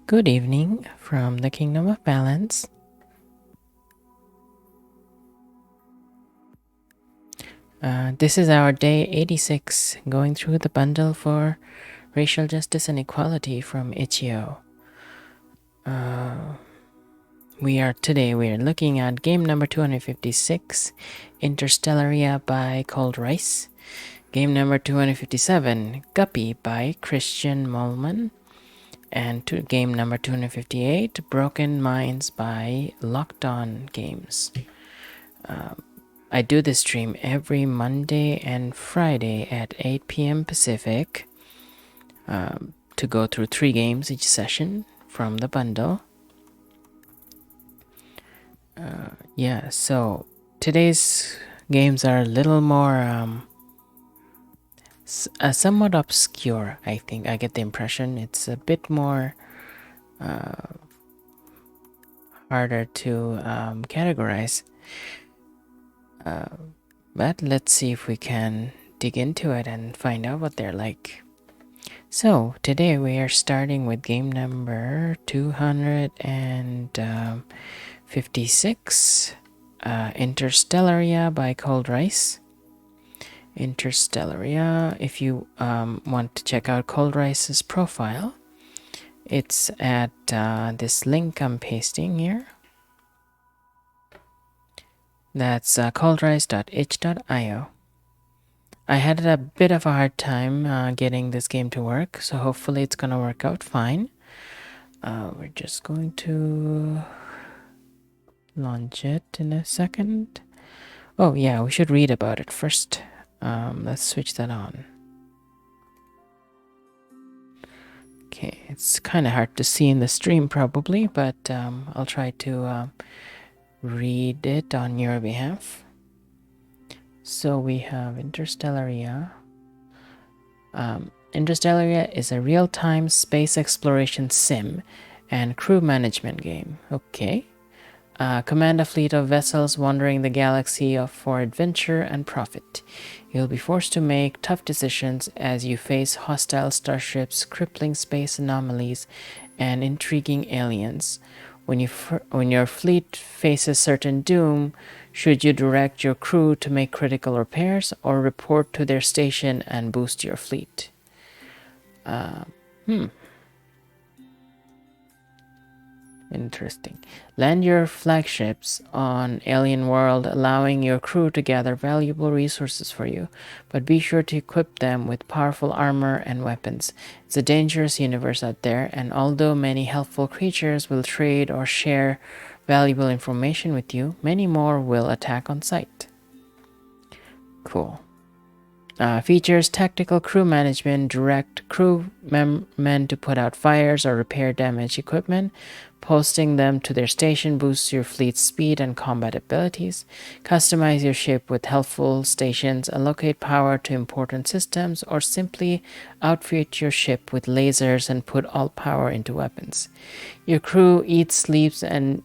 Good evening from the Kingdom of Balance. This is our day 86, going through the bundle for racial justice and equality from Itch.io. We are looking at game number 256, Interstellaria by Cold Rice. Game number 257, Guppy by Christian Molman. And game number 258, Broken Minds by Locked On Games. I do this stream every Monday and Friday at 8 p.m. Pacific to go through 3 games each session from the bundle. So today's games are a little more somewhat obscure, I think. I get the impression it's a bit more harder to categorize. But let's see if we can dig into it and find out what they're like. So today we are starting with game number 256, Interstellaria by Cold Rice. Interstellaria, if you want to check out Cold Rice's profile, it's at this link I'm pasting here. That's coldrice.itch.io. I had a bit of a hard time getting this game to work, so hopefully it's gonna work out fine. We're just going to launch it in a second. Oh yeah, we should read about it first. Let's switch that on. Okay, it's kind of hard to see in the stream probably, but I'll try to read it on your behalf. So we have Interstellaria. Interstellaria is a real-time space exploration sim and crew management game. Okay. Command a fleet of vessels wandering the galaxy for adventure and profit. You'll be forced to make tough decisions as you face hostile starships, crippling space anomalies, and intriguing aliens. When your fleet faces certain doom, should you direct your crew to make critical repairs or report to their station and boost your fleet? Interesting. Land your flagships on alien world, allowing your crew to gather valuable resources for you, but be sure to equip them with powerful armor and weapons. It's a dangerous universe out there, and although many helpful creatures will trade or share valuable information with you, many more will attack on sight. Cool. Features tactical crew management, direct crew men to put out fires or repair damaged equipment. Posting them to their station boosts your fleet's speed and combat abilities. Customize your ship with helpful stations, allocate power to important systems, or simply outfit your ship with lasers and put all power into weapons. Your crew eats, sleeps, and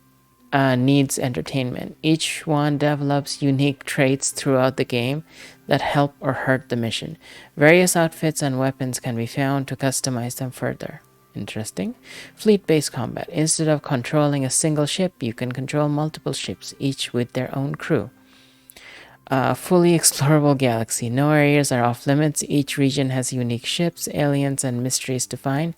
needs entertainment. Each one develops unique traits throughout the game that help or hurt the mission. Various outfits and weapons can be found to customize them further. Interesting. Fleet-based combat. Instead of controlling a single ship, you can control multiple ships, each with their own crew. Fully explorable galaxy. No areas are off limits. Each region has unique ships, aliens, and mysteries to find.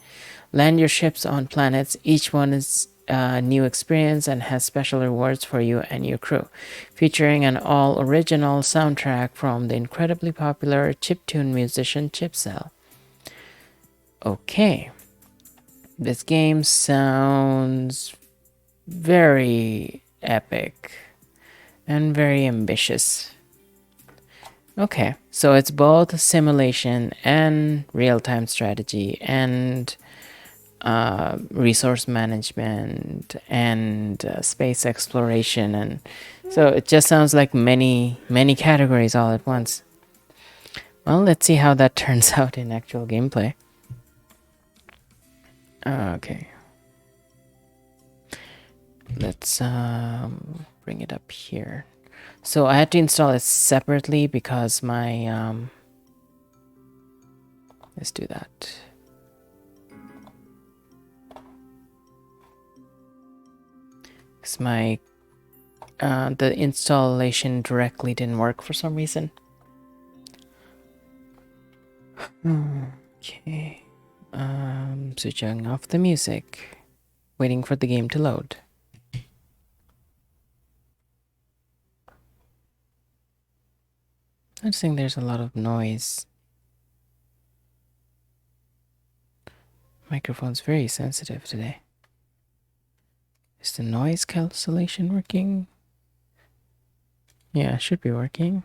Land your ships on planets. Each one is a new experience and has special rewards for you and your crew. Featuring an all-original soundtrack from the incredibly popular chiptune musician Chipcell. Okay. This game sounds very epic and very ambitious. Okay, so it's both simulation and real-time strategy and resource management and space exploration, and so it just sounds like many categories all at once. Well, let's see how that turns out in actual gameplay. Okay, let's bring it up here. So I had to install it separately because my let's do that. Because my the installation directly didn't work for some reason. Okay. Switching off the music. Waiting for the game to load. I just think there's a lot of noise. Microphone's very sensitive today. Is the noise cancellation working? Yeah, it should be working.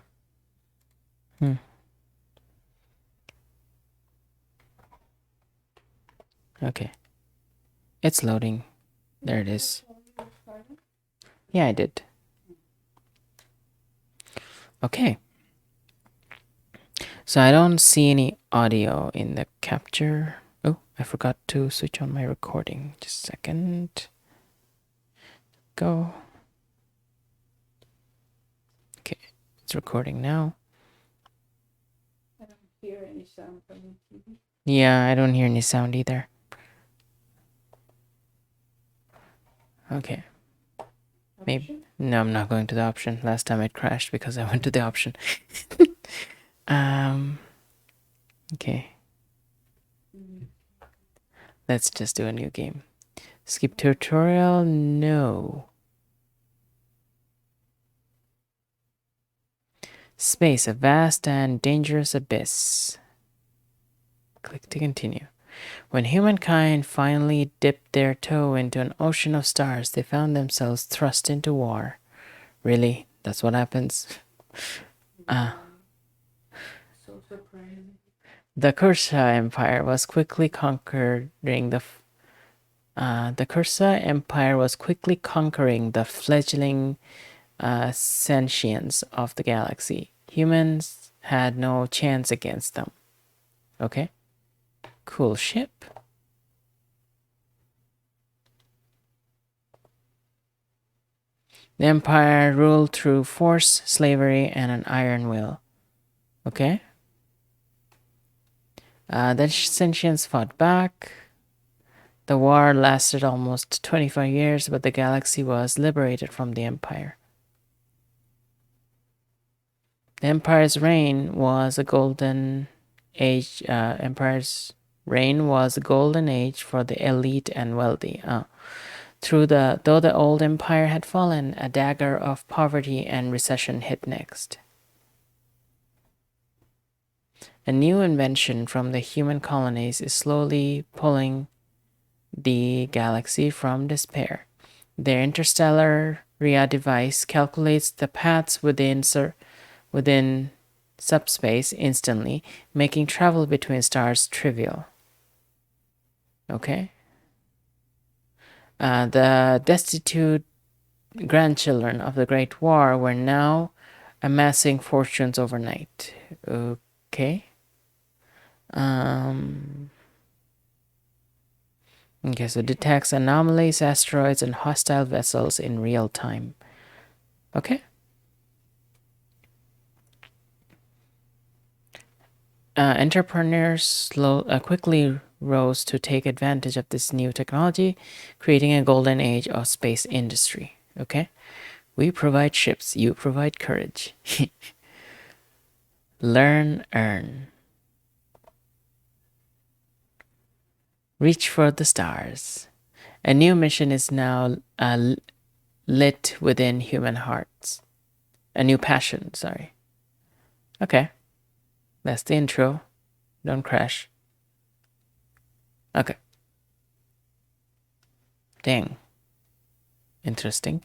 Okay. It's loading. There it is. Yeah, I did. Okay. So I don't see any audio in the capture. Oh, I forgot to switch on my recording. Just a second. Go. Okay, it's recording now. I don't hear any sound from the TV. Yeah, I don't hear any sound either. Okay. Maybe. No, I'm not going to the option. Last time it crashed because I went to the option. Okay. Let's just do a new game. Skip tutorial? No. Space, a vast and dangerous abyss. Click to continue. When humankind finally dipped their toe into an ocean of stars, they found themselves thrust into war. Really? That's what happens? So surprising. The Kursa Empire was quickly conquering the fledgling sentience of the galaxy. Humans had no chance against them. Okay? Cool ship. The Empire ruled through force, slavery, and an iron will. Okay? The sentients fought back. The war lasted almost 25 years, but the galaxy was liberated from the Empire. The Empire's reign was a golden age. For the elite and wealthy. Though the old empire had fallen, a dagger of poverty and recession hit next. A new invention from the human colonies is slowly pulling the galaxy from despair. Their Interstellaria device calculates the paths within subspace instantly, making travel between stars trivial. Okay? The destitute grandchildren of the Great War were now amassing fortunes overnight. Okay. Okay, so detects anomalies, asteroids, and hostile vessels in real time. Okay. Entrepreneurs quickly rose to take advantage of this new technology, creating a golden age of space industry. Okay? We provide ships, you provide courage. Learn, earn. Reach for the stars. A new mission is now lit within human hearts. A new passion, sorry. Okay. That's the intro. Don't crash. Okay. Dang. Interesting.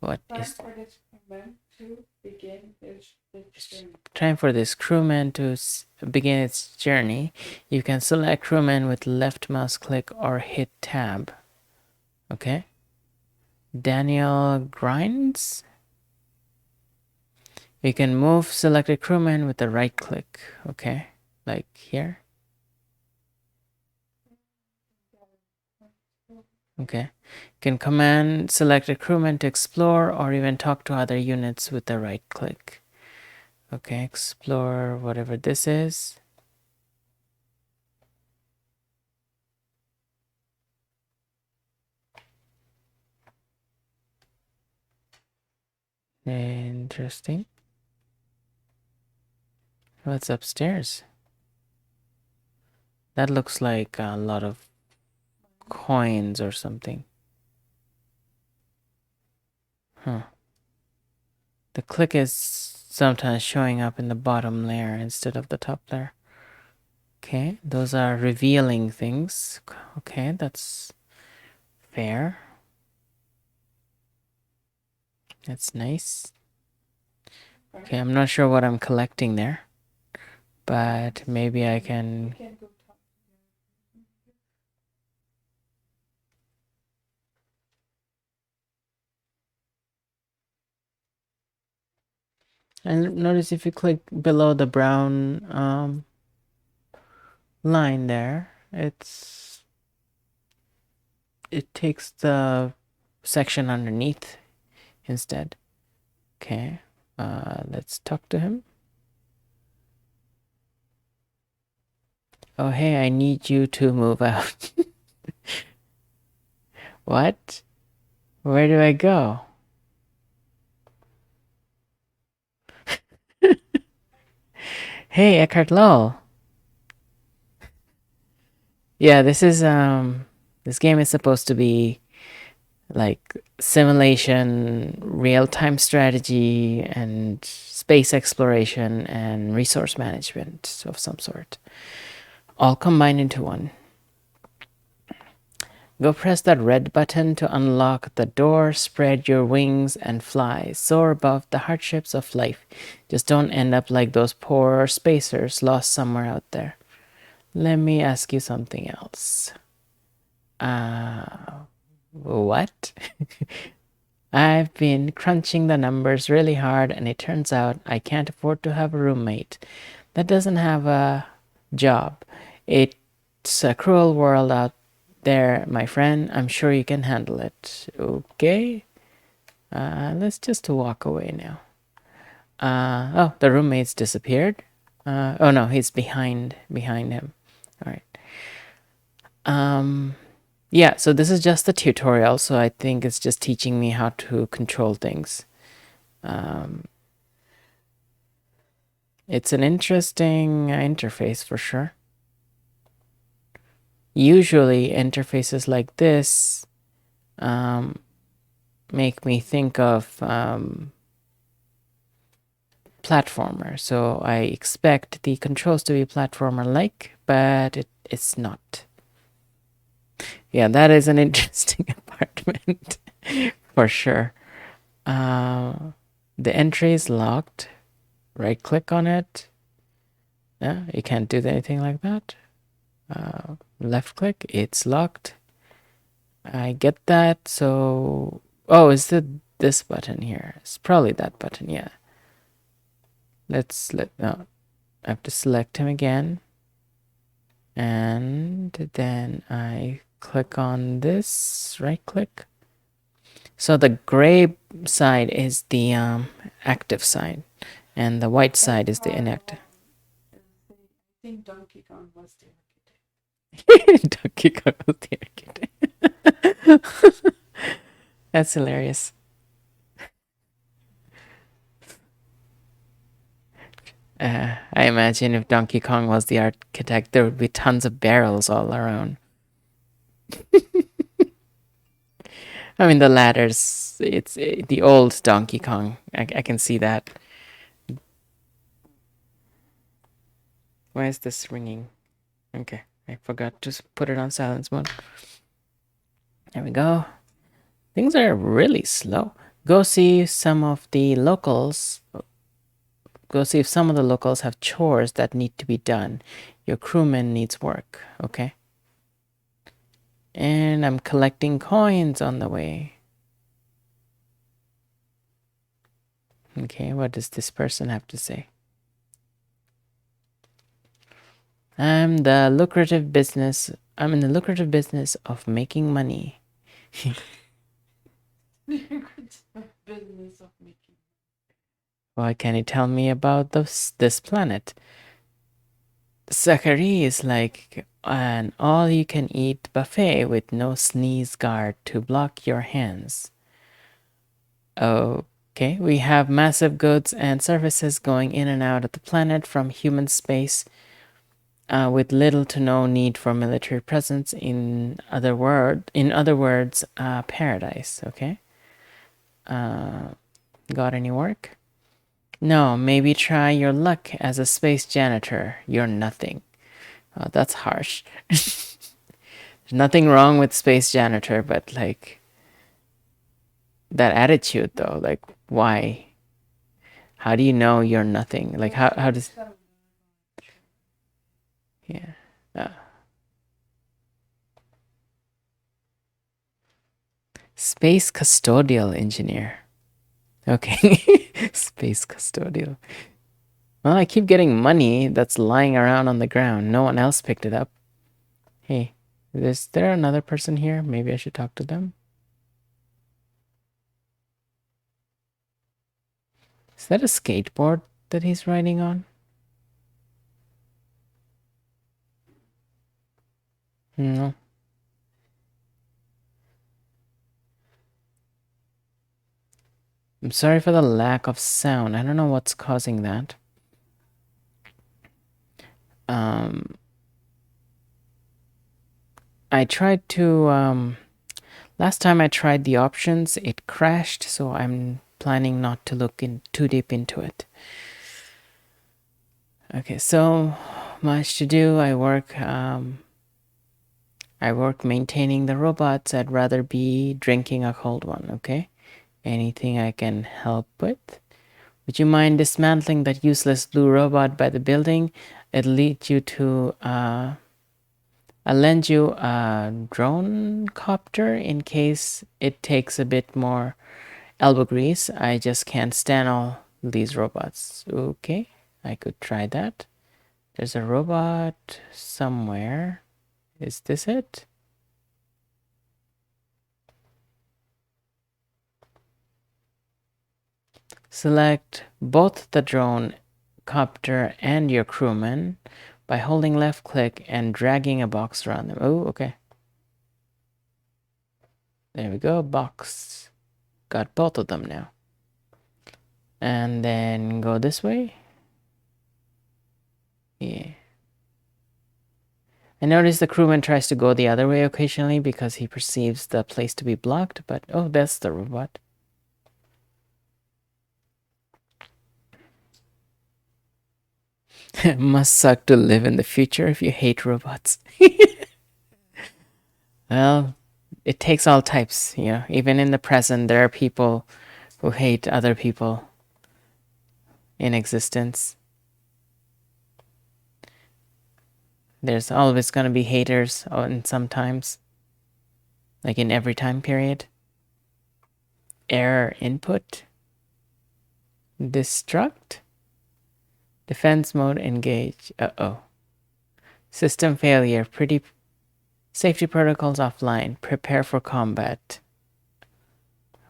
What is for this command to begin its journey. time for this crewman to begin its journey? You can select crewman with left mouse click or hit tab. Okay. Daniel Grinds. You can move selected crewman with the right click. Okay. Like here. Okay. You can command selected crewman to explore or even talk to other units with the right click. Okay, explore whatever this is. Interesting. What's upstairs? That looks like a lot of coins or something. Huh. The click is sometimes showing up in the bottom layer instead of the top layer. Okay, those are revealing things. Okay, that's fair. That's nice. Okay, I'm not sure what I'm collecting there, but maybe I can... And notice if you click below the brown line there, it takes the section underneath instead. Okay, let's talk to him. Oh, hey, I need you to move out. What? Where do I go? Hey, Eckhart Lowell. Yeah, this game is supposed to be like simulation, real-time strategy, and space exploration and resource management of some sort, all combined into one. Go press that red button to unlock the door, spread your wings, and fly. Soar above the hardships of life. Just don't end up like those poor spacers lost somewhere out there. Let me ask you something else. What? I've been crunching the numbers really hard, and it turns out I can't afford to have a roommate that doesn't have a job. It's a cruel world out there, my friend. I'm sure you can handle it. Okay? Let's just walk away now. Oh, the roommate's disappeared. Oh no, he's behind him. All right. Yeah, so this is just a tutorial, so I think it's just teaching me how to control things. It's an interesting interface for sure. Usually interfaces like this make me think of platformer. So I expect the controls to be platformer-like, but it's not. Yeah, that is an interesting apartment for sure. The entry is locked. Right click on it. Yeah, you can't do anything like that. Left click, it's locked. I get that. So, oh, is it this button here? It's probably that button. Yeah. No, I have to select him again, and then I click on this. Right click. So the gray side is the active side, and the white side is the inactive. I think Donkey Kong was the architect. Donkey Kong was the architect. That's hilarious. I imagine if Donkey Kong was the architect, there would be tons of barrels all around. I mean, the ladders, it's the old Donkey Kong. I can see that. Why is this ringing? Okay, I forgot to put it on silence mode. There we go. Things are really slow. Go see if some of the locals have chores that need to be done. Your crewman needs work, okay? And I'm collecting coins on the way. Okay, what does this person have to say? I'm in the lucrative business of making money. Business of making. What can you tell me about this planet? Zachary is like an all-you-can-eat buffet with no sneeze guard to block your hands. Oh, Okay, we have massive goods and services going in and out of the planet from human space with little to no need for military presence. In other words, paradise. Okay. Got any work? No, maybe try your luck as a space janitor. You're nothing. Oh, that's harsh. There's nothing wrong with space janitor, but like that attitude though, like why? How do you know you're nothing? Like how does yeah. Uh, Space custodial engineer. Okay. Space custodial. Well, I keep getting money that's lying around on the ground. No one else picked it up. Hey, is there another person here? Maybe I should talk to them. Is that a skateboard that he's riding on? No. I'm sorry for the lack of sound. I don't know what's causing that. Um, I tried to, last time I tried the options, it crashed, so I'm planning not to look in too deep into it. Okay, so much to do. I work maintaining the robots. I'd rather be drinking a cold one, okay? Anything I can help with? Would you mind dismantling that useless blue robot by the building? It'll lead you to, I'll lend you a drone copter in case it takes a bit more elbow grease. I just can't stand all these robots. Okay, I could try that. There's a robot somewhere. Is this it? Select both the drone copter and your crewman by holding left click and dragging a box around them. Oh, okay. There we go, box. Got both of them now. And then go this way. Yeah. I notice the crewman tries to go the other way occasionally because he perceives the place to be blocked, but oh, that's the robot. It must suck to live in the future if you hate robots. Well, it takes all types, you know. Even in the present, there are people who hate other people in existence. There's always going to be haters and sometimes, like in every time period. Error input. Destruct. Defense mode engage. Uh-oh. System failure. Pretty safety protocols offline. Prepare for combat.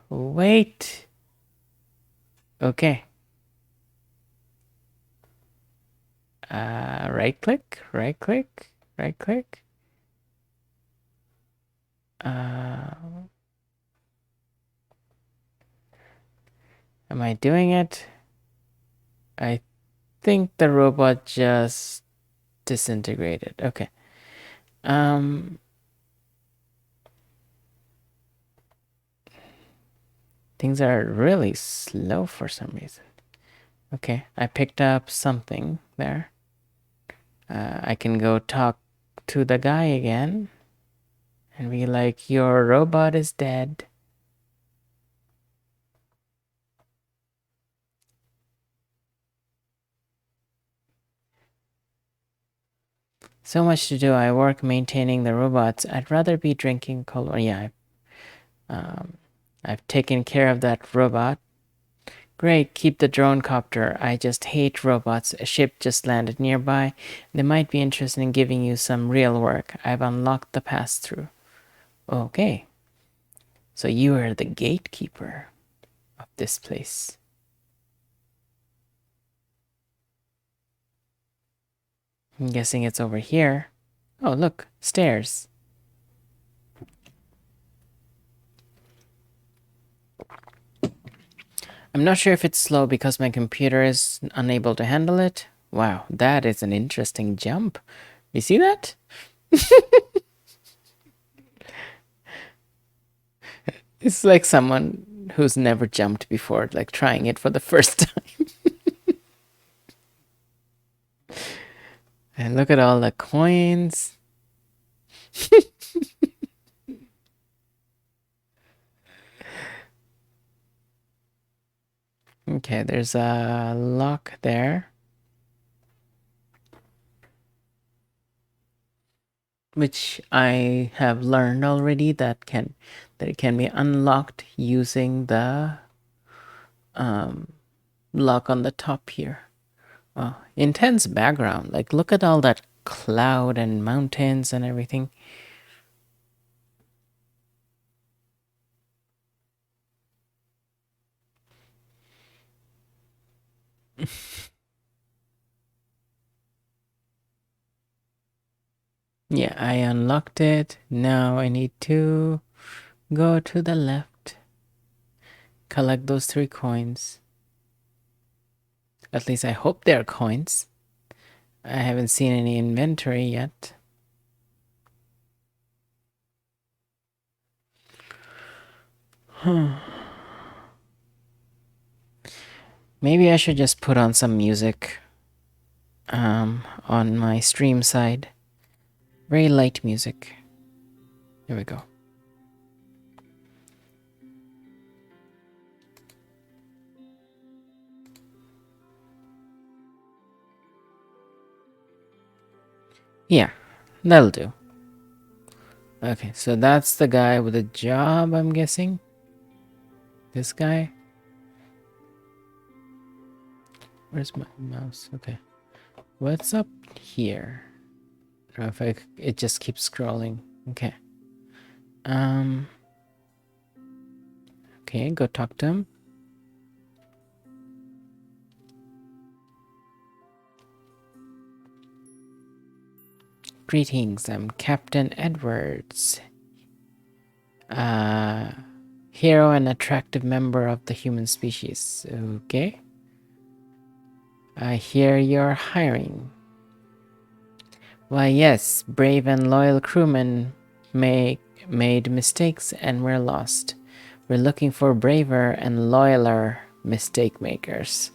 Wait. Okay. Right click. Right click. Right click. Am I doing it? I think the robot just disintegrated. Okay. Things are really slow for some reason. Okay, I picked up something there. I can go talk to the guy again and be like, your robot is dead. So much to do. I work maintaining the robots. I'd rather be drinking cold water. Yeah, I've taken care of that robot. Great, keep the drone copter. I just hate robots. A ship just landed nearby. They might be interested in giving you some real work. I've unlocked the pass-through. Okay. So you are the gatekeeper of this place. I'm guessing it's over here. Oh, look, stairs. I'm not sure if it's slow because my computer is unable to handle it. Wow, that is an interesting jump. You see that? It's like someone who's never jumped before, like trying it for the first time. And look at all the coins. Okay, there's a lock there, which I have learned already that it can be unlocked using the lock on the top here. Oh, intense background. Like, look at all that cloud and mountains and everything. Yeah, I unlocked it. Now I need to go to the left. Collect those 3 coins. At least I hope they're coins. I haven't seen any inventory yet. Maybe I should just put on some music on my stream side. Very light music. Here we go. Yeah, that'll do. Okay, so that's the guy with a job, I'm guessing. This guy. Where's my mouse? Okay. What's up here? I don't know if it just keeps scrolling. Okay. Okay, go talk to him. Greetings, I'm Captain Edwards. Hero and attractive member of the human species. Okay. I hear you're hiring. Why, yes, brave and loyal crewmen made mistakes and were lost. We're looking for braver and loyaler mistake makers.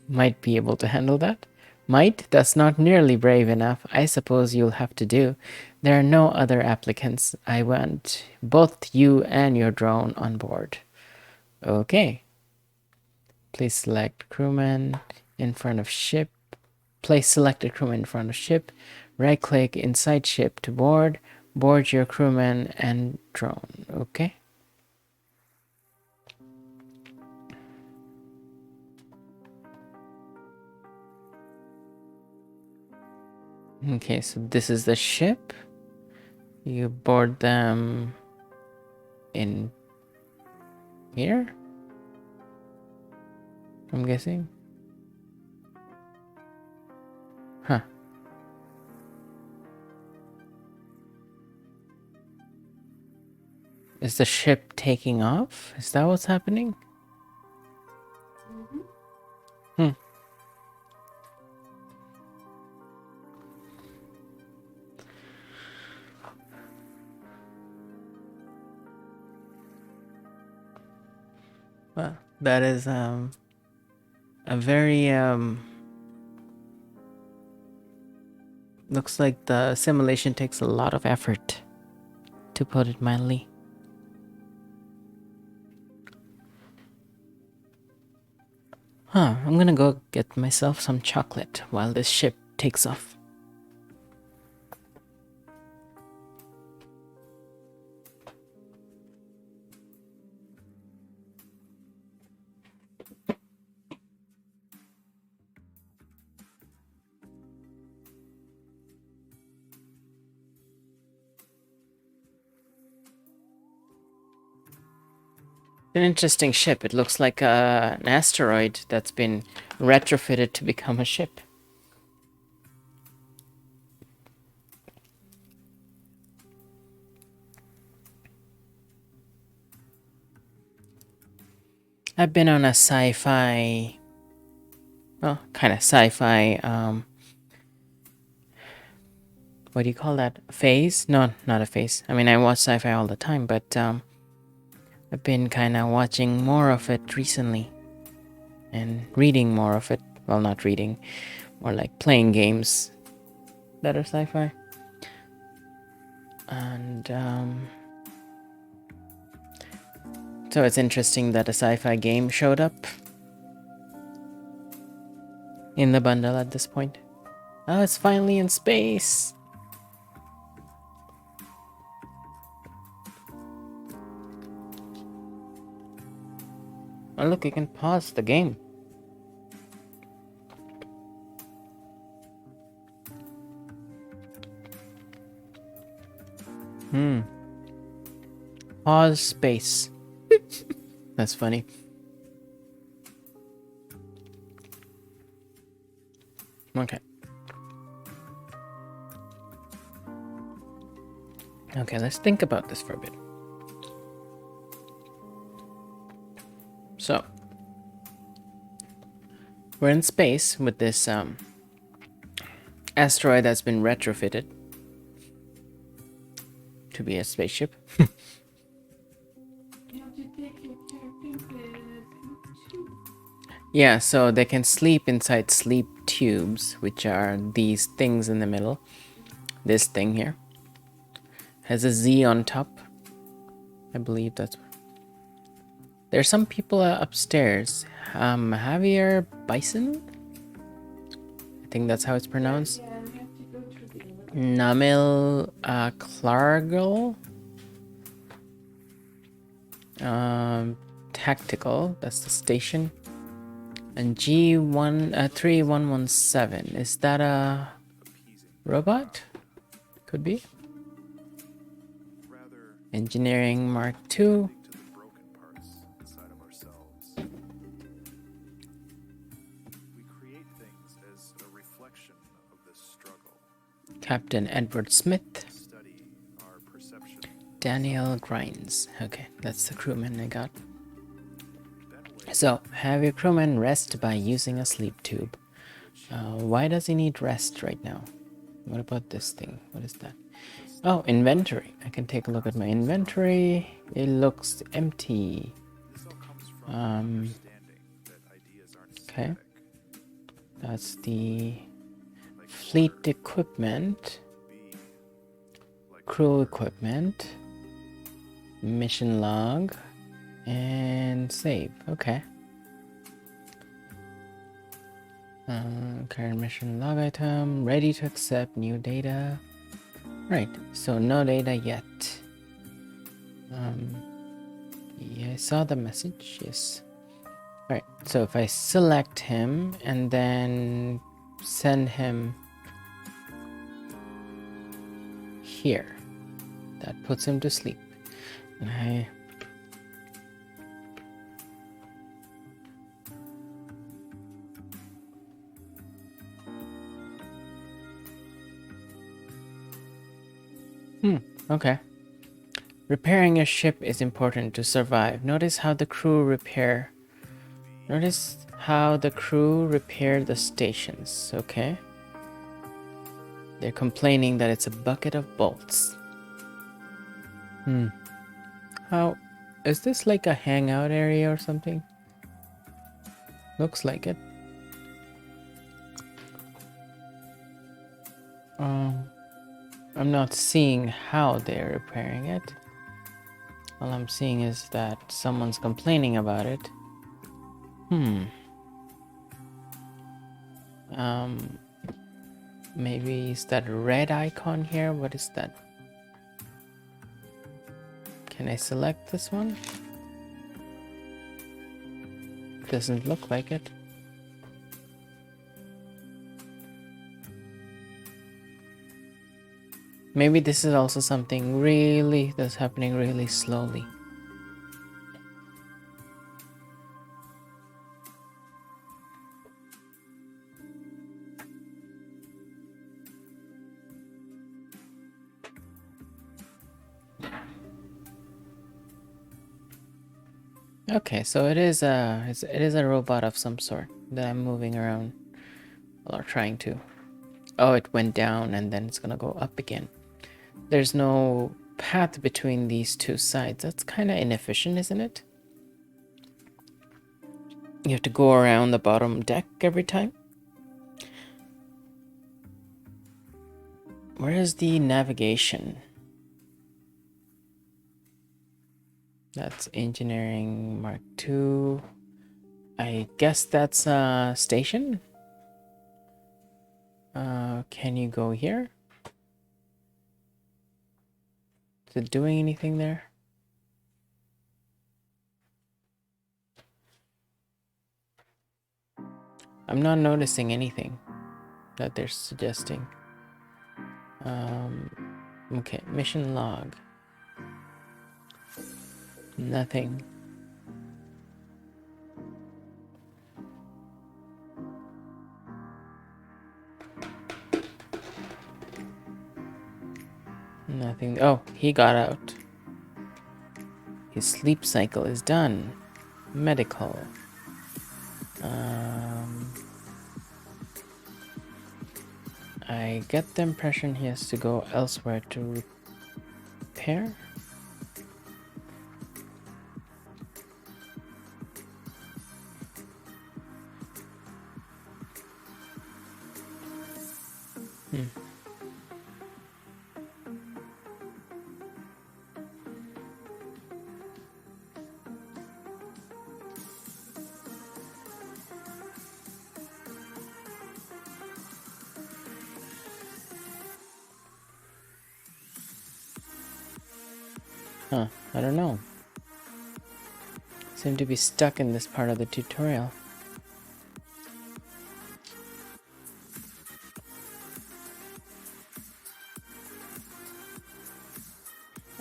Might be able to handle that. Might, that's not nearly brave enough. I suppose you'll have to do. There are no other applicants. I want both you and your drone on board. Okay. Please select crewman in front of ship. Place selected crewman in front of ship. Right click inside ship to board. Board your crewman and drone. Okay. Okay, so this is the ship. You board them in here, I'm guessing. Huh. Is the ship taking off? Is that what's happening? Hmm. Well, that is a very looks like the simulation takes a lot of effort, to put it mildly. Huh, I'm gonna go get myself some chocolate while this ship takes off. An interesting ship. It looks like an asteroid that's been retrofitted to become a ship. I've been on a sci-fi, well, kind of sci-fi, what do you call that? Phase? No, not a phase. I mean, I watch sci-fi all the time, but I've been kind of watching more of it recently and reading more of it. Well, not reading, more like playing games that are sci-fi. And so it's interesting that a sci-fi game showed up in the bundle at this point. Oh, it's finally in space. Oh, look, you can pause the game. Pause space. That's funny. Okay. Okay, let's think about this for a bit. So, we're in space with this asteroid that's been retrofitted to be a spaceship. You have to take your character to Yeah, so they can sleep inside sleep tubes, which are these things in the middle. This thing here has a Z on top. I believe that's. There's some people upstairs. Javier Bison? I think that's how it's pronounced. yeah, you have to go through the elevator. Namil Clargle. Tactical, that's the station. And G3117. Is that a robot? Could be. Engineering Mark II. Captain Edward Smith. Daniel Grinds. Okay, that's the crewman I got. So, have your crewman rest by using a sleep tube. Why does he need rest right now? What about this thing? What is that? Oh, inventory. I can take a look at my inventory. It looks empty. Okay. That's the fleet equipment. Crew equipment. Mission log. And save. Okay. Current mission log item. Ready to accept new data. Right. So no data yet. Yeah, I saw the message. Yes. Alright. So if I select him and then send him here, that puts him to sleep. And I okay. Repairing a ship is important to survive. Notice how the crew repair the stations, okay? They're complaining that it's a bucket of bolts. How is this like a hangout area or something? Looks like it. I'm not seeing how they're repairing it. All I'm seeing is that someone's complaining about it. Maybe is that red icon here? What is that? Can I select this one? Doesn't look like it. Maybe this is also something that's happening really slowly. Okay, so it is a robot of some sort that I'm moving around or trying to. Oh, it went down and then it's gonna go up again. There's no path between these two sides. That's kind of inefficient, isn't it? You have to go around the bottom deck every time. Where is the navigation? That's engineering Mark II. I guess that's a station. Can you go here? Is it doing anything there? I'm not noticing anything that they're suggesting. Okay, mission log. Nothing. Nothing. Oh, he got out. His sleep cycle is done. Medical. I get the impression he has to go elsewhere to repair. Huh, I don't know. Seem to be stuck in this part of the tutorial.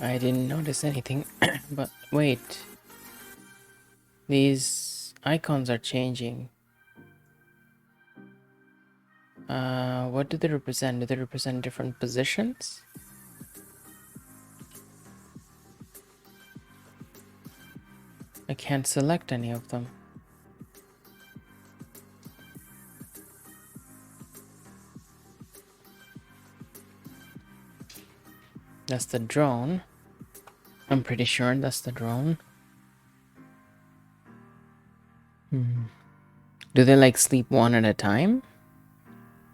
I didn't notice anything, but wait. These icons are changing. What do they represent? Do they represent different positions? I can't select any of them. That's the drone. I'm pretty sure that's the drone. Do they like sleep one at a time?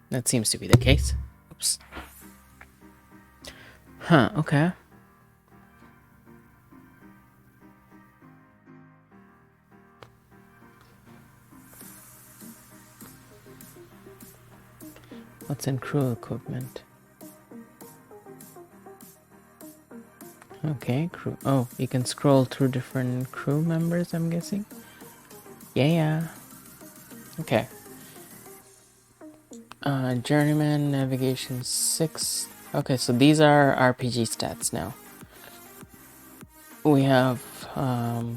That seems to be the case. Oops. Huh, okay. What's in crew equipment? Okay, crew. Oh, you can scroll through different crew members, I'm guessing. Yeah. Okay. Journeyman, navigation 6. Okay, so these are RPG stats now. We have the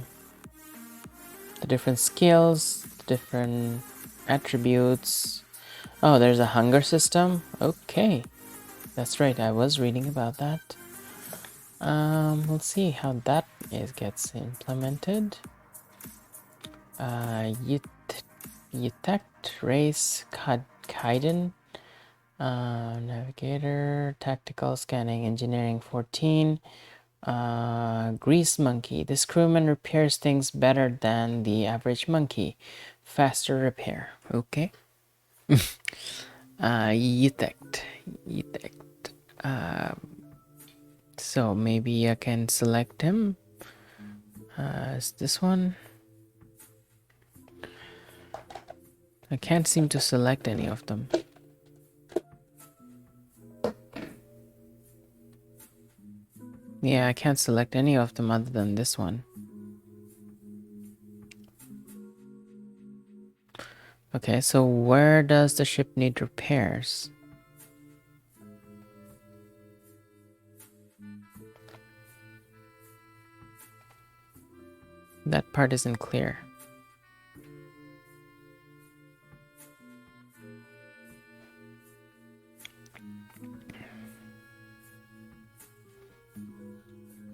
different skills, different attributes. Oh, there's a hunger system. Okay. That's right, I was reading about that. Let's see how that gets implemented. Detect, race, Kaiden, navigator, tactical scanning, engineering 14. Grease monkey. This crewman repairs things better than the average monkey. Faster repair. Okay. Detect. So maybe I can select him. Is this one? I can't seem to select any of them. Yeah, I can't select any of them other than this one. Okay, so where does the ship need repairs? That part isn't clear.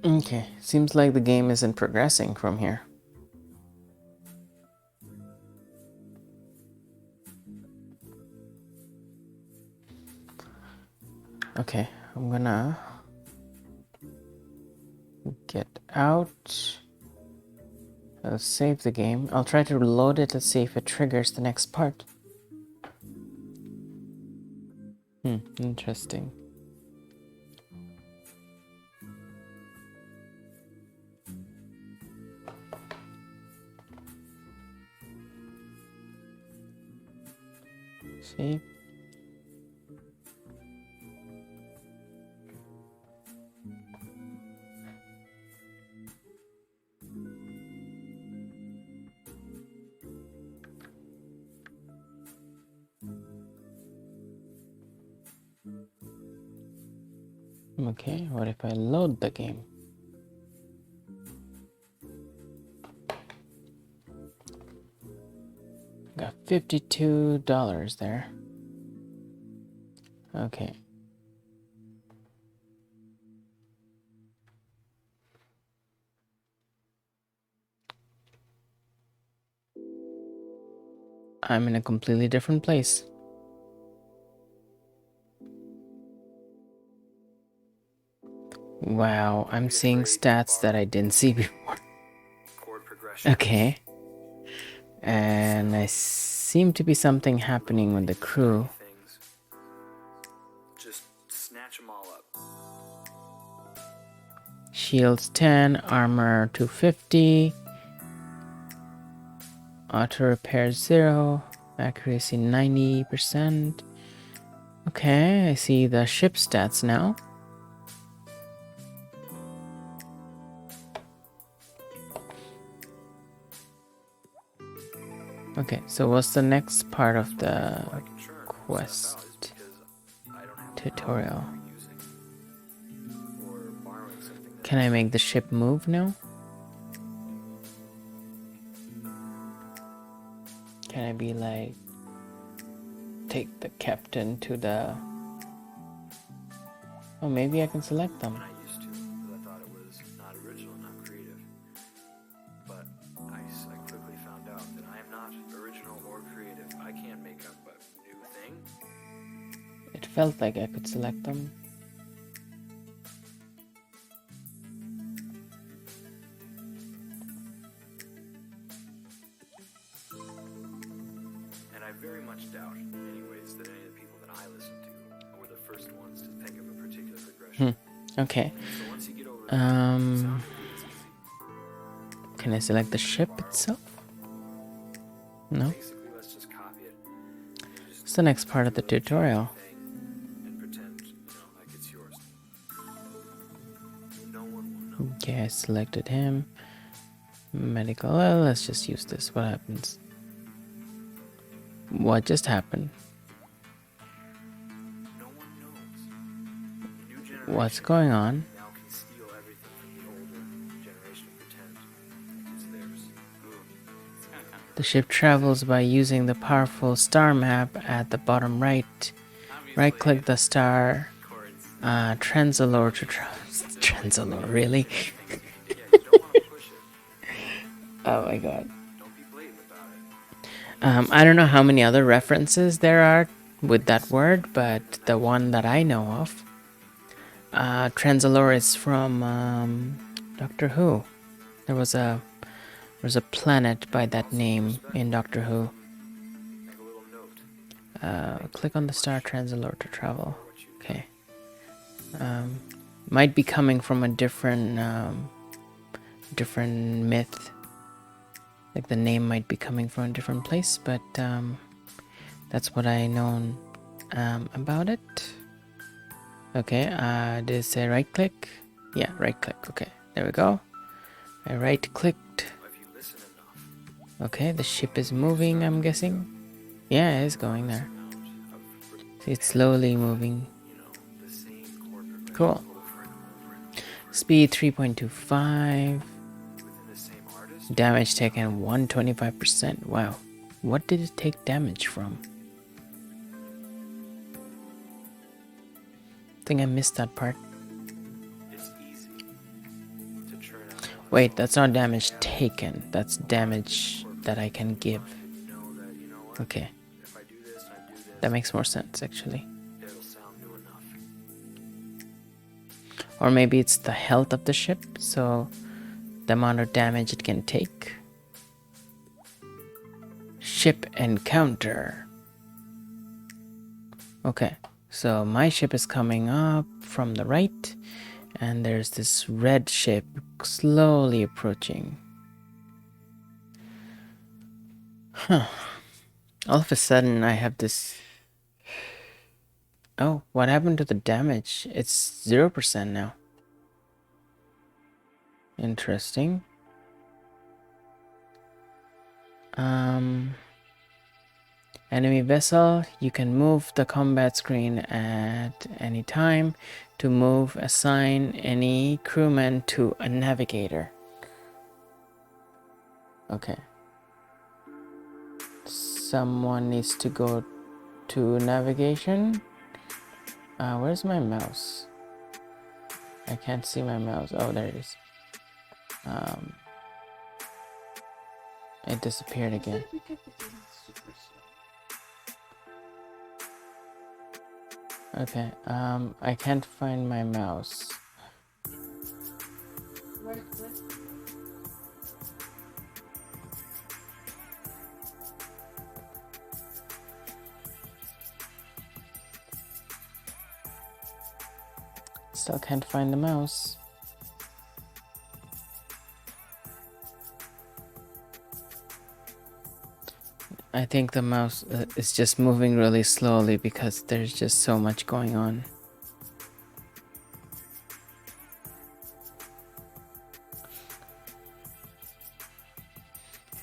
Okay, seems like the game isn't progressing from here. Okay, I'm gonna get out. I'll save the game. I'll try to reload it to see if it triggers the next part. Interesting. See? Okay, what if I load the game? Got $52 there. Okay. I'm in a completely different place. Wow, I'm seeing stats that I didn't see before. Okay. And I seem to be something happening with the crew. Just snatch them all up. Shields 10, armor 250, auto repair 0, accuracy 90%. Okay, I see the ship stats now. Okay, so what's the next part of the quest tutorial? Can I make the ship move now? Can I be like, take the captain to the... Oh, maybe I can select them. I used to, because I thought it was not original, not creative. But I quickly found out that I am not original or creative. I can't make up a new thing. It felt like I could select them. And I very much doubt, anyways, that any of the people that I listen to were the first ones to think of a particular progression. Okay. So once you get over that, Can I select the ship itself? No. basically, let's just copy it. It's the next part of the tutorial. And pretend, like it's yours. No one will know. Okay, I selected him. Medical. Well, let's just use this. What happens? What just happened? No one knows. The new generation What's going on? now can steal everything from the older generation and pretend like it's theirs. Ooh. The ship travels by using the powerful star map at the bottom right. Right-click the star. Transalore to travel. Transalore, really? Yeah, you don't want to push it. Oh my god. Don't be blatant about it. I don't know how many other references there are with that word, but the one that I know of, Transalore is from Doctor Who. There's a planet by that name in Doctor Who. Make a little note. Click on the star Transalore to travel. Okay. Might be coming from a different myth. Like the name might be coming from a different place, but that's what I know about it. Okay, did it say right click? Yeah, right click. Okay, there we go. I right clicked. If you listen enough, Okay, the ship is moving, I'm guessing. Yeah, it is going there. See, it's slowly moving. the same chord progression Cool. over and over and over. Speed 3.25. Within the same artist, Damage taken 125%. Wow. What did it take damage from? I think I missed that part. it's easy to churn out. Wait, that's not damage taken. That's damage that I can give. Know that, you know what? Okay, If I do this, that makes more sense actually. it'll sound new enough. Or maybe it's the health of the ship, so the amount of damage it can take. Ship encounter. Okay, so my ship is coming up from the right, and there's this red ship slowly approaching. Huh. All of a sudden, I have this... Oh, what happened to the damage? It's 0% now. Interesting. Enemy vessel, you can move the combat screen at any time to move, assign any crewman to a navigator. Okay. Someone needs to go to navigation. Where's my mouse? I can't see my mouse. Oh, there it is. It disappeared again. We get the game super slow. Okay, I can't find my mouse. Right click. Still can't find the mouse. I think the mouse is just moving really slowly because there's just so much going on.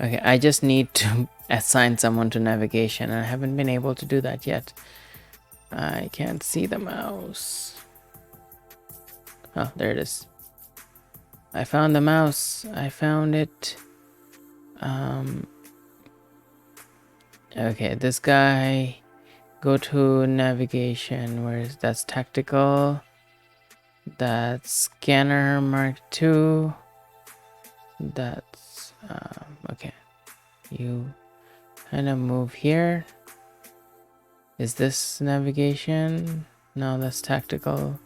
Okay, I just need to assign someone to navigation, and I haven't been able to do that yet. I can't see the mouse. Oh, there it is. I found the mouse. I found it. Okay, this guy. Go to navigation. Where is that's tactical? That's scanner Mark II. That's okay. You kind of move here. Is this navigation? No, that's tactical.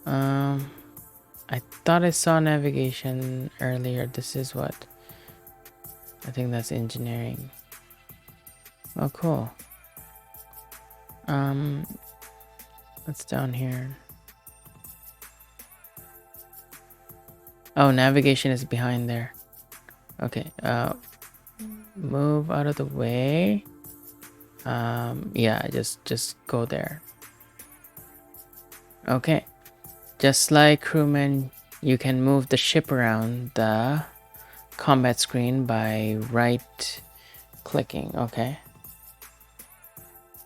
I thought I saw navigation earlier. This is what? I think that's engineering. Oh, cool. What's down here? Oh, navigation is behind there. Okay, move out of the way. Yeah, just go there. Okay. Just like crewmen, you can move the ship around the combat screen by right clicking. Okay.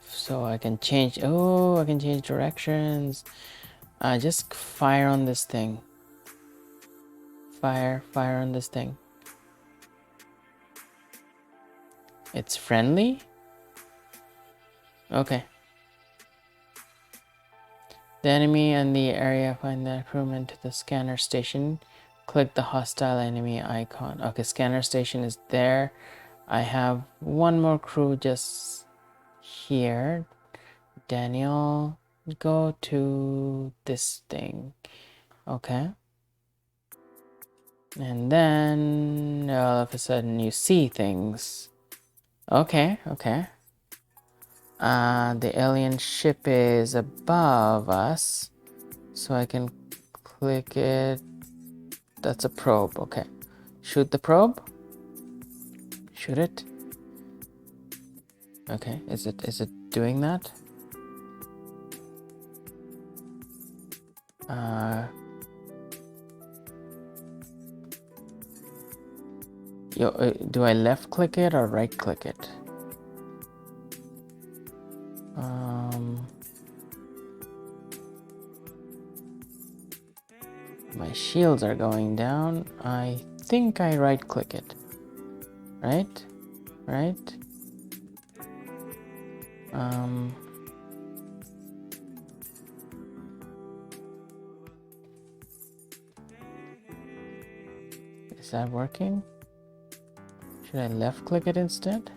So I can change, oh, I can change directions. Just fire on this thing. Fire on this thing. It's friendly? Okay. The enemy and the area find the crewman to the scanner station. Click the hostile enemy icon. Okay, scanner station is there. I have one more crew just here. Daniel, go to this thing. Okay. And then all of a sudden you see things. Okay, okay. The alien ship is above us, so I can click it. That's a probe. Okay, shoot the probe. Shoot it. Okay, is it doing that? Do I left click it or right click it? My shields are going down. I think I right click it. Right? Right? Is that working? Should I left click it instead?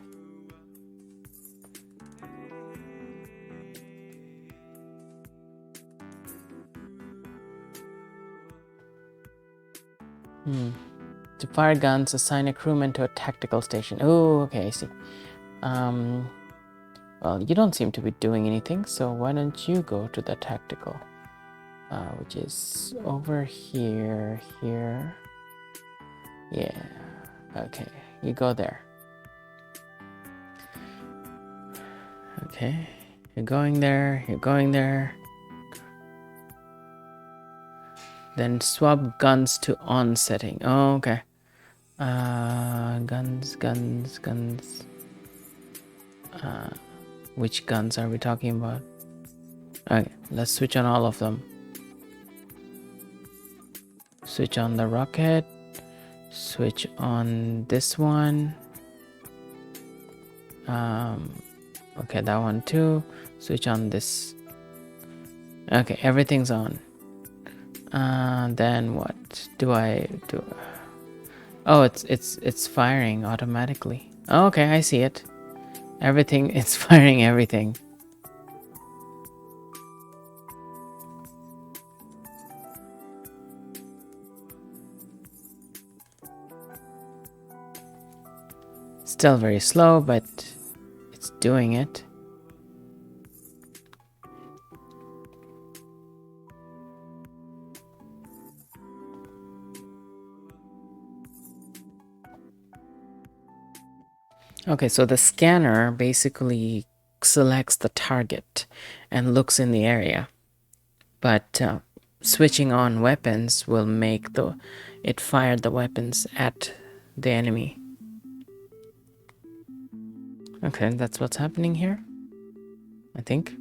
To fire guns, assign a crewman to a tactical station. Oh, okay, I see. Well, you don't seem to be doing anything, so why don't you go to the tactical? Which is over here. Yeah, okay, you go there. Okay, you're going there. Then swap guns to on setting. Oh, okay. Guns. Which guns are we talking about? Okay, let's switch on all of them. Switch on the rocket. Switch on this one. Okay, that one too. Switch on this. Okay, everything's on. Then what do I do? Oh, it's firing automatically. Oh, okay, I see it. Everything, it's firing everything. Still very slow, but it's doing it. Okay, so the scanner basically selects the target and looks in the area. But switching on weapons will make it fire the weapons at the enemy. Okay, that's what's happening here, I think.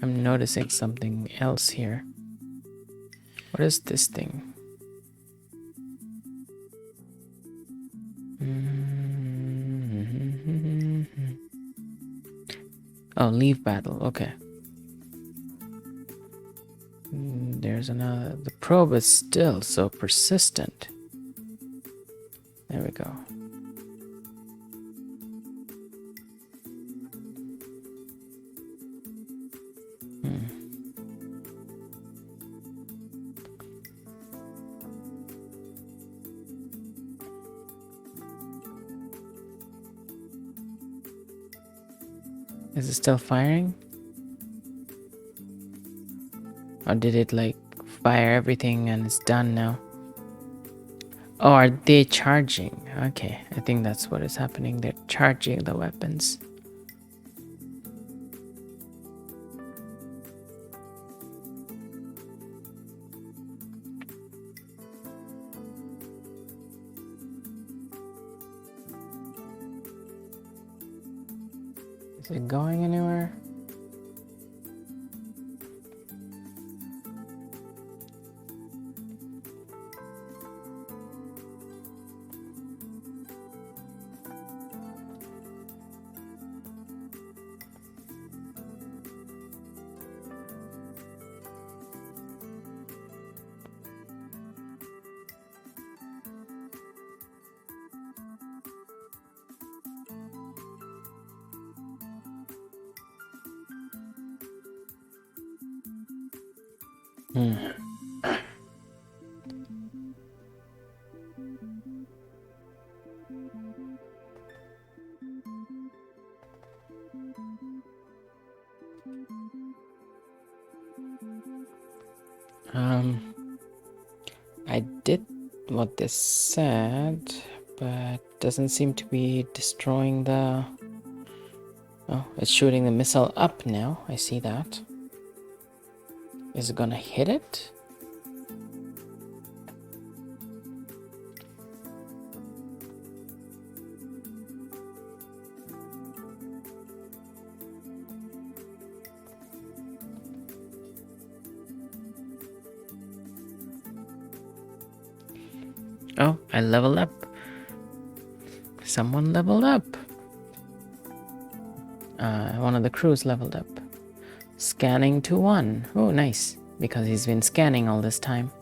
I'm noticing something else here. What is this thing? Oh, leave battle. Okay. There's another. The probe is still so persistent. There we go. Is it still firing? Or did it like fire everything and it's done now? Oh, are they charging? Okay, I think that's what is happening. They're charging the weapons. Is it going anywhere? I did what this said, but doesn't seem to be destroying the... Oh, it's shooting the missile up now. I see that. Is it gonna hit it? Oh, I leveled up. Someone leveled up. One of the crews leveled up. Scanning to 1. Oh, nice. Because he's been scanning all this time.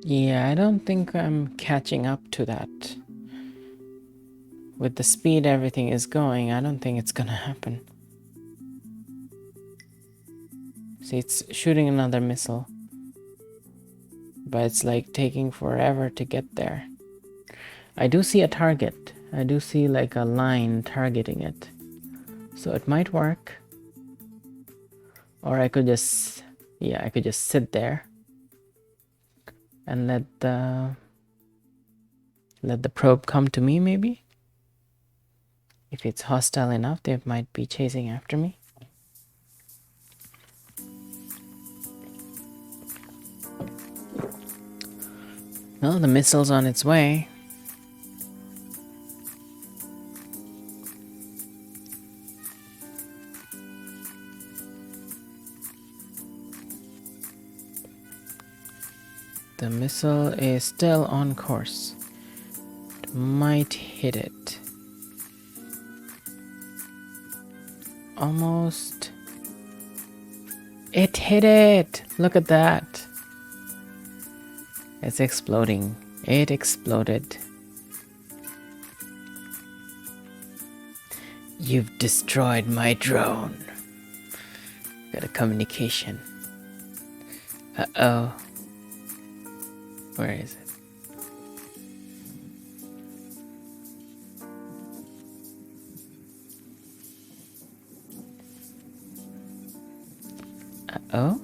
Yeah, I don't think I'm catching up to that. With the speed everything is going, I don't think it's gonna happen. See, it's shooting another missile. But it's like taking forever to get there. I do see a target. I do see like a line targeting it. So it might work. Or I could just, yeah, I could just sit there and let the probe come to me, maybe. If it's hostile enough, they might be chasing after me. Well, the missile's on its way. The missile is still on course. It might hit it. Almost. It hit it! Look at that. It's exploding. It exploded. You've destroyed my drone. Got a communication. Uh-oh. Where is it? Uh-oh.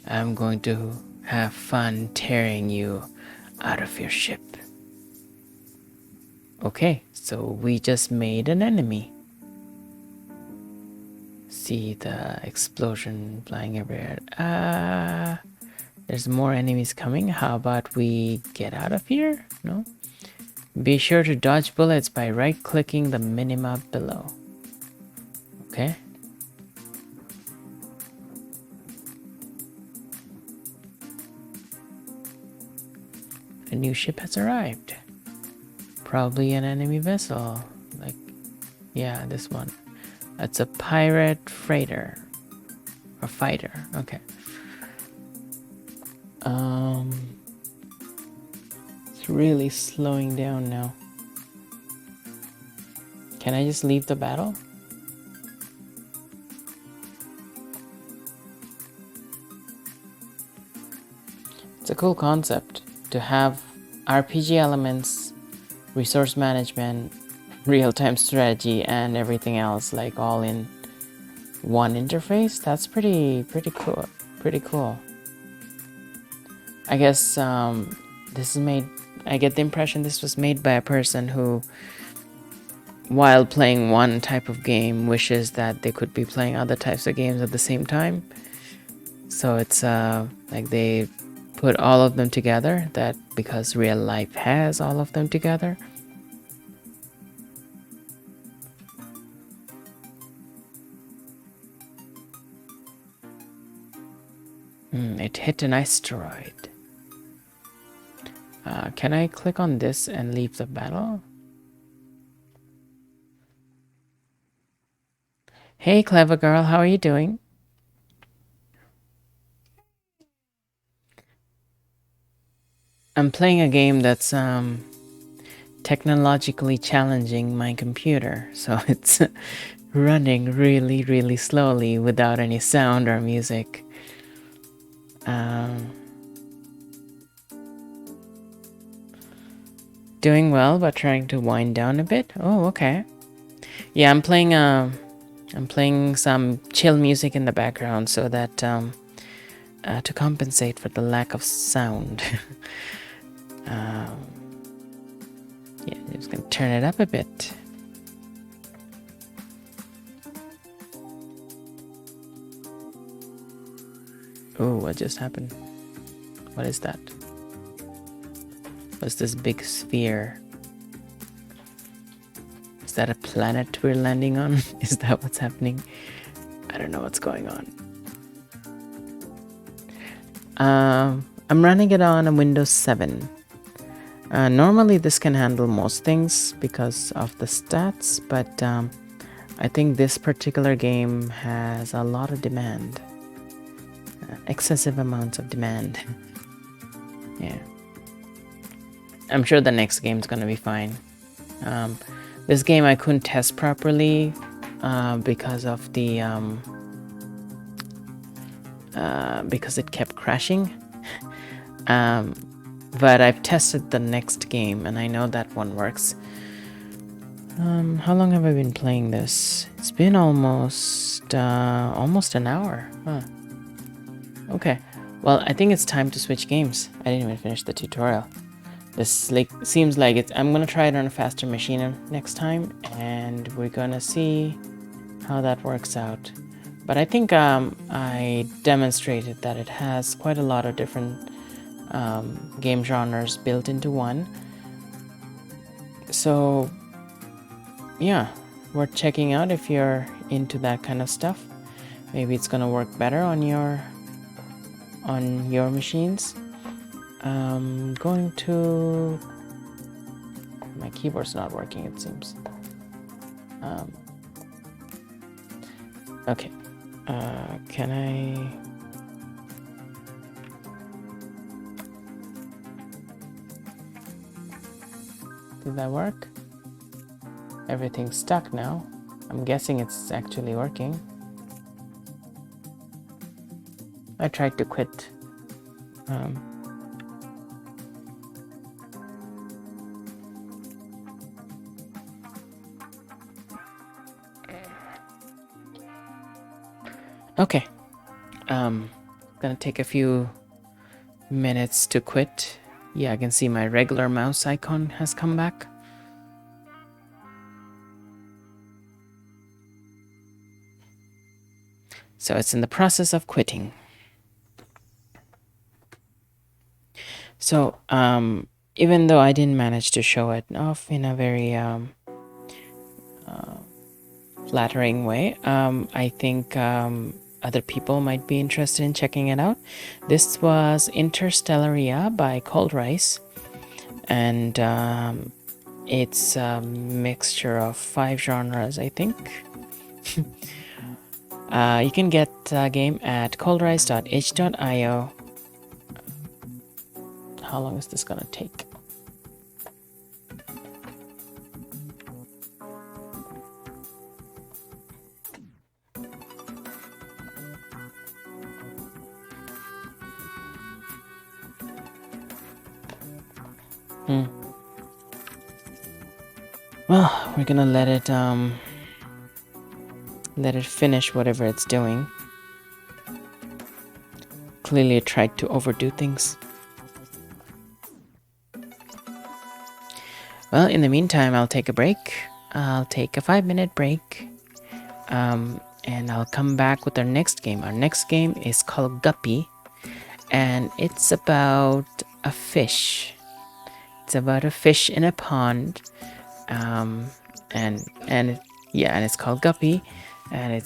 I'm going to have fun tearing you out of your ship. Okay, so we just made an enemy. See the explosion flying everywhere. There's more enemies coming. How about we get out of here? No? Be sure to dodge bullets by right-clicking the minimap below. Okay. A new ship has arrived. Probably an enemy vessel. Like, yeah, this one. That's a pirate freighter. Or fighter. Okay. It's really slowing down now. Can I just leave the battle? It's a cool concept to have RPG elements, resource management, real-time strategy, and everything else like all in one interface. That's pretty cool. Pretty cool. I guess this is made. I get the impression this was made by a person who, while playing one type of game, wishes that they could be playing other types of games at the same time. So it's like they put all of them together, that because real life has all of them together. It hit an asteroid. Can I click on this and leave the battle? Hey, clever girl, how are you doing? I'm playing a game that's technologically challenging my computer, so it's running really slowly without any sound or music. Doing well, but trying to wind down a bit. Oh, okay. Yeah, I'm playing some chill music in the background so that to compensate for the lack of sound. Yeah, I'm just gonna turn it up a bit. Oh, what just happened? What is that? What's this big sphere? Is that a planet we're landing on? Is that what's happening? I don't know what's going on. I'm running it on a Windows 7. Normally this can handle most things because of the stats, but I think this particular game has a lot of demand. Excessive amounts of demand. Yeah. I'm sure the next game's gonna be fine. This game I couldn't test properly because of the because it kept crashing. But I've tested the next game and I know that one works. How long have I been playing this? It's been almost an hour. Huh. Okay. Well, I think it's time to switch games. I didn't even finish the tutorial. This seems like it's. I'm gonna try it on a faster machine next time, and we're gonna see how that works out. But I think I demonstrated that it has quite a lot of different game genres built into one. So yeah, worth checking out if you're into that kind of stuff. Maybe it's gonna work better on your machines. Going to my keyboard's not working, it seems. Okay. Can I? Did that work? Everything's stuck now. I'm guessing it's actually working. I tried to quit. Okay. Gonna take a few minutes to quit. Yeah, I can see my regular mouse icon has come back. So it's in the process of quitting. So, even though I didn't manage to show it off in a very flattering way, I think other people might be interested in checking it out. This was Interstellaria by Cold Rice, and it's a mixture of 5 genres, I think. You can get the game at coldrice.h.io. How long is this gonna take? Well, we're gonna let it finish whatever it's doing. Clearly it tried to overdo things. Well, in the meantime, I'll take a break. I'll take a 5-minute break. And I'll come back with our next game. Our next game is called Guppy, and it's about a fish. It's about a fish in a pond, and it's called Guppy, and it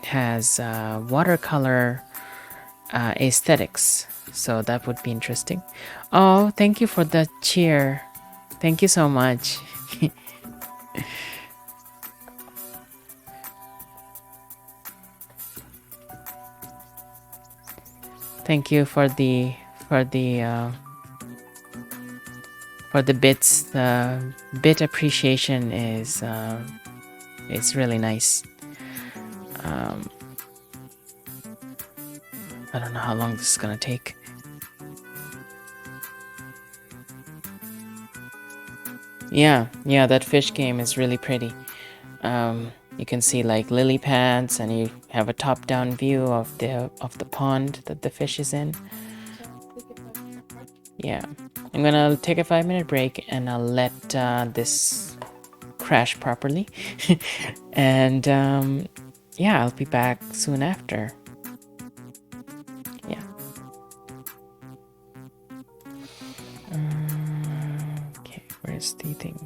has watercolor aesthetics, so that would be interesting. Oh, thank you for the cheer. Thank you so much. Thank you for the bits. The bit appreciation is really nice. I don't know how long this is gonna take. Yeah, that fish game is really pretty. You can see like lily pads, and you have a top-down view of the pond that the fish is in. Yeah, I'm gonna take a 5-minute break, and I'll let this crash properly, and yeah, I'll be back soon after. Yeah. Okay, where's the thing?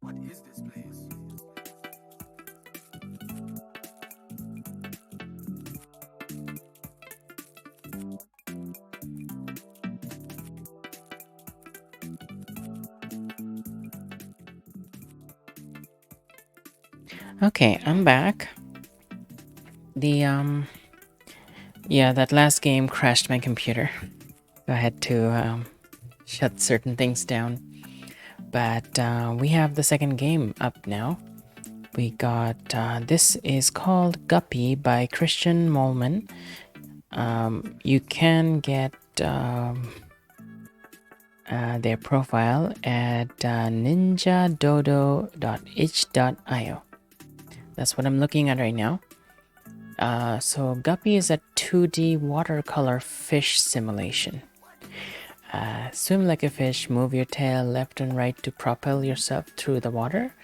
What is this place? Okay, I'm back. Yeah, that last game crashed my computer. So I had to shut certain things down. But we have the second game up now. We got this is called Guppy by Christian Molman. You can get their profile at ninjadodo.itch.io. That's what I'm looking at right now. So Guppy is a 2D watercolor fish simulation. Swim like a fish, move your tail left and right to propel yourself through the water,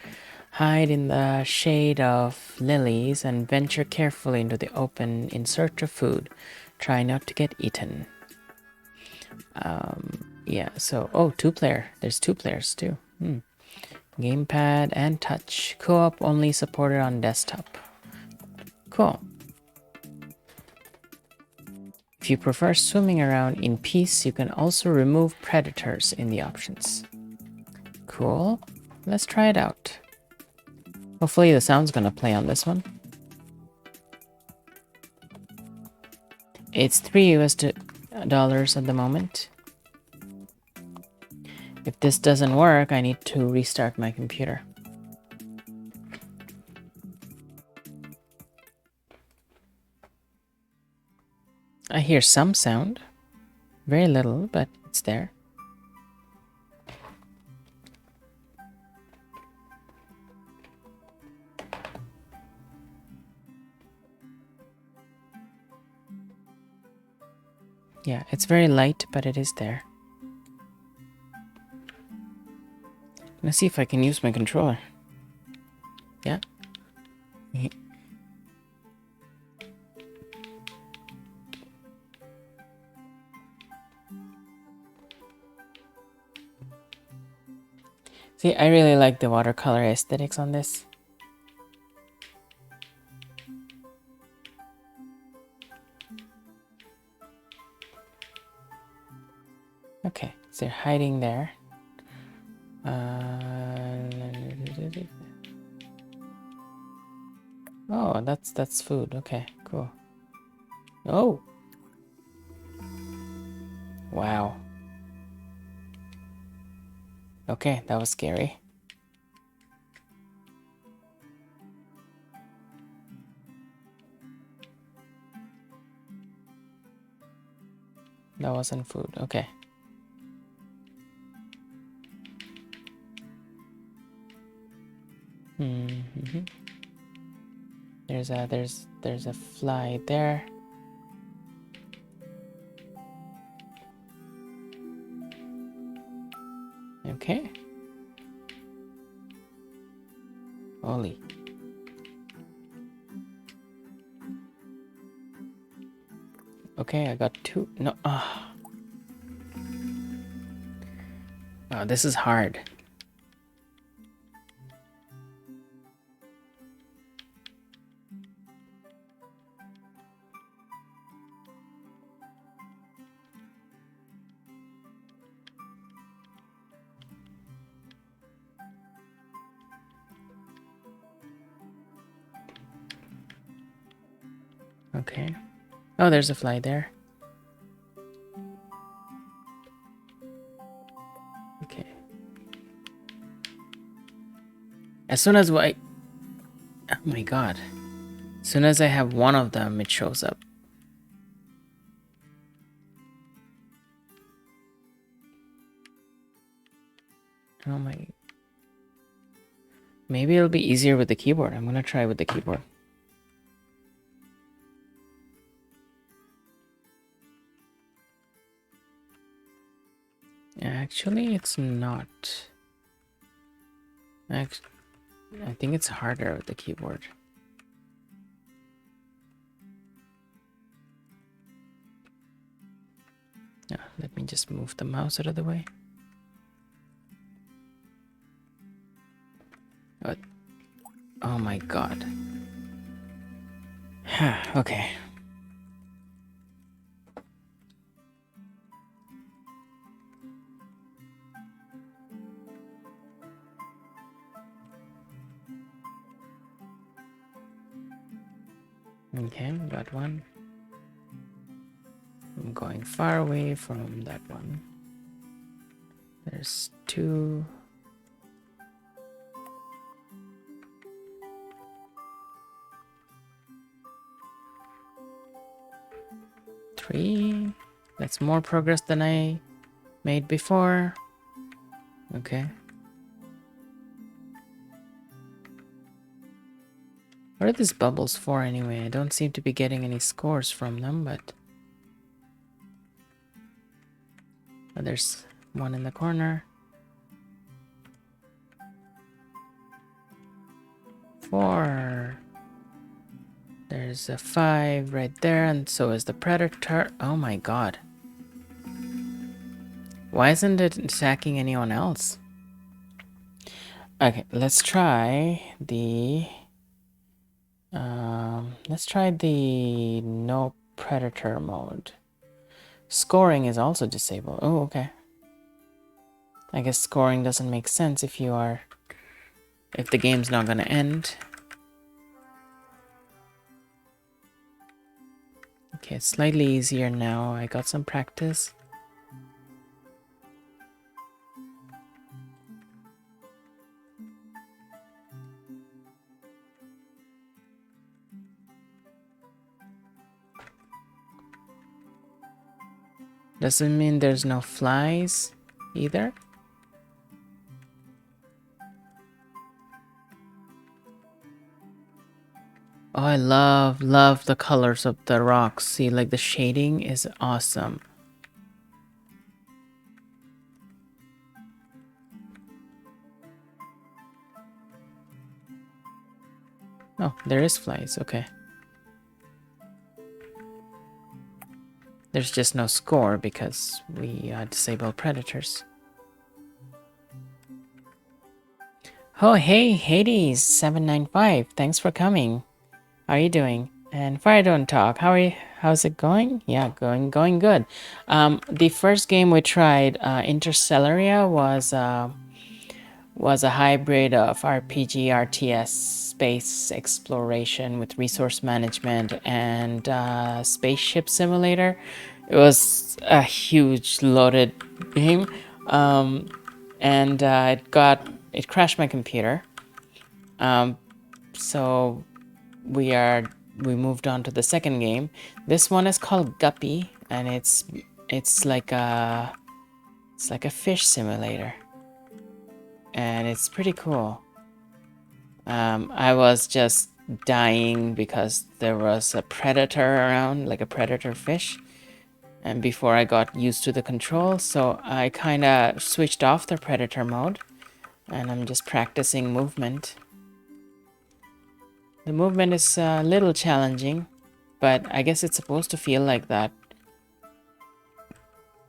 hide in the shade of lilies, and venture carefully into the open in search of food. Try not to get eaten. Yeah, so, oh, 2-player. There's 2 players too. Gamepad and touch. Co-op only supported on desktop. Cool. If you prefer swimming around in peace, you can also remove predators in the options. Cool. Let's try it out. Hopefully the sound's gonna play on this one. It's $3 at the moment. If this doesn't work, I need to restart my computer. I hear some sound. Very little, but it's there. Yeah, it's very light, but it is there. Let's see if I can use my controller. Yeah. See, I really like the watercolor aesthetics on this. Okay, so they're hiding there. Oh, that's food. Okay, cool. Oh. Wow. Okay, that was scary. That wasn't food. Okay. There's a fly there. Okay. Holy. Okay, I got 2. No. Oh, this is hard. Okay. Oh, there's a fly there. Okay. As soon as I... Oh my god. As soon as I have one of them, it shows up. Oh my. Maybe it'll be easier with the keyboard. I'm gonna try with the keyboard. Actually, it's not. I think it's harder with the keyboard. Let me just move the mouse out of the way. What? Oh my god. Okay. Okay, got one. I'm going far away from that one. There's 2. 3. That's more progress than I made before. Okay. What are these bubbles for anyway? I don't seem to be getting any scores from them, but... Oh, there's one in the corner. 4. There's a 5 right there, and so is the predator. Oh my god. Why isn't it attacking anyone else? Okay, let's try the... let's try the no predator mode. Scoring is also disabled. Oh, okay. I guess scoring doesn't make sense if you are... if the game's not gonna end. Okay, it's slightly easier now. I got some practice. Doesn't mean there's no flies either. Oh, I love the colors of the rocks. See, like the shading is awesome. Oh, there is flies. Okay. There's just no score because we disable predators. Oh, hey, Hades795. Thanks for coming. How are you doing? And Fire Don't Talk. How's it going? Yeah, going good. The first game we tried, Interstellaria, was a hybrid of RPG, RTS, space exploration with resource management and spaceship simulator. It was a huge loaded game, and it crashed my computer. So we moved on to the second game. This one is called Guppy, and it's like a fish simulator. And it's pretty cool. I was just dying because there was a predator around, like a predator fish. And before I got used to the controls, so I kind of switched off the predator mode. And I'm just practicing movement. The movement is a little challenging, but I guess it's supposed to feel like that.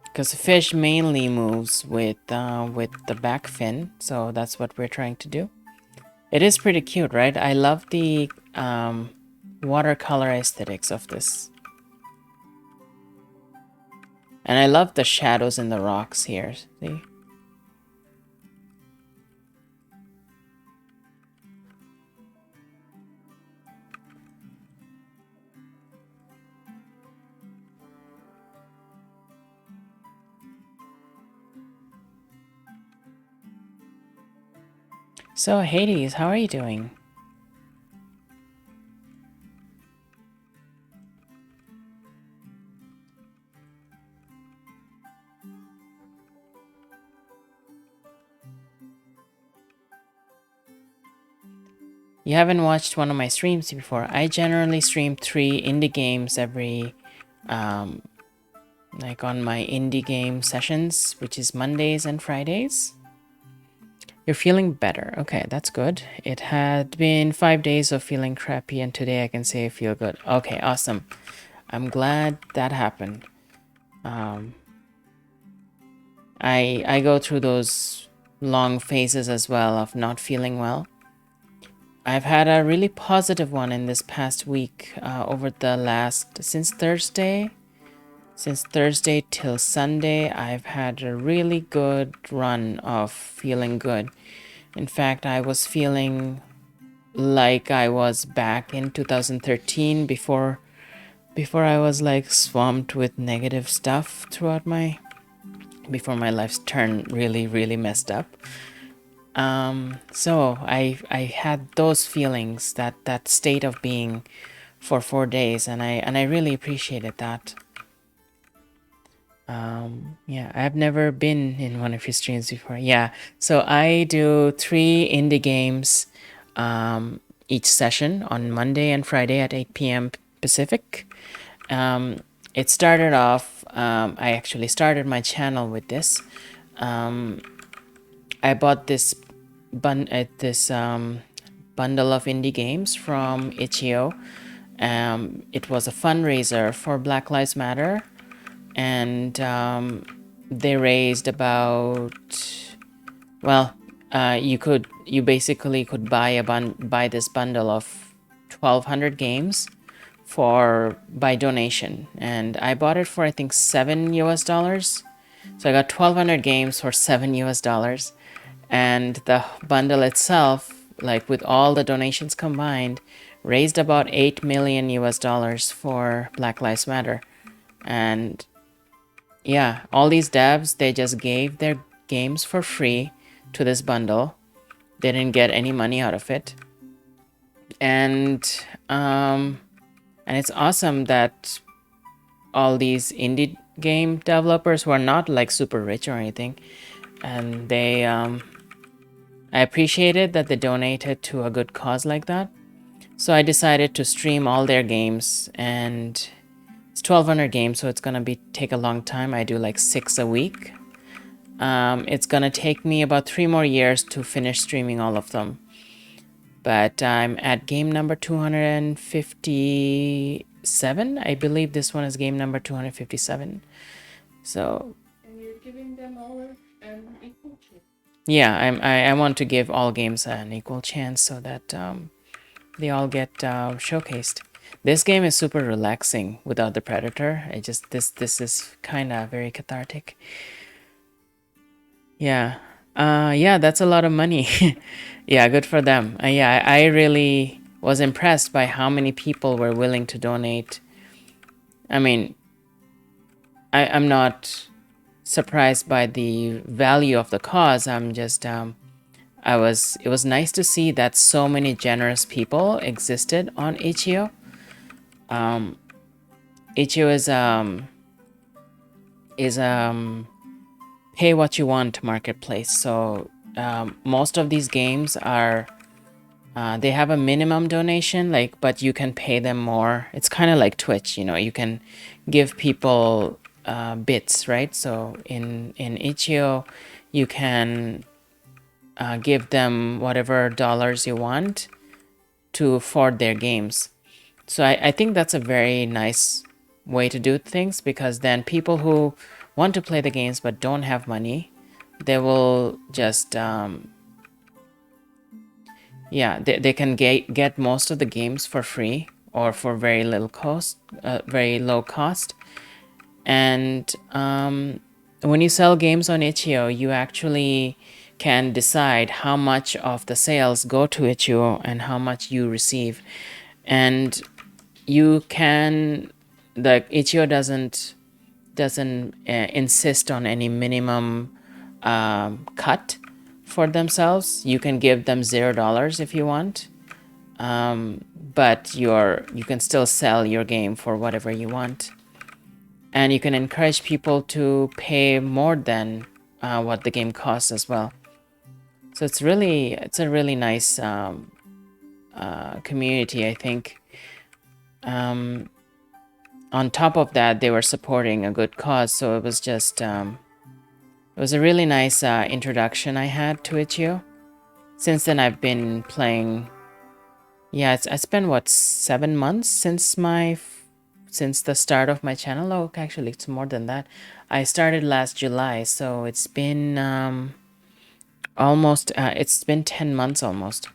Because fish mainly moves with the back fin, so that's what we're trying to do. It is pretty cute, right? I love the watercolor aesthetics of this. And I love the shadows in the rocks here, see? So, Hades, how are you doing? you haven't watched one of my streams before, I generally stream 3 indie games every, like on my indie game sessions, which is Mondays and Fridays. You're feeling better. Okay, that's good. It had been 5 days of feeling crappy, and today I can say I feel good. Okay, awesome. I'm glad that happened. I go through those long phases as well of not feeling well. I've had a really positive one in this past week over the last, since Thursday till Sunday, I've had a really good run of feeling good. In fact, I was feeling like I was back in 2013 before I was like swamped with negative stuff throughout before my life's turned really messed up. So I had those feelings, that state of being for 4 days, and I really appreciated that. Yeah, I've never been in one of your streams before. Yeah, so I do 3 indie games each session on Monday and Friday at 8 p.m. Pacific. It started off, I actually started my channel with this. I bought this bundle of indie games from itch.io. It was a fundraiser for Black Lives Matter, and they raised about, well, you basically could buy this bundle of 1,200 games by donation, and I bought it for I think $7 US. So I got 1,200 games for $7 US, and the bundle itself, like with all the donations combined, raised about $8 million US for Black Lives Matter. And yeah, all these devs, they just gave their games for free to this bundle. They didn't get any money out of it. And it's awesome that all these indie game developers who are not like super rich or anything, and they I appreciated that they donated to a good cause like that. So I decided to stream all their games, and it's 1,200 games, so it's gonna take a long time. I do like 6 a week. It's gonna take me about 3 more years to finish streaming all of them. But I'm at game number 257. I believe this one is game number 257. So And you're giving them all an equal chance. yeah, I want to give all games an equal chance so that they all get showcased. This game is super relaxing without the predator. This is kind of very cathartic. Yeah. Yeah, that's a lot of money. Yeah, good for them. Yeah, I really was impressed by how many people were willing to donate. I mean, I'm not surprised by the value of the cause. I'm just it was nice to see that so many generous people existed on itch.io. itch.io is pay what you want marketplace. So most of these games are they have a minimum donation, like, but you can pay them more. It's kind of like Twitch, you can give people bits, right? So in itch.io, you can give them whatever dollars you want to afford their games. So I think that's a very nice way to do things, because then people who want to play the games but don't have money, they will just yeah, they can get most of the games for free or for very little cost, very low cost. And when you sell games on itch.io, you actually can decide how much of the sales go to itch.io and how much you receive. And you can, the itch.io doesn't insist on any minimum cut for themselves. You can give them $0 if you want, but you can still sell your game for whatever you want, and you can encourage people to pay more than what the game costs as well. So it's a really nice community, I think. On top of that, they were supporting a good cause, so it was just it was a really nice introduction I had to itch.io. Since then, I've been playing. Yeah, I spent what 7 months since the start of my channel. Oh, actually, it's more than that. I started last July, so it's been almost. It's been 10 months almost.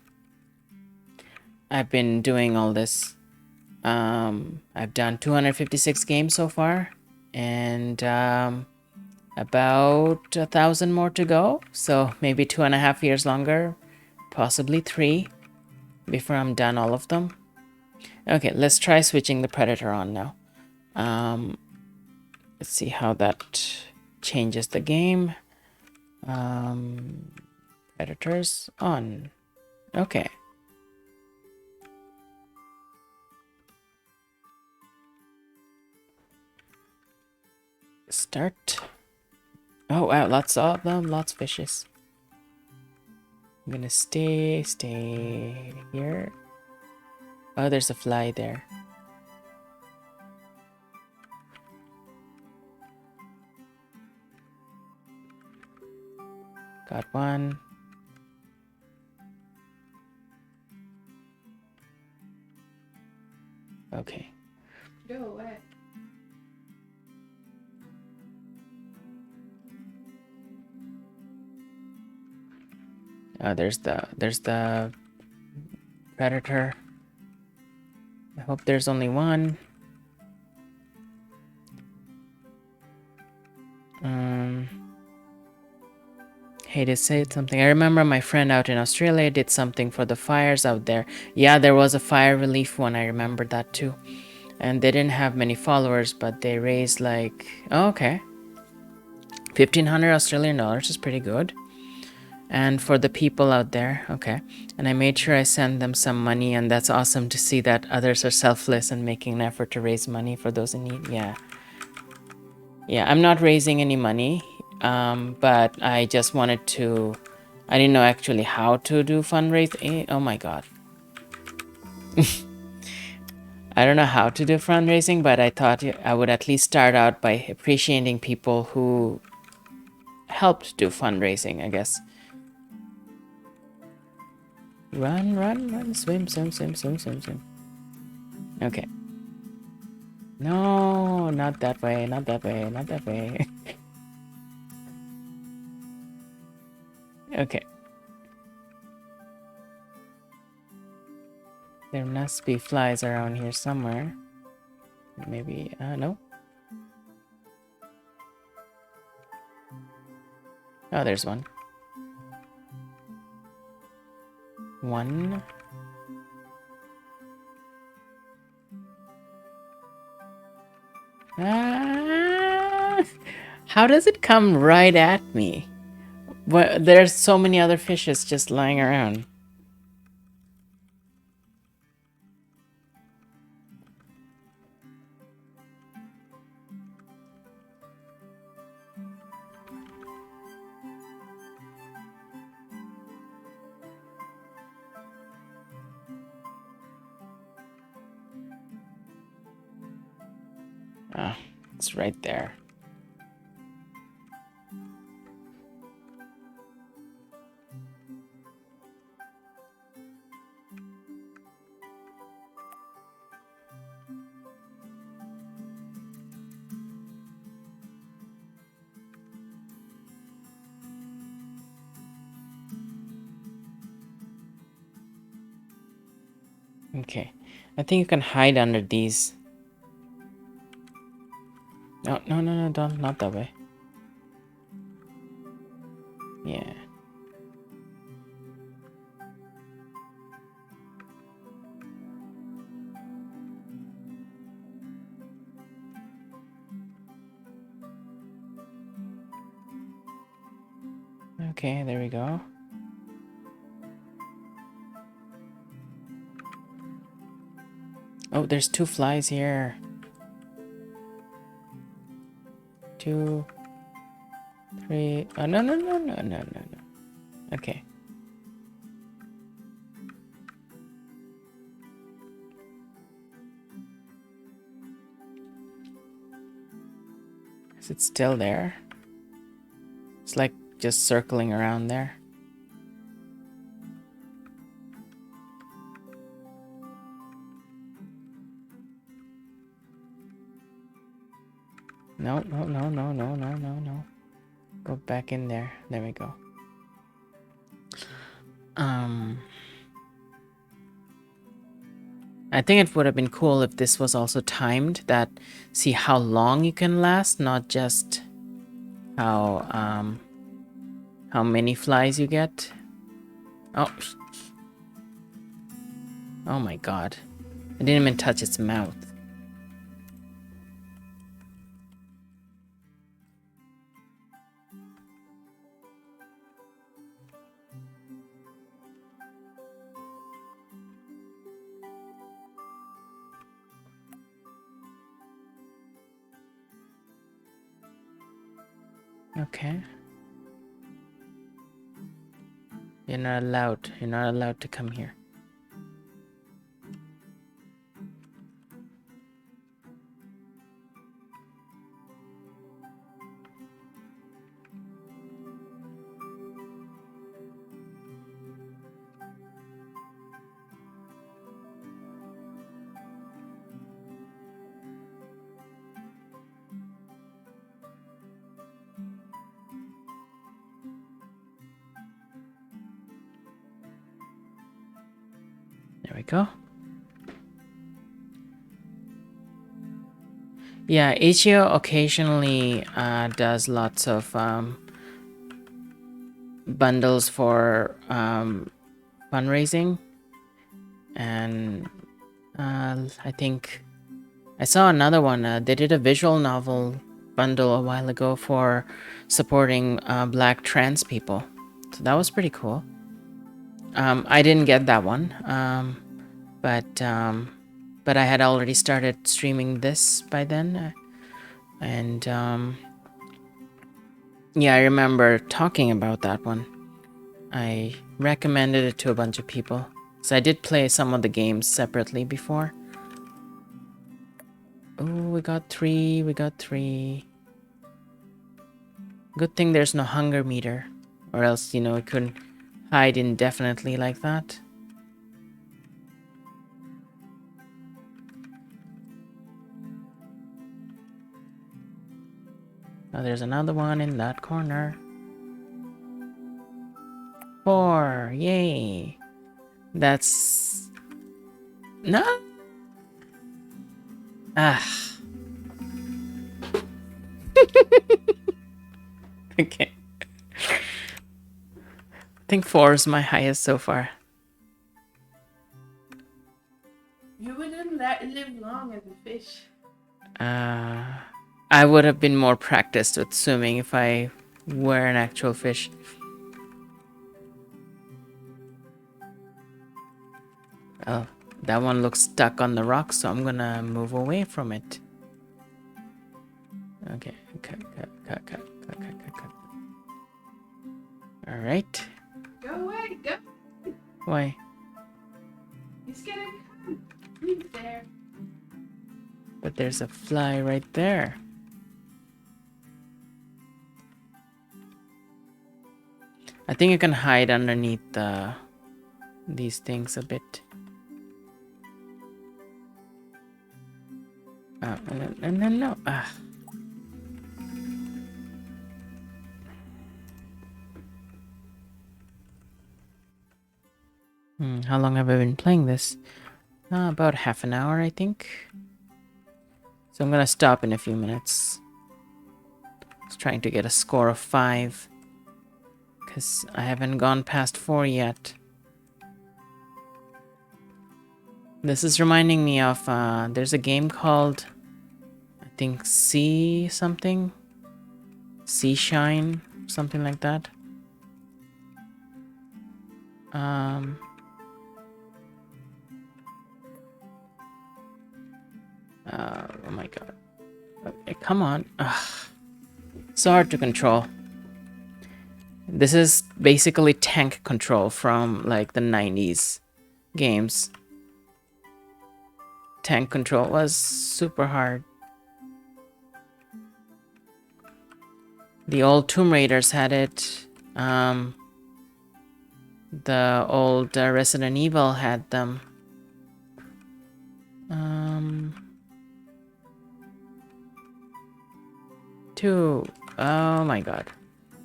I've been doing all this. I've done 256 games so far, and about 1,000 more to go. So maybe 2.5 years longer, possibly 3, before I'm done all of them. Okay, let's try switching the Predator on now. Let's see how that changes the game. Predators on. Okay. Start. Oh wow, lots of them, lots of fishes. I'm gonna stay here. Oh, there's a fly there. Got one. Okay. Go away. Oh, there's the predator. I hope there's only one. Hey, to say something. I remember my friend out in Australia did something for the fires out there. Yeah, there was a fire relief one. I remember that too. And they didn't have many followers, but they raised like, oh, okay, 1,500 Australian dollars is pretty good. And for the people out there, okay. And I made sure I sent them some money, and that's awesome to see that others are selfless and making an effort to raise money for those in need. Yeah. Yeah, I'm not raising any money, but I just wanted to. I didn't know actually how to do fundraising. Oh my god. I don't know how to do fundraising, but I thought I would at least start out by appreciating people who helped do fundraising, I guess. Run, run, run, swim, swim, swim, swim, swim, swim. Okay. No, not that way, not that way, not that way. Okay. There must be flies around here somewhere. Maybe, no. Oh, there's one. One. Ah, how does it come right at me? Well, there's so many other fishes just lying around. Ah, it's right there. Okay, I think you can hide under these. No, no, no, no, don't, not that way. Yeah. Okay, there we go. Oh, there's 2 flies here. 2, 3. Oh, no, no, no, no, no, no, no. Okay. Is it still there? It's like just circling around there. No, no, no, no, no, no, no, no. Go back in there. There we go. I think it would have been cool if this was also timed, that see how long you can last, not just how many flies you get. Oh. Oh my god. I didn't even touch its mouth. Okay. You're not allowed. You're not allowed to come here. There we go. Yeah, Ichio occasionally does lots of bundles for fundraising. And I think I saw another one. They did a visual novel bundle a while ago for supporting black trans people. So that was pretty cool. I didn't get that one, but I had already started streaming this by then, and yeah, I remember talking about that one. I recommended it to a bunch of people, so I did play some of the games separately before. Oh, we got 3. We got 3. Good thing there's no hunger meter, or else, you know, it couldn't hide indefinitely like that. Oh, there's another one in that corner. 4, yay! That's... no? Ah. Okay. I think 4 is my highest so far. You wouldn't live long as a fish. I would have been more practiced with swimming if I were an actual fish. Oh, that one looks stuck on the rock, so I'm gonna move away from it. Okay, cut. All right. Go away, go. Why? He's gonna come. He's there. But there's a fly right there. I think you can hide underneath these things a bit. And then no. Ah. How long have I been playing this? About half an hour, I think. So I'm gonna stop in a few minutes. I was trying to get a score of 5. Because I haven't gone past 4 yet. This is reminding me of, there's a game called, I think, Sea something? Sea Shine? Something like that. Oh my god. Okay, come on. Ugh. So hard to control. This is basically tank control from like the 90s games. Tank control was super hard. The old Tomb Raiders had it. The old Resident Evil had them. Two. Oh my god.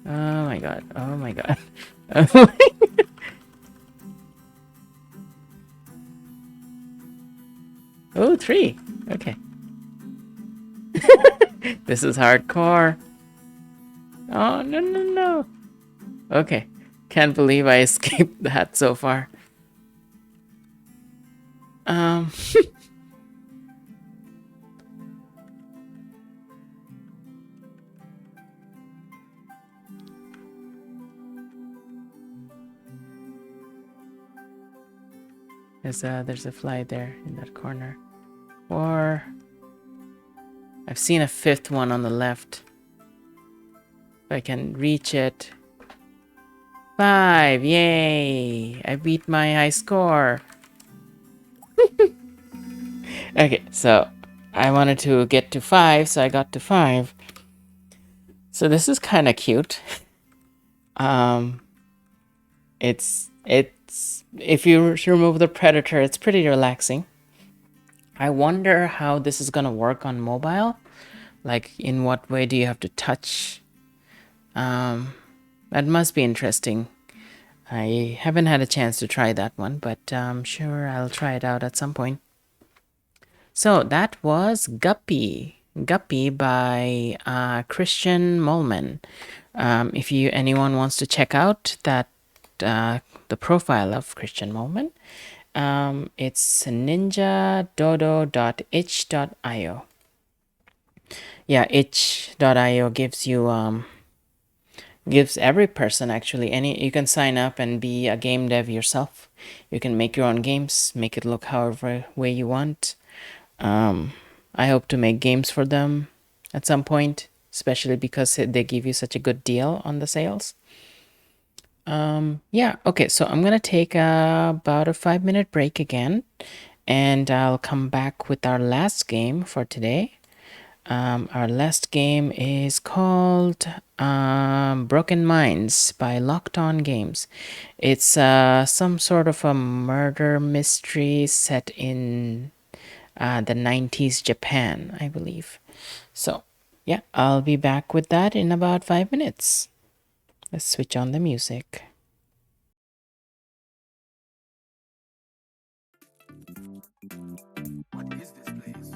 Oh my god. Oh my god. Oh, three. Okay. This is hardcore. Oh, no, no, no. Okay. Can't believe I escaped that so far. Um. There's a fly there in that corner. Or I've seen a fifth one on the left. If I can reach it. 5, yay! I beat my high score. Okay, so I wanted to get to 5, so I got to 5. So this is kind of cute. It's if you remove the predator, it's pretty relaxing. I wonder how this is gonna work on mobile. Like, in what way do you have to touch? That must be interesting. I haven't had a chance to try that one, but I'm sure I'll try it out at some point. So that was Guppy. Guppy by Christian Molman. If anyone wants to check out that the profile of Christian Molman, it's ninjadodo.itch.io. Yeah, itch.io gives every person, actually, you can sign up and be a game dev yourself. You can make your own games, make it look however way you want. I hope to make games for them at some point, especially because they give you such a good deal on the sales. Yeah, okay, so I'm gonna take about a 5-minute break again, and I'll come back with our last game for today. Our last game is called Broken Minds by Locked On Games. It's some sort of a murder mystery set in the 90s Japan, I believe. So, yeah, I'll be back with that in about 5 minutes. Let's switch on the music. What is this place?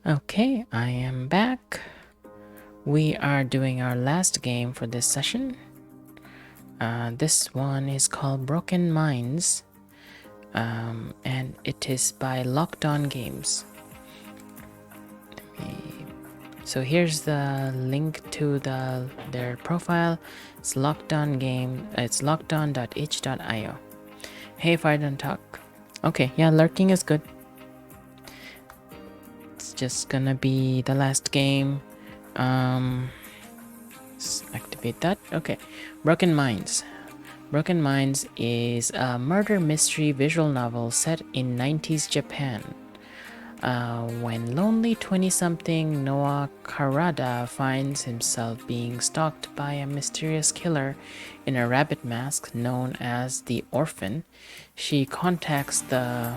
Okay, I am back. We are doing our last game for this session. This one is called Broken Minds, and it is by Locked On Games. So here's the link to their profile. It's Locked On Game. It's lockedon.itch.io. Hey, if I don't talk. Okay, yeah, lurking is good. It's just gonna be the last game. Let's activate that. Okay, Broken Minds. Broken Minds is a murder mystery visual novel set in 90s Japan. When lonely 20-something Noah Karada finds himself being stalked by a mysterious killer in a rabbit mask known as the Orphan, she contacts the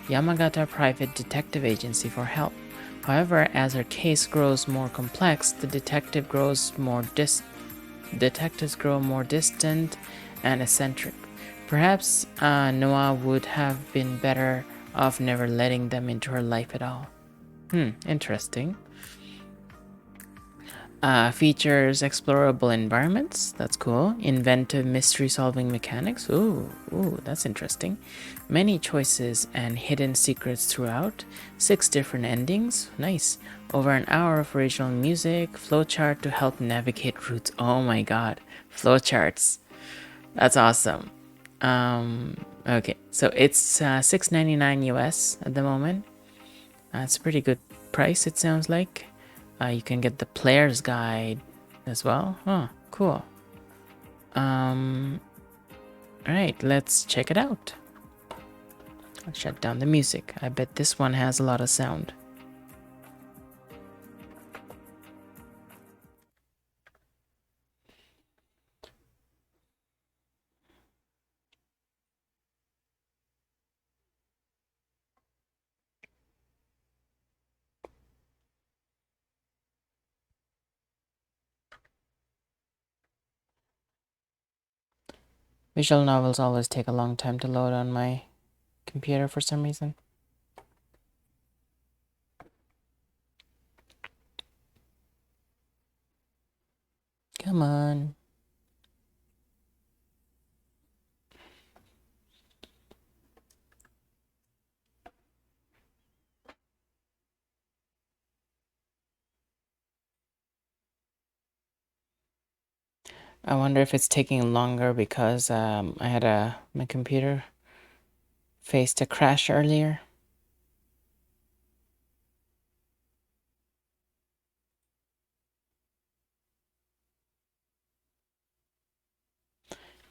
Yamagata Private Detective Agency for help. However, as her case grows more complex, the detectives grow more distant and eccentric. Perhaps Noah would have been better off never letting them into her life at all. Interesting. Features explorable environments. That's cool. Inventive mystery-solving mechanics. Ooh, that's interesting. Many choices and hidden secrets throughout. 6 different endings. Nice. Over an hour of original music. Flowchart to help navigate routes. Oh my god. Flowcharts. That's awesome. Okay. So it's $6.99 US at the moment. That's a pretty good price, it sounds like. You can get the player's guide as well. Oh, cool. Alright, let's check it out. I'll shut down the music. I bet this one has a lot of sound. Visual novels always take a long time to load on my computer for some reason. Come on. I wonder if it's taking longer because I had my computer faced a crash earlier.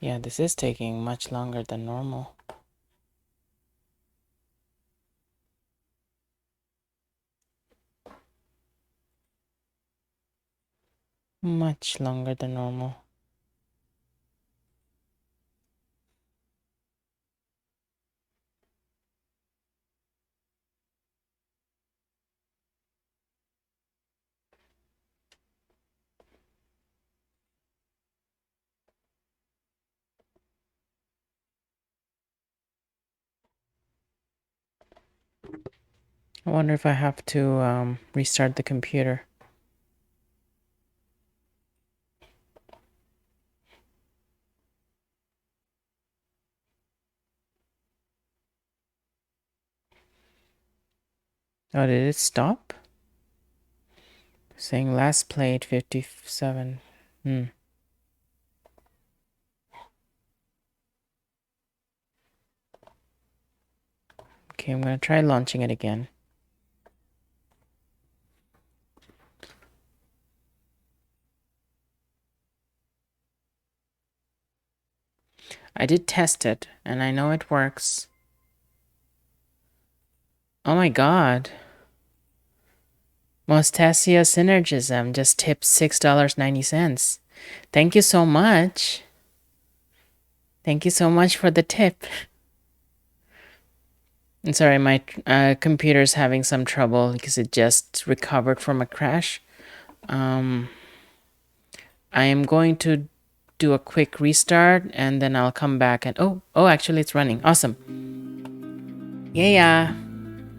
Yeah, this is taking much longer than normal. Much longer than normal. I wonder if I have to restart the computer. Oh, did it stop? Saying last played 57. Okay, I'm gonna try launching it again. I did test it, and I know it works. Oh my god. Mostasia Synergism just tipped $6.90. Thank you so much. Thank you so much for the tip. I'm sorry, my computer's having some trouble because it just recovered from a crash. I am going to do a quick restart and then I'll come back and oh, actually it's running. Awesome. Yeah,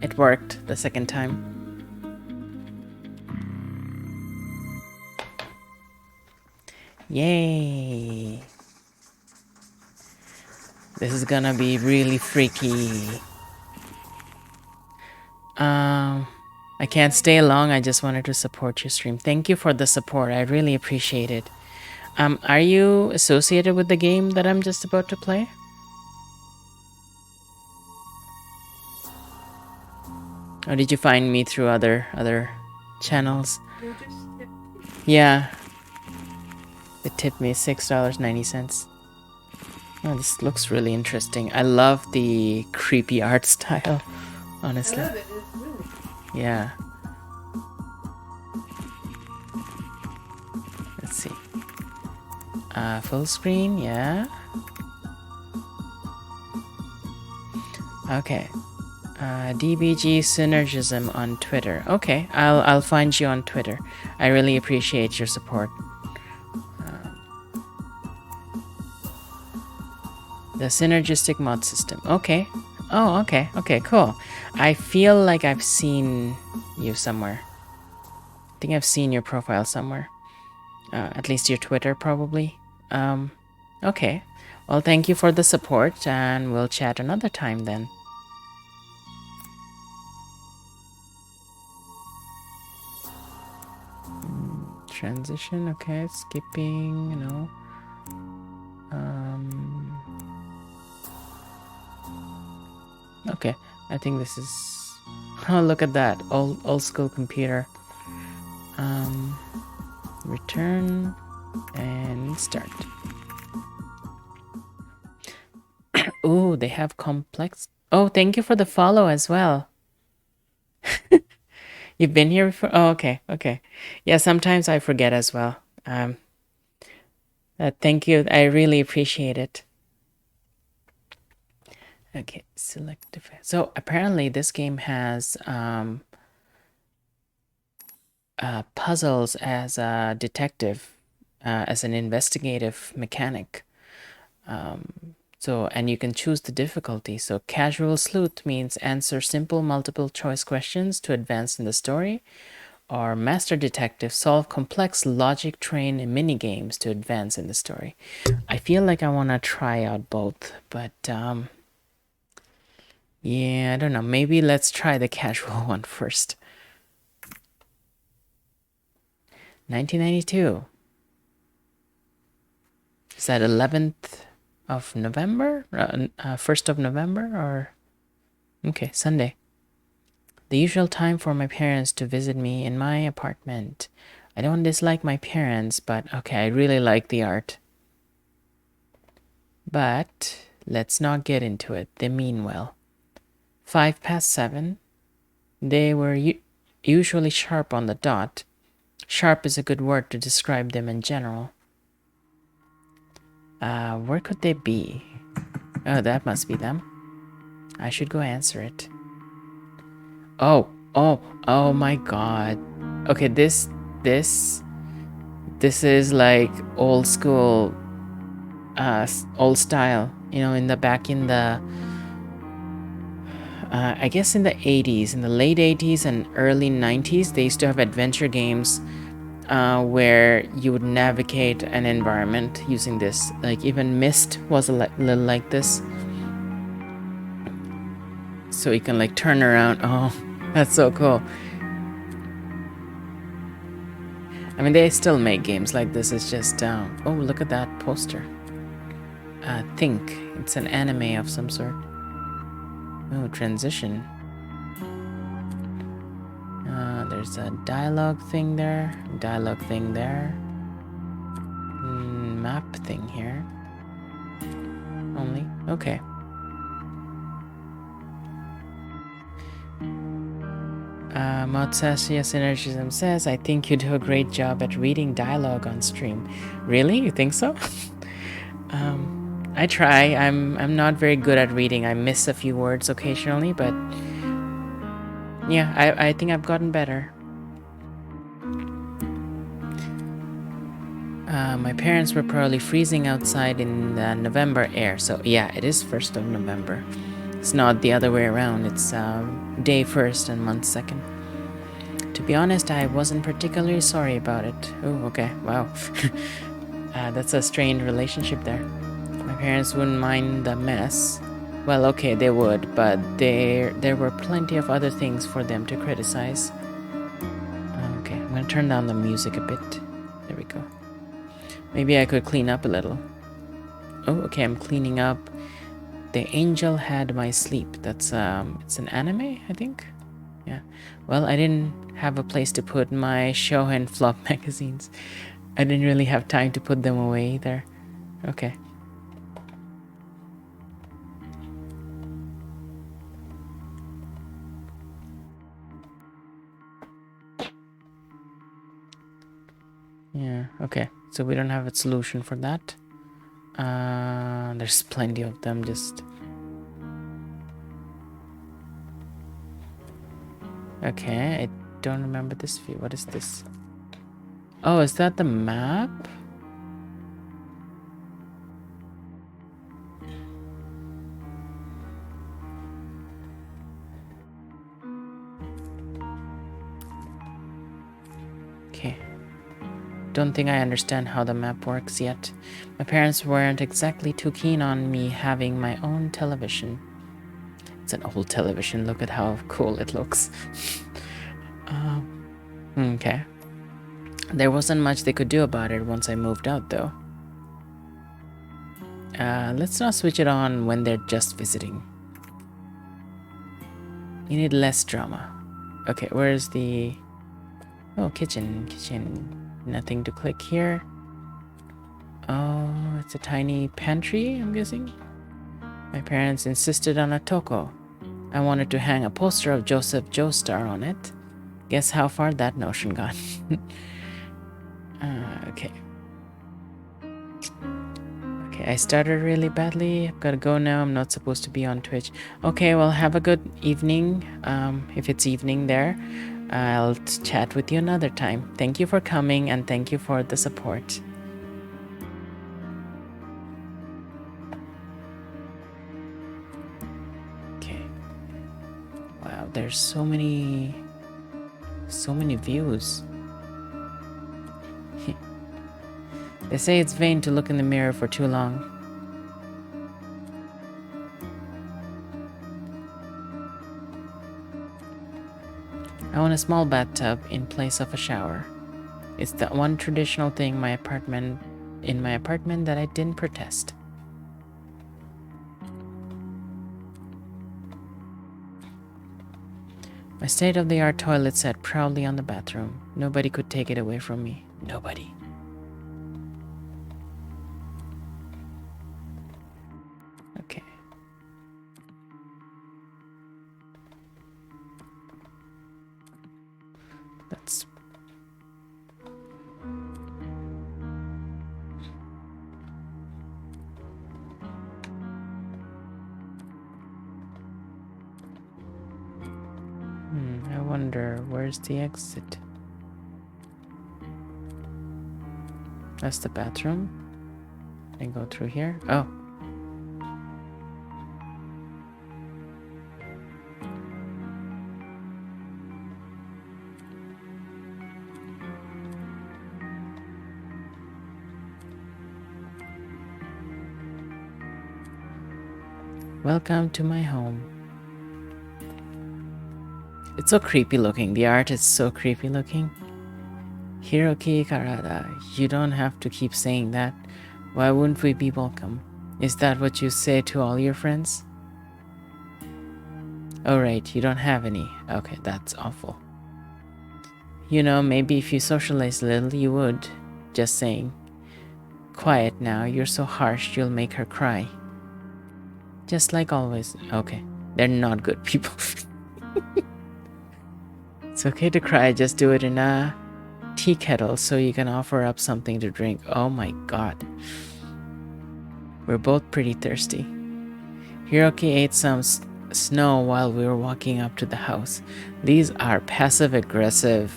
it worked the second time. Yay! This is gonna be really freaky. I can't stay long. I just wanted to support your stream. Thank you for the support. I really appreciate it. Are you associated with the game that I'm just about to play? Or did you find me through other channels? You just hit Yeah. They tipped me $6.90. Oh, this looks really interesting. I love the creepy art style, I honestly. love it. It's really Yeah. Let's see. Full screen, yeah. Okay. DBG Synergism on Twitter. Okay, I'll find you on Twitter. I really appreciate your support. The synergistic mod system. Okay. Oh, okay. Okay, cool. I feel like I've seen you somewhere. I think I've seen your profile somewhere. At least your Twitter, probably. Okay. Well, thank you for the support, and we'll chat another time then. Transition, okay. Skipping, Okay, I think this is... Oh, look at that. Old school computer. Return and start. Ooh, they have complex... Oh, thank you for the follow as well. You've been here before? Oh, okay, okay. Yeah, sometimes I forget as well. Thank you. I really appreciate it. Okay, select defense. So apparently this game has puzzles as a detective, as an investigative mechanic. And you can choose the difficulty. So casual sleuth means answer simple multiple choice questions to advance in the story, or master detective solve complex logic train mini games to advance in the story. I feel like I want to try out both, but yeah, I don't know. Maybe let's try the casual one first. 1992. Is that 11th of November? 1st of November? Or... Okay, Sunday. The usual time for my parents to visit me in my apartment. I don't dislike my parents, but okay, I really like the art. But let's not get into it. They mean well. 7:05. They were usually sharp on the dot. Sharp is a good word to describe them in general. Where could they be? Oh, that must be them. I should go answer it. Oh my god. Okay, this is like old school, old style. In the I guess in the 80s, in the late 80s and early 90s, they used to have adventure games where you would navigate an environment using this. Like even Myst was a little like this. So you can like turn around. Oh, that's so cool. I mean, they still make games like this. It's just, oh, look at that poster. Think. It's an anime of some sort. Oh, transition. There's a dialogue thing there. Map thing here. Only. Okay. Motsasia Synergism says, I think you do a great job at reading dialogue on stream. Really? You think so? I try. I'm not very good at reading. I miss a few words occasionally, but yeah, I think I've gotten better. My parents were probably freezing outside in the November air, so yeah, it is 1st of November. It's not the other way around. It's day first and month second. To be honest, I wasn't particularly sorry about it. Oh, okay. Wow. That's a strained relationship there. My parents wouldn't mind the mess. Well, okay, they would, but there were plenty of other things for them to criticize. Okay, I'm gonna turn down the music a bit. There we go. Maybe I could clean up a little. Oh, okay, I'm cleaning up. The Angel Had My Sleep. That's it's an anime, I think. Yeah. Well, I didn't have a place to put my show and flop magazines. I didn't really have time to put them away either. Okay. Yeah, okay. So we don't have a solution for that. There's plenty of them just... Okay, I don't remember this view. What is this? Oh, is that the map? Okay. Don't think I understand how the map works yet. My parents weren't exactly too keen on me having my own television. It's an old television. Look at how cool it looks. Okay. There wasn't much they could do about it once I moved out, though. Let's not switch it on when they're just visiting. You need less drama. Okay, where's the... Oh, kitchen. Nothing to click here. Oh, it's a tiny pantry, I'm guessing. My parents insisted on a toko. I wanted to hang a poster of Joseph Joestar on it. Guess how far that notion got. Okay. Okay, I started really badly. I've gotta go now. I'm not supposed to be on Twitch. Okay, well, have a good evening. If it's evening there. I'll chat with you another time. Thank you for coming and thank you for the support. Okay. Wow, there's so many views. They say it's vain to look in the mirror for too long. I want a small bathtub in place of a shower. It's the one traditional thing in my apartment that I didn't protest. My state-of-the-art toilet sat proudly on the bathroom. Nobody could take it away from me. Nobody. Okay. That's... I wonder, where's the exit? That's the bathroom. I go through here. Oh. Welcome to my home. It's so creepy looking. The art is so creepy looking. Hiroki Karada, you don't have to keep saying that. Why wouldn't we be welcome? Is that what you say to all your friends? Oh right, you don't have any. Okay, that's awful. You know, maybe if you socialize a little, you would. Just saying. Quiet now, you're so harsh you'll make her cry. Just like always. Okay, they're not good people. It's okay to cry, just do it in a tea kettle so you can offer up something to drink. Oh my god. We're both pretty thirsty. Hiroki ate some snow while we were walking up to the house. These are passive-aggressive.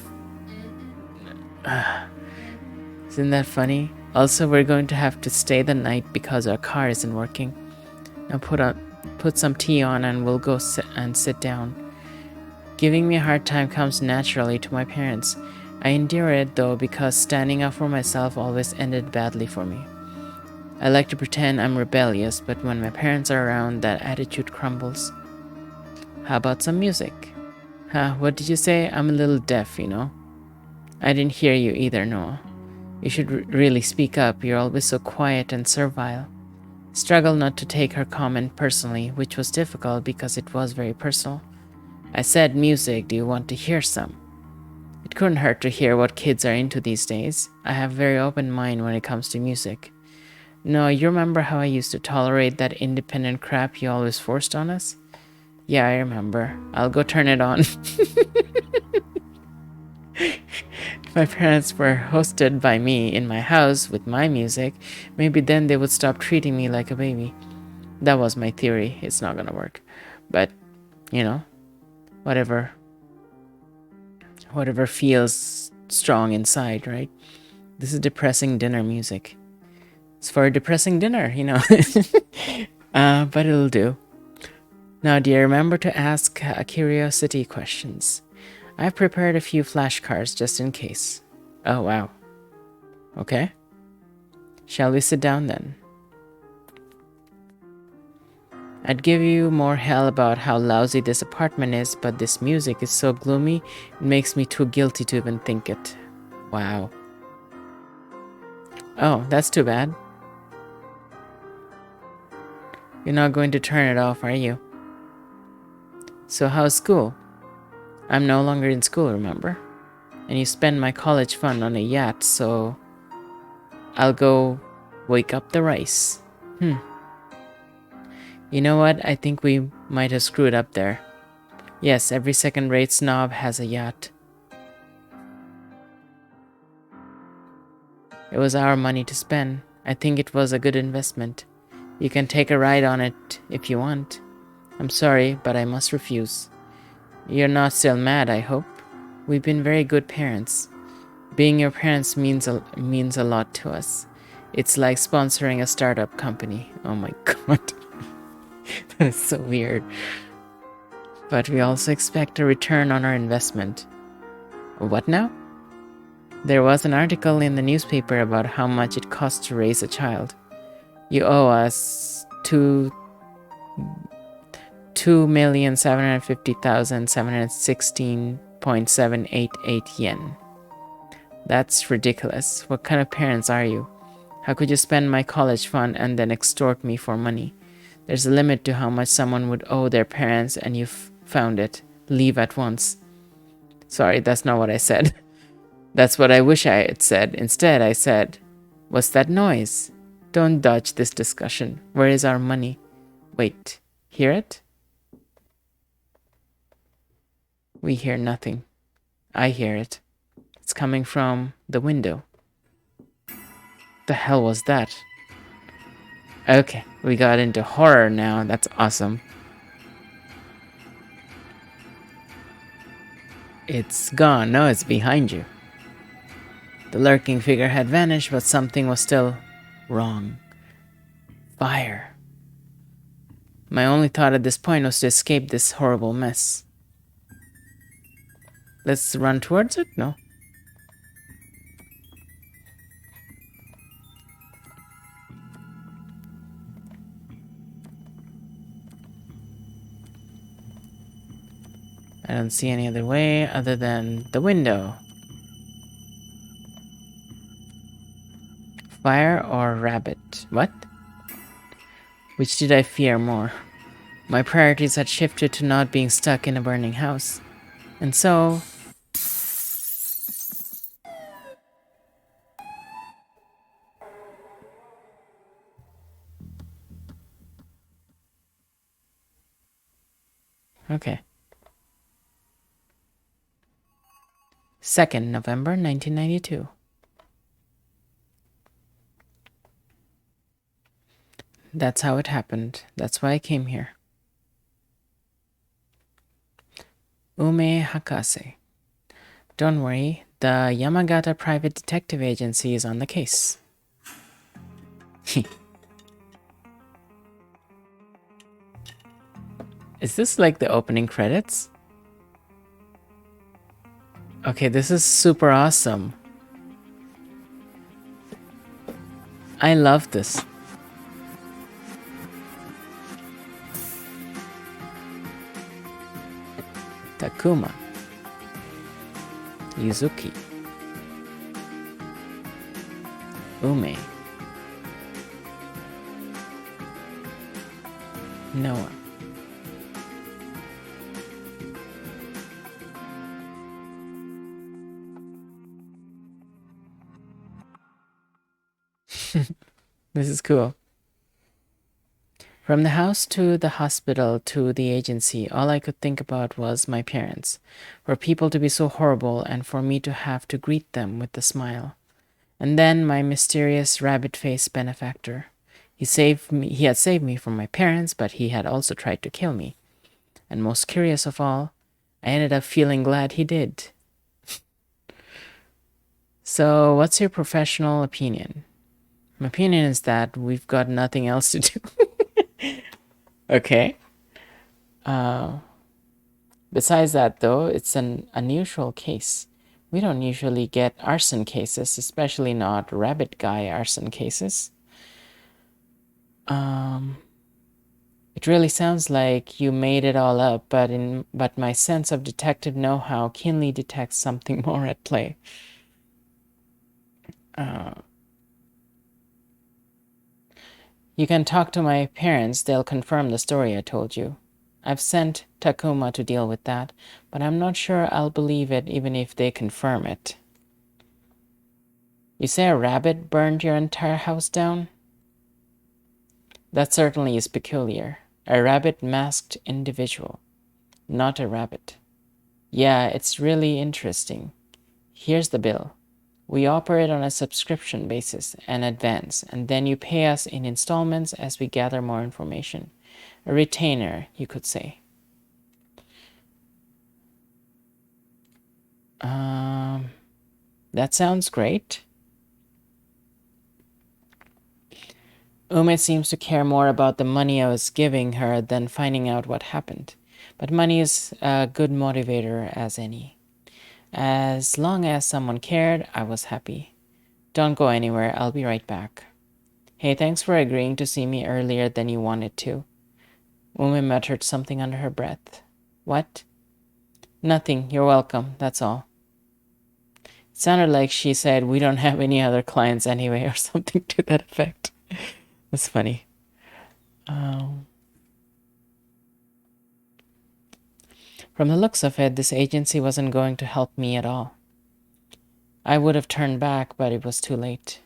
Isn't that funny? Also, we're going to have to stay the night because our car isn't working. Now put Put some tea on and we'll go sit down. Giving me a hard time comes naturally to my parents. I endure it though because standing up for myself always ended badly for me. I like to pretend I'm rebellious, but when my parents are around, that attitude crumbles. How about some music? Huh, what did you say? I'm a little deaf, you know. I didn't hear you either, Noah. You should really speak up. You're always so quiet and servile. Struggled not to take her comment personally, which was difficult because it was very personal. I said, music, do you want to hear some? It couldn't hurt to hear what kids are into these days. I have a very open mind when it comes to music. No, you remember how I used to tolerate that independent crap you always forced on us? Yeah, I remember. I'll go turn it on. If my parents were hosted by me in my house with my music, maybe then they would stop treating me like a baby. That was my theory. It's not gonna work. But, you know, whatever feels strong inside, right? This is depressing dinner music. It's for a depressing dinner, you know. But it'll do. Now, dear, remember to ask curiosity questions. I've prepared a few flashcards just in case. Oh, wow. Okay. Shall we sit down then? I'd give you more hell about how lousy this apartment is, but this music is so gloomy, it makes me too guilty to even think it. Wow. Oh, that's too bad. You're not going to turn it off, are you? So how's school? I'm no longer in school, remember? And you spend my college fund on a yacht, so I'll go wake up the rice. You know what? I think we might have screwed up there. Yes, every second-rate snob has a yacht. It was our money to spend. I think it was a good investment. You can take a ride on it if you want. I'm sorry, but I must refuse. You're not still mad, I hope. We've been very good parents. Being your parents means a lot to us. It's like sponsoring a startup company. Oh my god. That is so weird. But we also expect a return on our investment. What now? There was an article in the newspaper about how much it costs to raise a child. You owe us 2,750,716.788 yen. That's ridiculous. What kind of parents are you? How could you spend my college fund and then extort me for money? There's a limit to how much someone would owe their parents, and you've found it. Leave at once. Sorry, that's not what I said. That's what I wish I had said. Instead, I said, what's that noise? Don't dodge this discussion. Where is our money? Wait, hear it? We hear nothing. I hear it. It's coming from the window. The hell was that? Okay, we got into horror now. That's awesome. It's gone. No, it's behind you. The lurking figure had vanished, but something was still wrong. Fire. My only thought at this point was to escape this horrible mess. Let's run towards it? No. I don't see any other way other than the window. Fire or rabbit? What? Which did I fear more? My priorities had shifted to not being stuck in a burning house. And so... Okay. 2nd November 1992. That's how it happened. That's why I came here. Ume Hakase. Don't worry, the Yamagata Private Detective Agency is on the case. Is this like the opening credits? Okay, this is super awesome. I love this. Takuma. Yuzuki. Ume. Noah. This is cool. From the house to the hospital to the agency, all I could think about was my parents. For people to be so horrible and for me to have to greet them with a smile. And then my mysterious rabbit-faced benefactor. He had saved me from my parents, but he had also tried to kill me. And most curious of all, I ended up feeling glad he did. So, what's your professional opinion? My opinion is that we've got nothing else to do. Okay. Besides that, though, it's an unusual case. We don't usually get arson cases, especially not rabbit guy arson cases. It really sounds like you made it all up, but my sense of detective know-how keenly detects something more at play. You can talk to my parents, they'll confirm the story I told you. I've sent Takuma to deal with that, but I'm not sure I'll believe it even if they confirm it. You say a rabbit burned your entire house down? That certainly is peculiar. A rabbit-masked individual, not a rabbit. Yeah, it's really interesting. Here's the bill. We operate on a subscription basis, an advance, and then you pay us in installments as we gather more information. A retainer, you could say. That sounds great. Ume seems to care more about the money I was giving her than finding out what happened. But money is a good motivator as any. As long as someone cared, I was happy. Don't go anywhere, I'll be right back. Hey, thanks for agreeing to see me earlier than you wanted to. Ume muttered something under her breath. What? Nothing, you're welcome, that's all. It sounded like she said, we don't have any other clients anyway, or something to that effect. That's funny. From the looks of it, this agency wasn't going to help me at all. I would have turned back, but it was too late.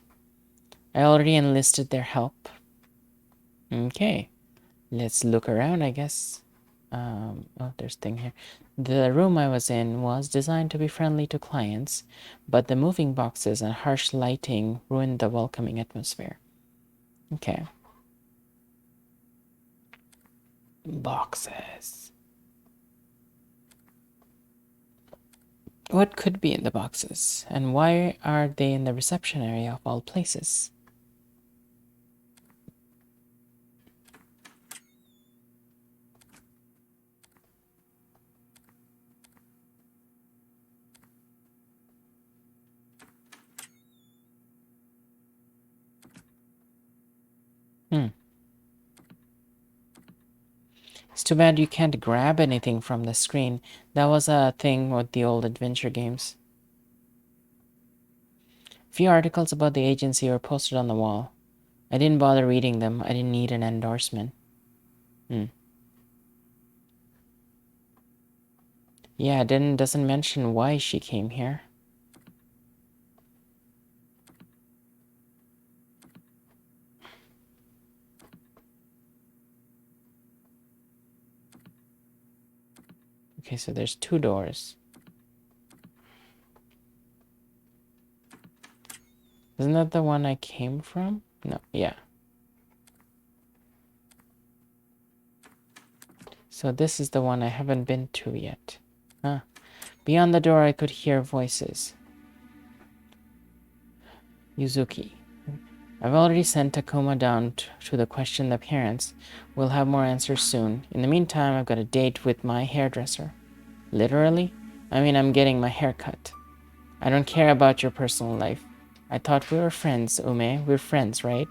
I already enlisted their help. Okay, let's look around, I guess. Oh, there's a thing here. The room I was in was designed to be friendly to clients, but the moving boxes and harsh lighting ruined the welcoming atmosphere. Okay. Boxes. What could be in the boxes, and why are they in the reception area of all places? It's too bad you can't grab anything from the screen. That was a thing with the old adventure games. A few articles about the agency were posted on the wall. I didn't bother reading them. I didn't need an endorsement. Yeah, it doesn't mention why she came here. Okay, so there's 2 doors. Isn't that the one I came from? No, yeah. So this is the one I haven't been to yet. Huh. Beyond the door I could hear voices. Yuzuki. I've already sent Takuma down to the question the parents. We'll have more answers soon. In the meantime, I've got a date with my hairdresser. Literally? I mean, I'm getting my hair cut. I don't care about your personal life. I thought we were friends, Ume. We're friends, right?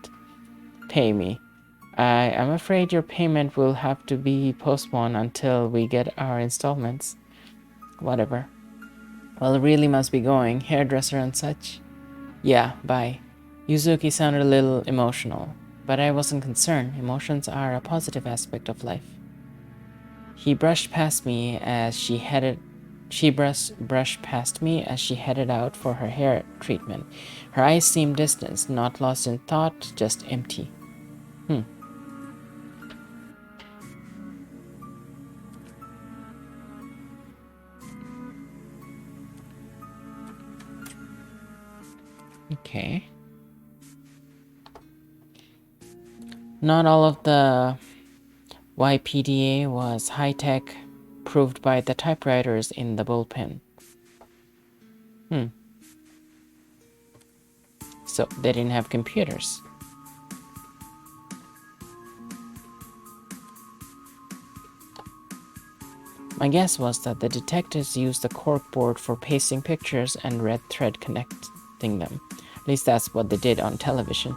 Pay me. I'm afraid your payment will have to be postponed until we get our installments. Whatever. Well, it really must be going. Hairdresser and such. Yeah, bye. Yuzuki sounded a little emotional, but I wasn't concerned. Emotions are a positive aspect of life. He brushed past me as she headed. She brushed past me as she headed out for her hair treatment. Her eyes seemed distant, not lost in thought, just empty. Okay. Not all of the YPDA was high-tech, proved by the typewriters in the bullpen. So they didn't have computers. My guess was that the detectives used the corkboard for pasting pictures and red thread connecting them. At least that's what they did on television.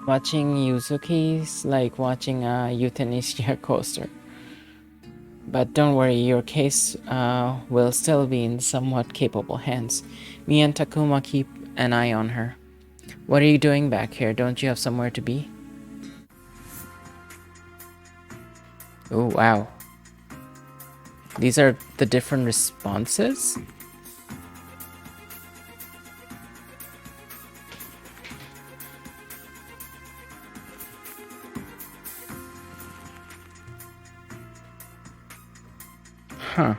Watching Yuzuki's like watching a euthanasia coaster. But don't worry, your case will still be in somewhat capable hands. Me and Takuma keep an eye on her. What are you doing back here? Don't you have somewhere to be? Oh, wow. These are the different responses? Huh.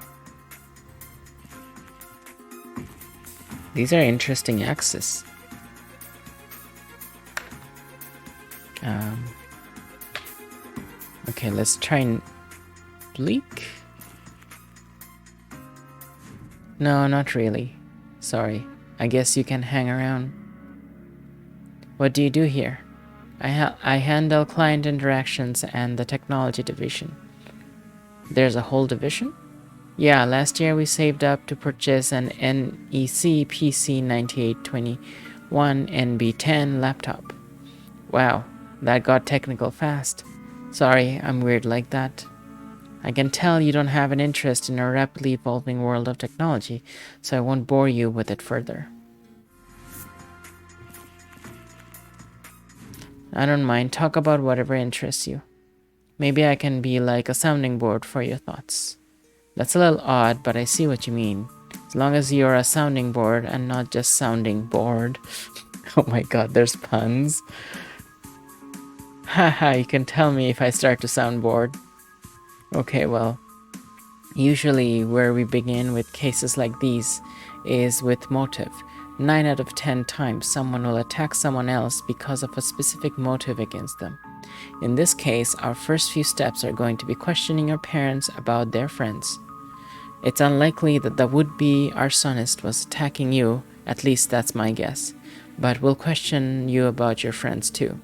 These are interesting axes. Okay, let's try and bleak. No, not really. Sorry. I guess you can hang around. What do you do here? I handle client interactions and the technology division. There's a whole division? Yeah, last year we saved up to purchase an NEC PC 9821 NB10 laptop. Wow, that got technical fast. Sorry, I'm weird like that. I can tell you don't have an interest in a rapidly evolving world of technology, so I won't bore you with it further. I don't mind. Talk about whatever interests you. Maybe I can be like a sounding board for your thoughts. That's a little odd, but I see what you mean. As long as you're a sounding board and not just sounding bored. Oh my god, there's puns. Haha, you can tell me if I start to sound bored. Okay, well, usually where we begin with cases like these is with motive. 9 out of 10 times someone will attack someone else because of a specific motive against them. In this case, our first few steps are going to be questioning your parents about their friends. It's unlikely that the would-be arsonist was attacking you, at least that's my guess. But we'll question you about your friends too.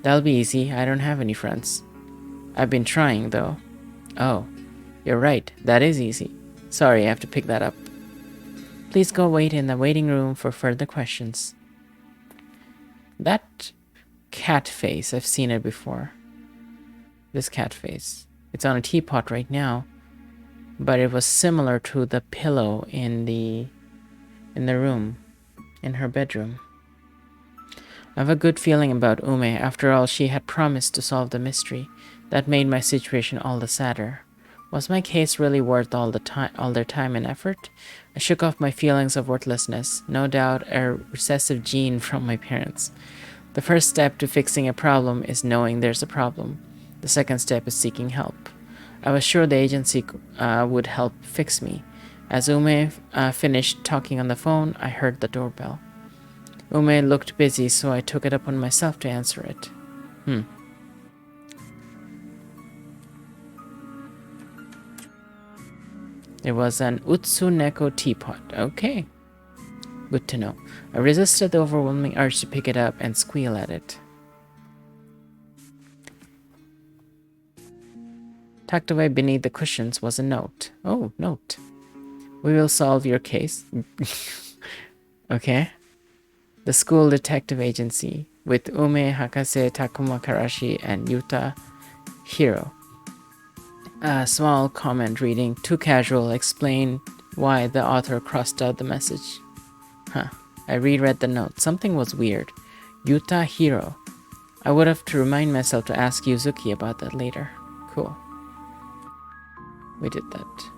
That'll be easy, I don't have any friends. I've been trying though. Oh, you're right, that is easy. Sorry, I have to pick that up. Please go wait in the waiting room for further questions. That cat face, I've seen it before. This cat face. It's on a teapot right now, but it was similar to the pillow in the room, in her bedroom. I have a good feeling about Ume. After all, she had promised to solve the mystery. That made my situation all the sadder. Was my case really worth all their time and effort? I shook off my feelings of worthlessness, no doubt a recessive gene from my parents. The first step to fixing a problem is knowing there's a problem. The second step is seeking help. I was sure the agency would help fix me. As Ume finished talking on the phone, I heard the doorbell. Ume looked busy, so I took it upon myself to answer it. Hmm. It was an Utsuneko teapot. Okay. Good to know. I resisted the overwhelming urge to pick it up and squeal at it. Tucked away beneath the cushions was a note. Oh, note. We will solve your case. Okay. The school detective agency with Ume Hakase, Takuma Karashi, and Yuta Hiro. A small comment reading, too casual, explain why the author crossed out the message. Huh. I reread the note. Something was weird. Yuta Hiro. I would have to remind myself to ask Yuzuki about that later. Cool. We did that.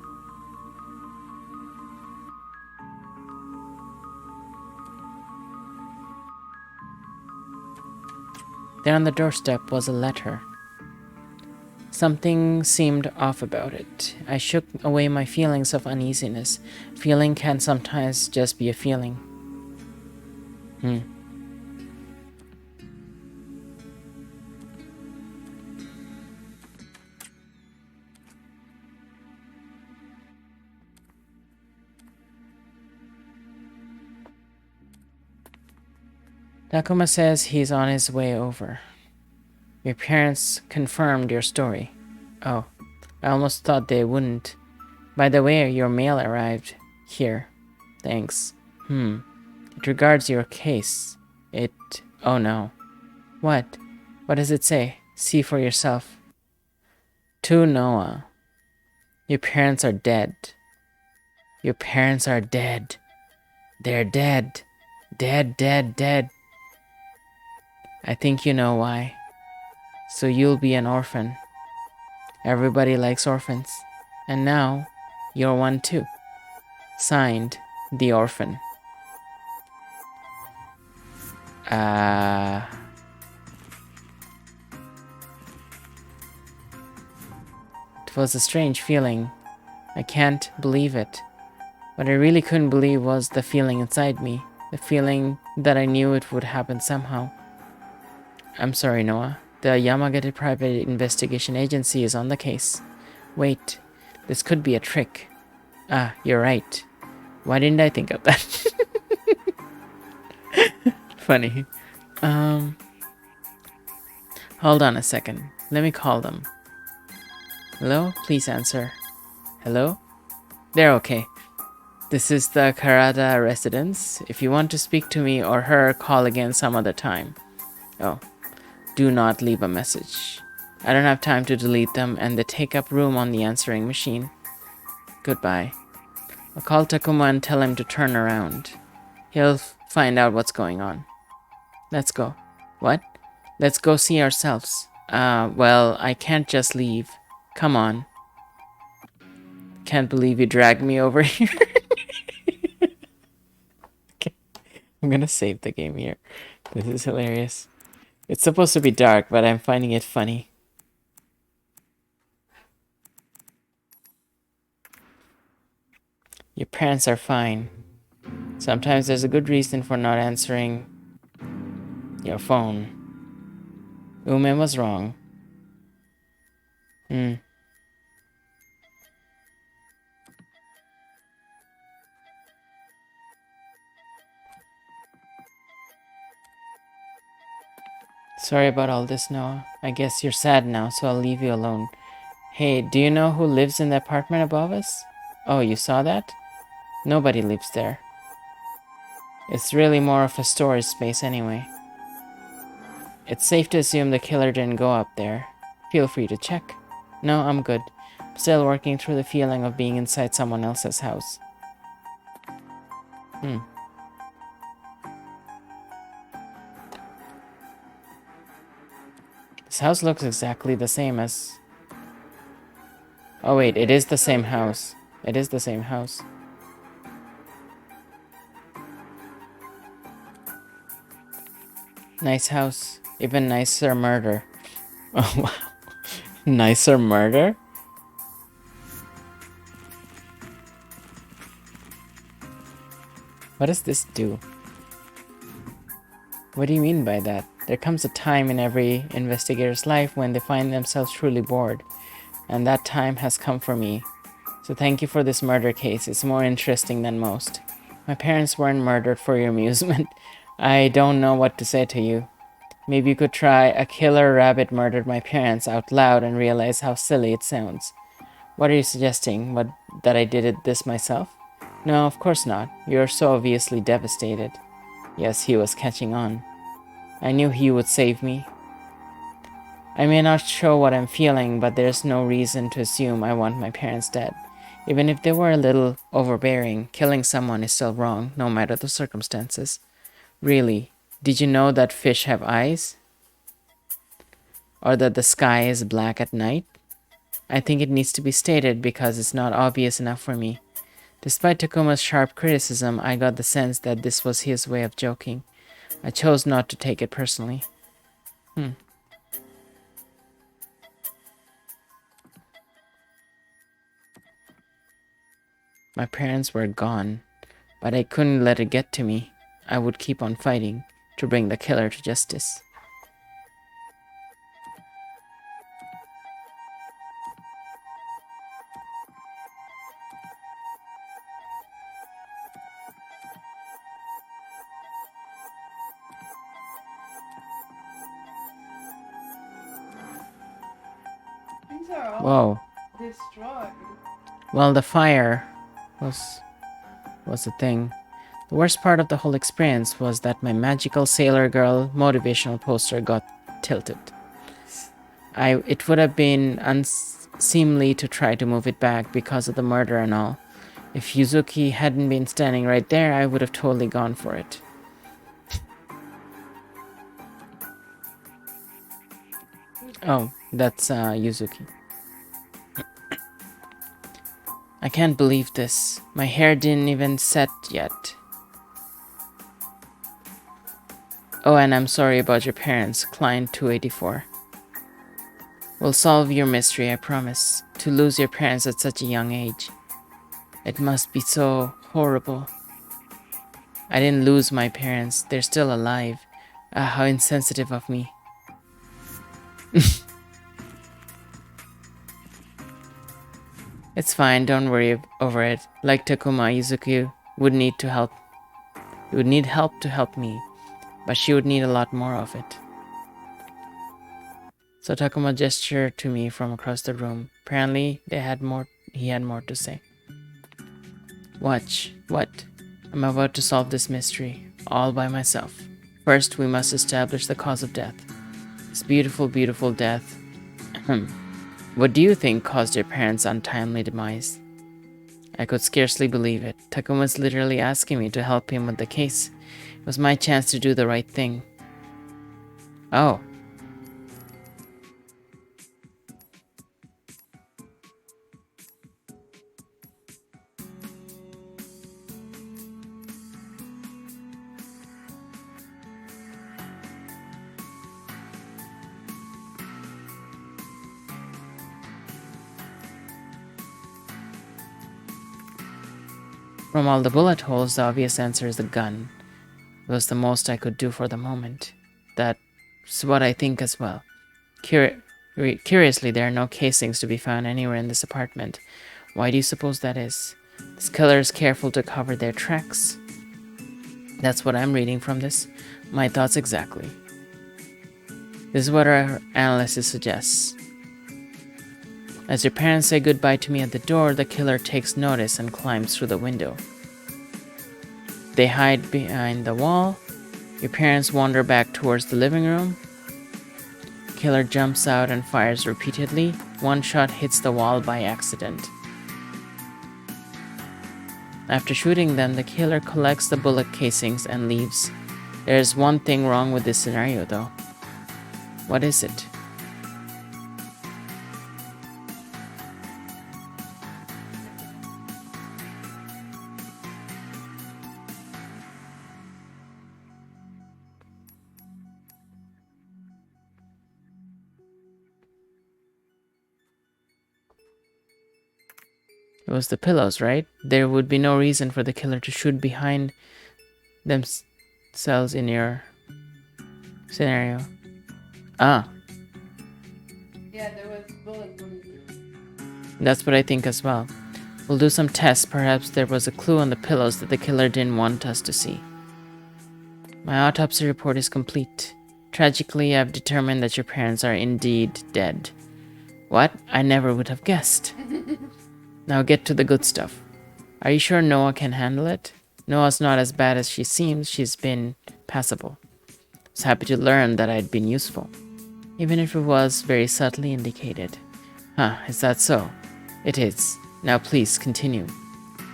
There on the doorstep was a letter. Something seemed off about it. I shook away my feelings of uneasiness. Feeling can sometimes just be a feeling. Takuma says he's on his way over. Your parents confirmed your story. Oh, I almost thought they wouldn't. By the way, your mail arrived. Here. Thanks. It regards your case. Oh no. What? What does it say? See for yourself. To Noah. Your parents are dead. Your parents are dead. They're dead. Dead, dead, dead. I think you know why. So you'll be an orphan. Everybody likes orphans. And now, you're one too. Signed, The Orphan. It was a strange feeling. I can't believe it. What I really couldn't believe was the feeling inside me. The feeling that I knew it would happen somehow. I'm sorry, Noah. The Yamagata Private Investigation Agency is on the case. Wait, this could be a trick. Ah, you're right. Why didn't I think of that? Funny. Hold on a second. Let me call them. Hello? Please answer. Hello? They're okay. This is the Karada residence. If you want to speak to me or her, call again some other time. Oh. Do not leave a message. I don't have time to delete them, and they take up room on the answering machine. Goodbye. I'll call Takuma and tell him to turn around. He'll find out what's going on. Let's go. What? Let's go see ourselves. Well, I can't just leave. Come on. Can't believe you dragged me over here. Okay. I'm gonna save the game here. This is hilarious. It's supposed to be dark, but I'm finding it funny. Your parents are fine. Sometimes there's a good reason for not answering your phone. Ume was wrong. Sorry about all this, Noah. I guess you're sad now, so I'll leave you alone. Hey, do you know who lives in the apartment above us? Oh, you saw that? Nobody lives there. It's really more of a storage space anyway. It's safe to assume the killer didn't go up there. Feel free to check. No, I'm good. I'm still working through the feeling of being inside someone else's house. This house looks exactly the same as... Oh wait, it is the same house. It is the same house. Nice house. Even nicer murder. Oh wow. Nicer murder? What does this do? What do you mean by that? There comes a time in every investigator's life when they find themselves truly bored, and that time has come for me. So thank you for this murder case. It's more interesting than most. My parents weren't murdered for your amusement. I don't know what to say to you. Maybe you could try "A killer rabbit murdered my parents" out loud and realize how silly it sounds. What are you suggesting? That I did this myself? No, of course not. You're so obviously devastated. Yes, he was catching on. I knew he would save me. I may not show what I'm feeling, but there's no reason to assume I want my parents dead. Even if they were a little overbearing, killing someone is still wrong, no matter the circumstances. Really, did you know that fish have eyes? Or that the sky is black at night? I think it needs to be stated because it's not obvious enough for me. Despite Takuma's sharp criticism, I got the sense that this was his way of joking. I chose not to take it personally. My parents were gone, but I couldn't let it get to me. I would keep on fighting to bring the killer to justice. These are all Whoa. destroyed. Well, the fire was the thing. The worst part of the whole experience was that my magical sailor girl motivational poster got tilted. It would have been unseemly to try to move it back because of the murder and all. If Yuzuki hadn't been standing right there, I would have totally gone for it. Oh, that's Yuzuki. I can't believe this. My hair didn't even set yet. Oh, and I'm sorry about your parents, Client 284. We'll solve your mystery, I promise. To lose your parents at such a young age. It must be so horrible. I didn't lose my parents. They're still alive. How insensitive of me. It's fine, don't worry over it. Like Takuma, Yuzuki would need to help. You would need help to help me, but she would need a lot more of it. So Takuma gestured to me from across the room. Apparently, he had more to say. Watch. What? I'm about to solve this mystery, all by myself. First, we must establish the cause of death. This beautiful, beautiful death. What do you think caused your parents' untimely demise? I could scarcely believe it. Takuma was literally asking me to help him with the case. It was my chance to do the right thing. Oh. From all the bullet holes, the obvious answer is the gun. It was the most I could do for the moment. That's what I think as well. Curiously, there are no casings to be found anywhere in this apartment. Why do you suppose that is? This killer is careful to cover their tracks. That's what I'm reading from this. My thoughts exactly. This is what our analysis suggests. As your parents say goodbye to me at the door, the killer takes notice and climbs through the window. They hide behind the wall. Your parents wander back towards the living room. Killer jumps out and fires repeatedly. One shot hits the wall by accident. After shooting them, the killer collects the bullet casings and leaves. There is one thing wrong with this scenario, though. What is it? It was the pillows, right? There would be no reason for the killer to shoot behind themselves in your Scenario. Ah, Yeah, there was bullet wound. that's what I think as well. We'll do some tests. Perhaps there was a clue on the pillows that the killer didn't want us to see. My autopsy report is complete. Tragically, I've determined that your parents are indeed dead. What? I never would have guessed. Now get to the good stuff. Are you sure Noah can handle it? Noah's not as bad as she seems. She's been passable. I was happy to learn that I'd been useful, even if it was very subtly indicated. Huh, is that so? It is. Now please, continue.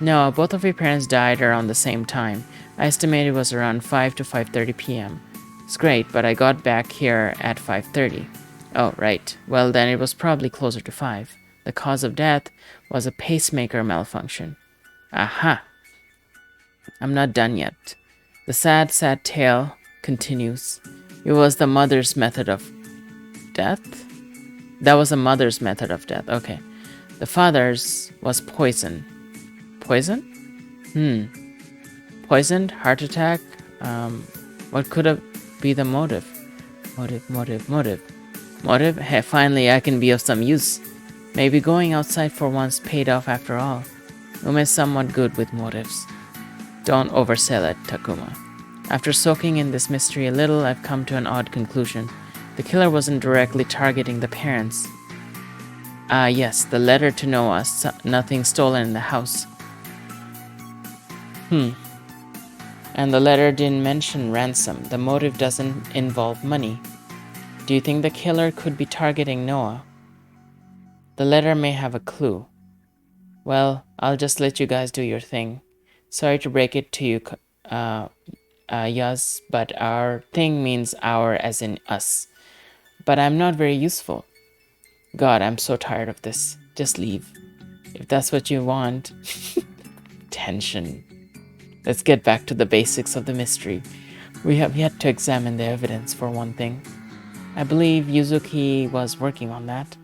No, both of your parents died around the same time. I estimate it was around 5 to 5:30 p.m. It's great, but I got back here at 5:30. Oh, right. Well, then it was probably closer to 5. The cause of death was a pacemaker malfunction. Aha! I'm not done yet. The sad, sad tale continues. It was the mother's method of death? That was the mother's method of death. Okay. The father's was poison. Poison? Poisoned? Heart attack? What could have be the motive? Motive? Hey, finally I can be of some use. Maybe going outside for once paid off after all. Uma is somewhat good with motives. Don't oversell it, Takuma. After soaking in this mystery a little, I've come to an odd conclusion. The killer wasn't directly targeting the parents. Ah, yes, the letter to Noah, nothing stolen in the house. And the letter didn't mention ransom. The motive doesn't involve money. Do you think the killer could be targeting Noah? The letter may have a clue. Well, I'll just let you guys do your thing. Sorry to break it to you, Yaz, but our thing means our as in us. But I'm not very useful. God, I'm so tired of this. Just leave. If that's what you want. Tension. Let's get back to the basics of the mystery. We have yet to examine the evidence, for one thing. I believe Yuzuki was working on that.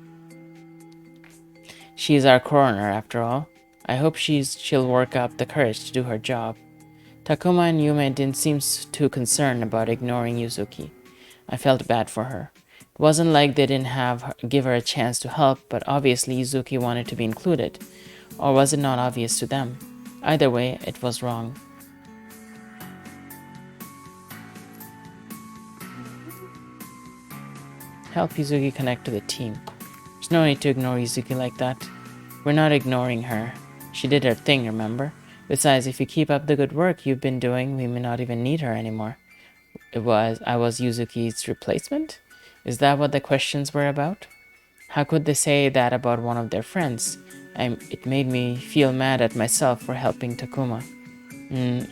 She's our coroner, after all. I hope she'll work up the courage to do her job. Takuma and Yume didn't seem too concerned about ignoring Yuzuki. I felt bad for her. It wasn't like they didn't give her a chance to help, but obviously Yuzuki wanted to be included. Or was it not obvious to them? Either way, it was wrong. Help Yuzuki connect to the team. There's no need to ignore Yuzuki like that. We're not ignoring her. She did her thing, remember? Besides, if you keep up the good work you've been doing, we may not even need her anymore. I was Yuzuki's replacement? Is that what the questions were about? How could they say that about one of their friends? It made me feel mad at myself for helping Takuma.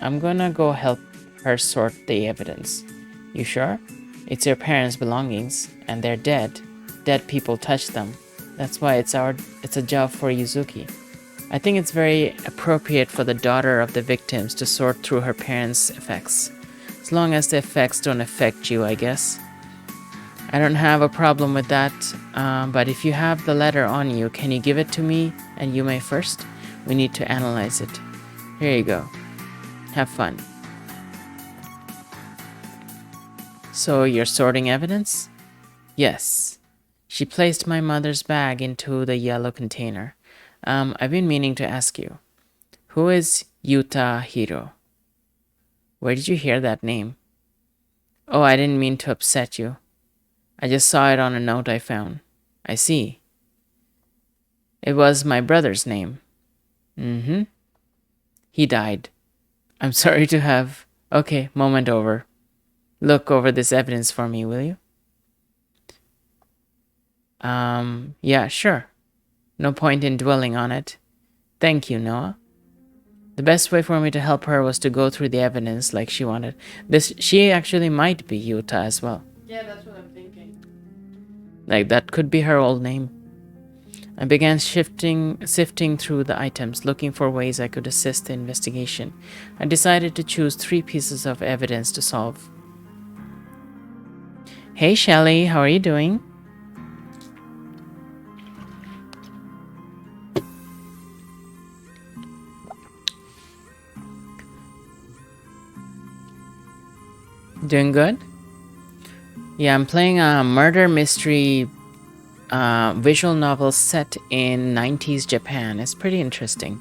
I'm gonna go help her sort the evidence. You sure? It's your parents' belongings, and they're dead. Dead people touch them. That's why it's a job for Yuzuki. I think it's very appropriate for the daughter of the victims to sort through her parents' effects. As long as the effects don't affect you, I guess. I don't have a problem with that, but if you have the letter on you, can you give it to me and Yume first? We need to analyze it. Here you go. Have fun. So you're sorting evidence? Yes. She placed my mother's bag into the yellow container. I've been meaning to ask you. Who is Yuta Hiro? Where did you hear that name? Oh, I didn't mean to upset you. I just saw it on a note I found. I see. It was my brother's name. He died. I'm sorry to have... Okay, moment over. Look over this evidence for me, will you? Yeah, sure. No point in dwelling on it. Thank you, Noah. The best way for me to help her was to go through the evidence like she wanted. She actually might be Yuta as well. Yeah, that's what I'm thinking. Like, that could be her old name. I began sifting through the items, looking for ways I could assist the investigation. I decided to choose 3 pieces of evidence to solve. Hey, Shelley, how are you doing? Doing good? Yeah, I'm playing a murder mystery visual novel set in 90s Japan. It's pretty interesting,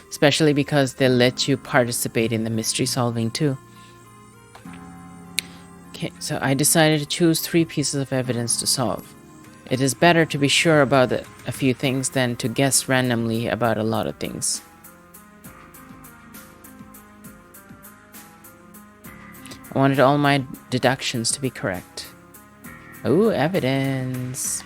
especially because they let you participate in the mystery solving too. Okay, so I decided to choose 3 pieces of evidence to solve. It is better to be sure about a few things than to guess randomly about a lot of things. I wanted all my deductions to be correct. Ooh, evidence.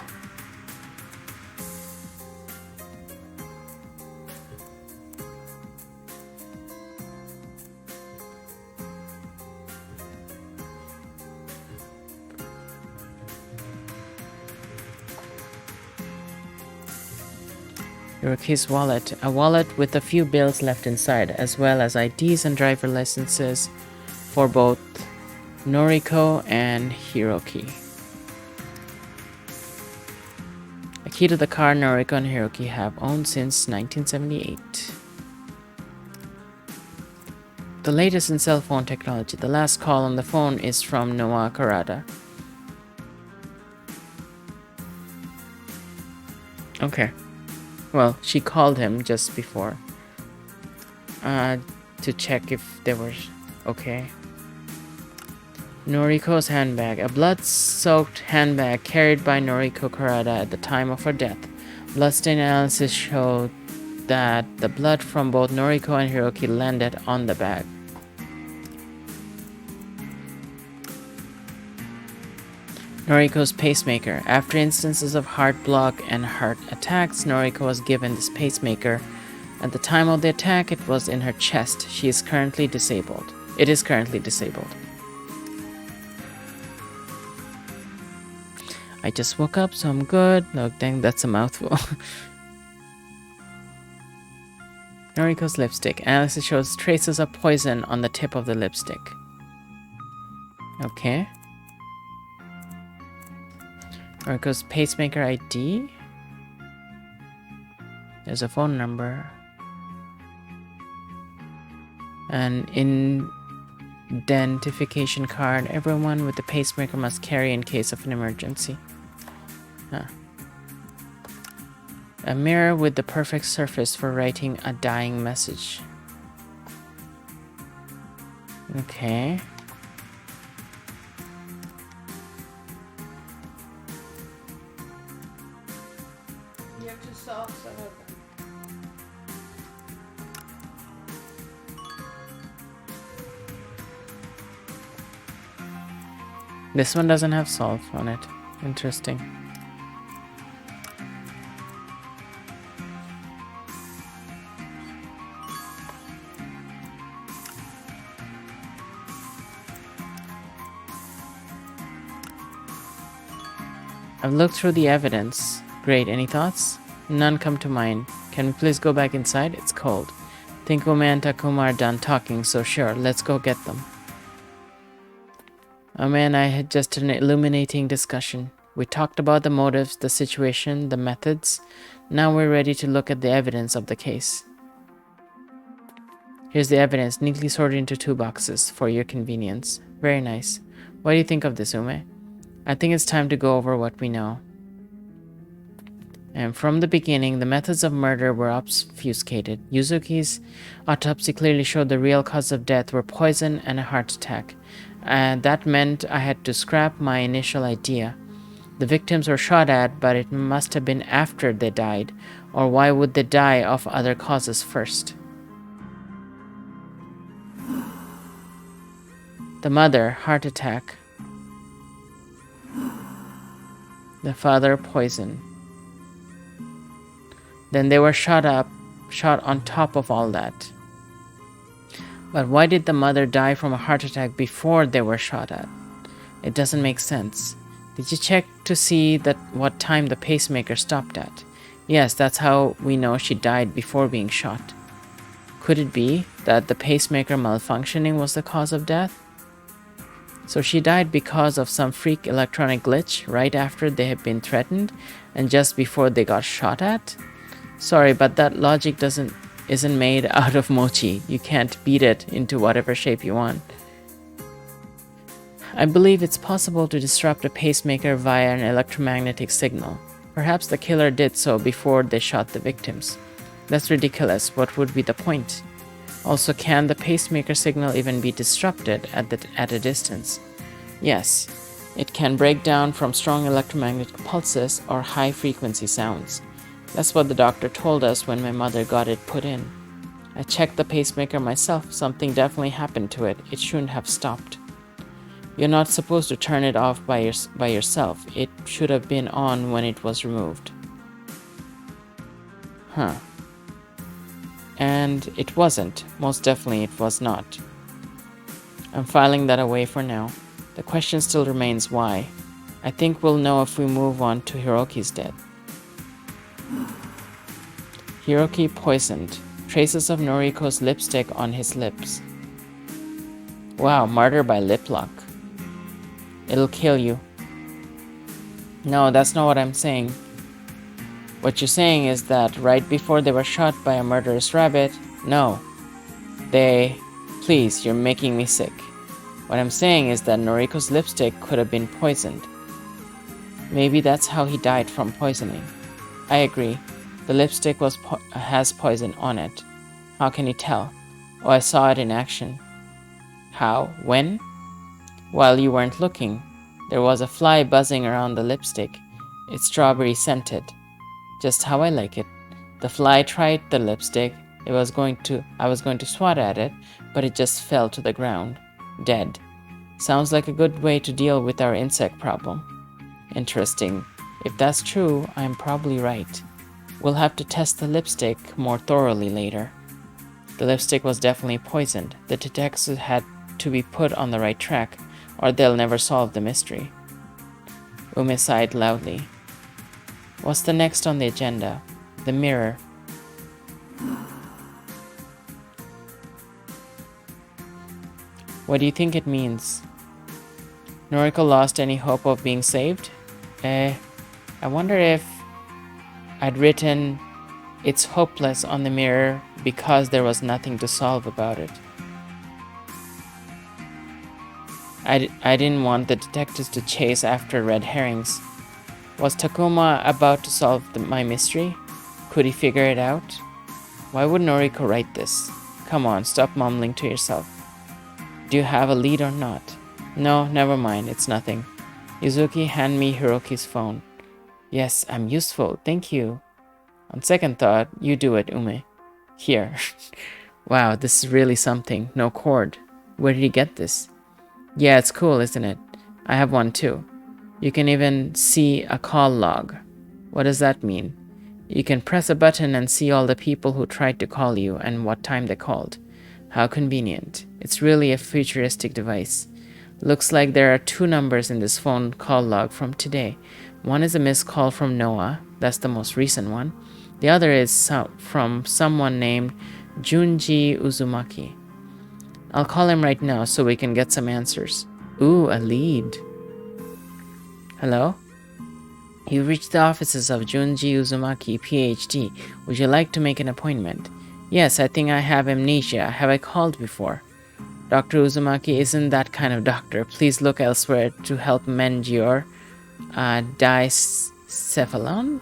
Hiroki's wallet. A wallet with a few bills left inside, as well as IDs and driver licenses for both Noriko and Hiroki. A key to the car Noriko and Hiroki have owned since 1978. The latest in cell phone technology. The last call on the phone is from Noah Karada. Okay. Well, she called him just before to check if they were okay. Noriko's handbag. A blood-soaked handbag carried by Noriko Karada at the time of her death. Bloodstain analysis showed that the blood from both Noriko and Hiroki landed on the bag. Noriko's pacemaker. After instances of heart block and heart attacks, Noriko was given this pacemaker. At the time of the attack, it was in her chest. She is currently disabled. It is currently disabled. I just woke up, so I'm good. No, dang, that's a mouthful. Noriko's lipstick. Analysis shows traces of poison on the tip of the lipstick. Okay. Noriko's pacemaker ID. There's a phone number. An identification card. Everyone with the pacemaker must carry in case of an emergency. Huh. A mirror with the perfect surface for writing a dying message. Okay. You have to solve some of them. This one doesn't have solve on it. Interesting. I've looked through the evidence. Great, any thoughts? None come to mind. Can we please go back inside? It's cold. Think Ume and Takuma are done talking, so sure, let's go get them. Ume and I had just an illuminating discussion. We talked about the motives, the situation, the methods. Now we're ready to look at the evidence of the case. Here's the evidence, neatly sorted into 2 boxes for your convenience. Very nice. What do you think of this, Ume? I think it's time to go over what we know. And from the beginning, the methods of murder were obfuscated. Yuzuki's autopsy clearly showed the real cause of death were poison and a heart attack. And that meant I had to scrap my initial idea. The victims were shot at, but it must have been after they died. Or why would they die of other causes first? The mother, heart attack. The father, poison. Then they were shot on top of all that. But why did the mother die from a heart attack before they were shot at? It doesn't make sense. Did you check to see that what time the pacemaker stopped at? Yes, that's how we know she died before being shot. Could it be that the pacemaker malfunctioning was the cause of death? So she died because of some freak electronic glitch right after they had been threatened and just before they got shot at? Sorry, but that logic isn't made out of mochi. You can't beat it into whatever shape you want. I believe it's possible to disrupt a pacemaker via an electromagnetic signal. Perhaps the killer did so before they shot the victims. That's ridiculous. What would be the point? Also, can the pacemaker signal even be disrupted at a distance? Yes, it can break down from strong electromagnetic pulses or high-frequency sounds. That's what the doctor told us when my mother got it put in. I checked the pacemaker myself. Something definitely happened to it. It shouldn't have stopped. You're not supposed to turn it off by yourself. It should have been on when it was removed. Huh. And it wasn't. Most definitely it was not. I'm filing that away for now. The question still remains why. I think we'll know if we move on to Hiroki's death. Hiroki poisoned. Traces of Noriko's lipstick on his lips. Wow, murder by lip lock. It'll kill you. No, that's not what I'm saying. What you're saying is that right before they were shot by a murderous rabbit, no. Please, you're making me sick. What I'm saying is that Noriko's lipstick could have been poisoned. Maybe that's how he died from poisoning. I agree. The lipstick has poison on it. How can you tell? Oh, I saw it in action. How? When? While you weren't looking. There was a fly buzzing around the lipstick. It's strawberry scented. Just how I like it. The fly tried the lipstick. I was going to swat at it, but it just fell to the ground. Dead. Sounds like a good way to deal with our insect problem. Interesting. If that's true, I'm probably right. We'll have to test the lipstick more thoroughly later. The lipstick was definitely poisoned. The detectives had to be put on the right track, or they'll never solve the mystery. Ume sighed loudly. What's the next on the agenda? The mirror. What do you think it means? Noriko lost any hope of being saved? I wonder if I'd written it's hopeless on the mirror because there was nothing to solve about it. I didn't want the detectives to chase after red herrings. Was Takuma about to solve my mystery? Could he figure it out? Why would Noriko write this? Come on, stop mumbling to yourself. Do you have a lead or not? No, never mind, it's nothing. Yuzuki, hand me Hiroki's phone. Yes, I'm useful, thank you. On second thought, you do it, Ume. Here. Wow, this is really something. No cord. Where did you get this? Yeah, it's cool, isn't it? I have one too. You can even see a call log. What does that mean? You can press a button and see all the people who tried to call you and what time they called. How convenient. It's really a futuristic device. Looks like there are 2 numbers in this phone call log from today. One is a missed call from Noah. That's the most recent one. The other is from someone named Junji Uzumaki. I'll call him right now so we can get some answers. Ooh, a lead. Hello? You reached the offices of Junji Uzumaki, PhD. Would you like to make an appointment? Yes, I think I have amnesia. Have I called before? Dr. Uzumaki isn't that kind of doctor. Please look elsewhere to help mend your dicephalon?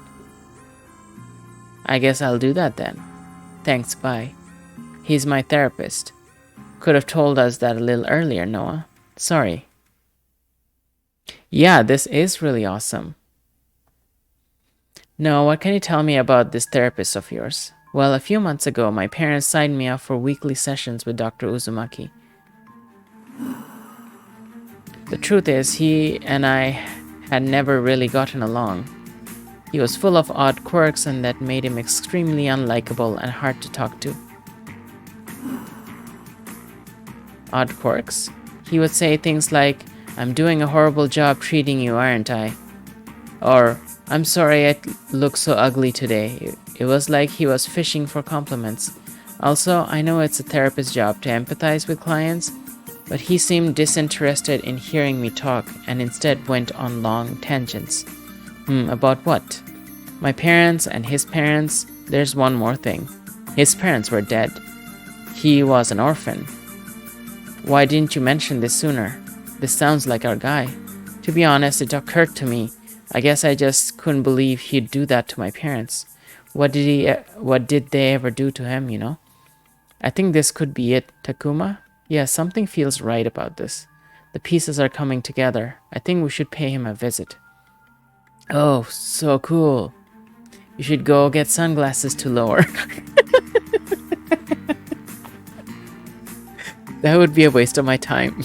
I guess I'll do that then. Thanks, bye. He's my therapist. Could have told us that a little earlier, Noah. Sorry. Yeah, this is really awesome. Noah, what can you tell me about this therapist of yours? Well, a few months ago, my parents signed me up for weekly sessions with Dr. Uzumaki. The truth is, he and I had never really gotten along. He was full of odd quirks, and that made him extremely unlikable and hard to talk to. Odd quirks? He would say things like, I'm doing a horrible job treating you, aren't I? Or, I'm sorry I look so ugly today. It was like he was fishing for compliments. Also, I know it's a therapist's job to empathize with clients, but he seemed disinterested in hearing me talk and instead went on long tangents. About what? My parents and his parents. There's one more thing. His parents were dead. He was an orphan. Why didn't you mention this sooner? This sounds like our guy. To be honest, it occurred to me. I guess I just couldn't believe he'd do that to my parents. What did they ever do to him, you know? I think this could be it, Takuma. Yeah, something feels right about this. The pieces are coming together. I think we should pay him a visit. Oh, so cool. You should go get sunglasses to lower. That would be a waste of my time.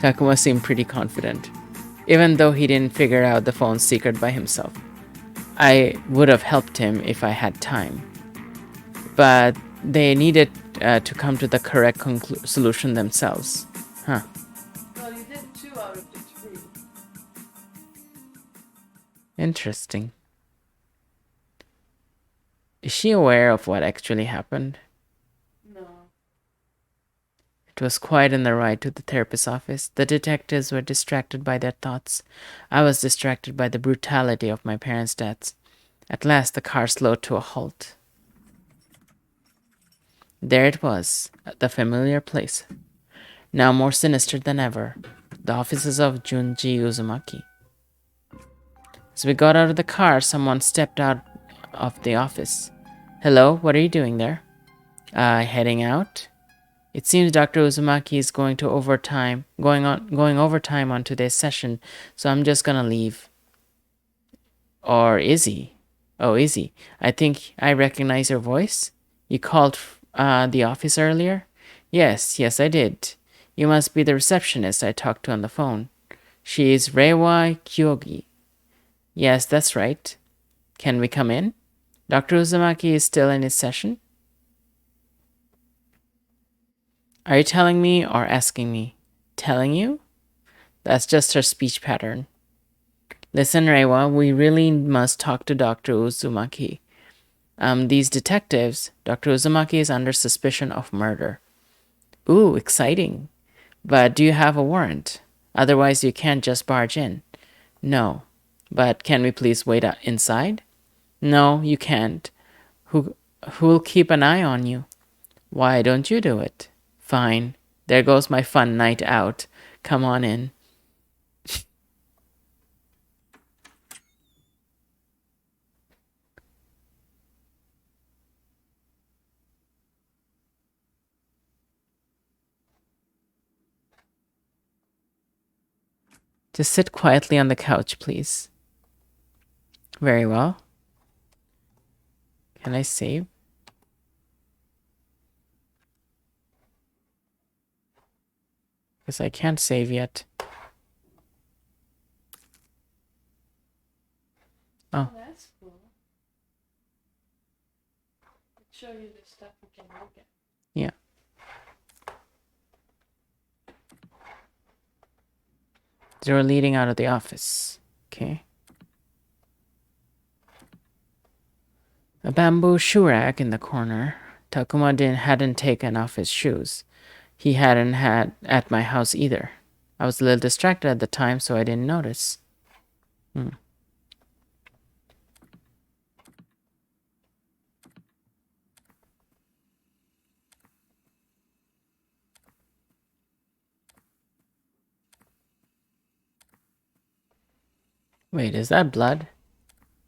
Takuma seemed pretty confident, even though he didn't figure out the phone's secret by himself. I would have helped him if I had time. But they needed to come to the correct solution themselves. Huh. Well, you did 2 out of the 3. Interesting. Is she aware of what actually happened? No. It was quiet in the ride to the therapist's office. The detectives were distracted by their thoughts. I was distracted by the brutality of my parents' deaths. At last, the car slowed to a halt. There it was, the familiar place. Now more sinister than ever. The offices of Junji Uzumaki. As we got out of the car, someone stepped out of the office. Hello, what are you doing there? Heading out? It seems Dr. Uzumaki is going overtime on today's session, so I'm just gonna leave. Or is he? Oh, is he? I think I recognize your voice. You called the office earlier? Yes, I did. You must be the receptionist I talked to on the phone. She is Reiwa Kyogi. Yes, that's right. Can we come in? Dr. Uzumaki is still in his session? Are you telling me or asking me? Telling you? That's just her speech pattern. Listen, Reiwa, we really must talk to Dr. Uzumaki. These detectives, Dr. Uzumaki is under suspicion of murder. Ooh, exciting. But do you have a warrant? Otherwise, you can't just barge in. No. But can we please wait inside? No, you can't. Who'll keep an eye on you? Why don't you do it? Fine. There goes my fun night out. Come on in. Just sit quietly on the couch, please. Very well. Can I save? Because I can't save yet. Oh. That's cool. I'll show you the stuff you can look at. Yeah. They were leading out of the office. Okay. A bamboo shoe rack in the corner. Takuma hadn't taken off his shoes. He hadn't had at my house either. I was a little distracted at the time, so I didn't notice. Wait, is that blood?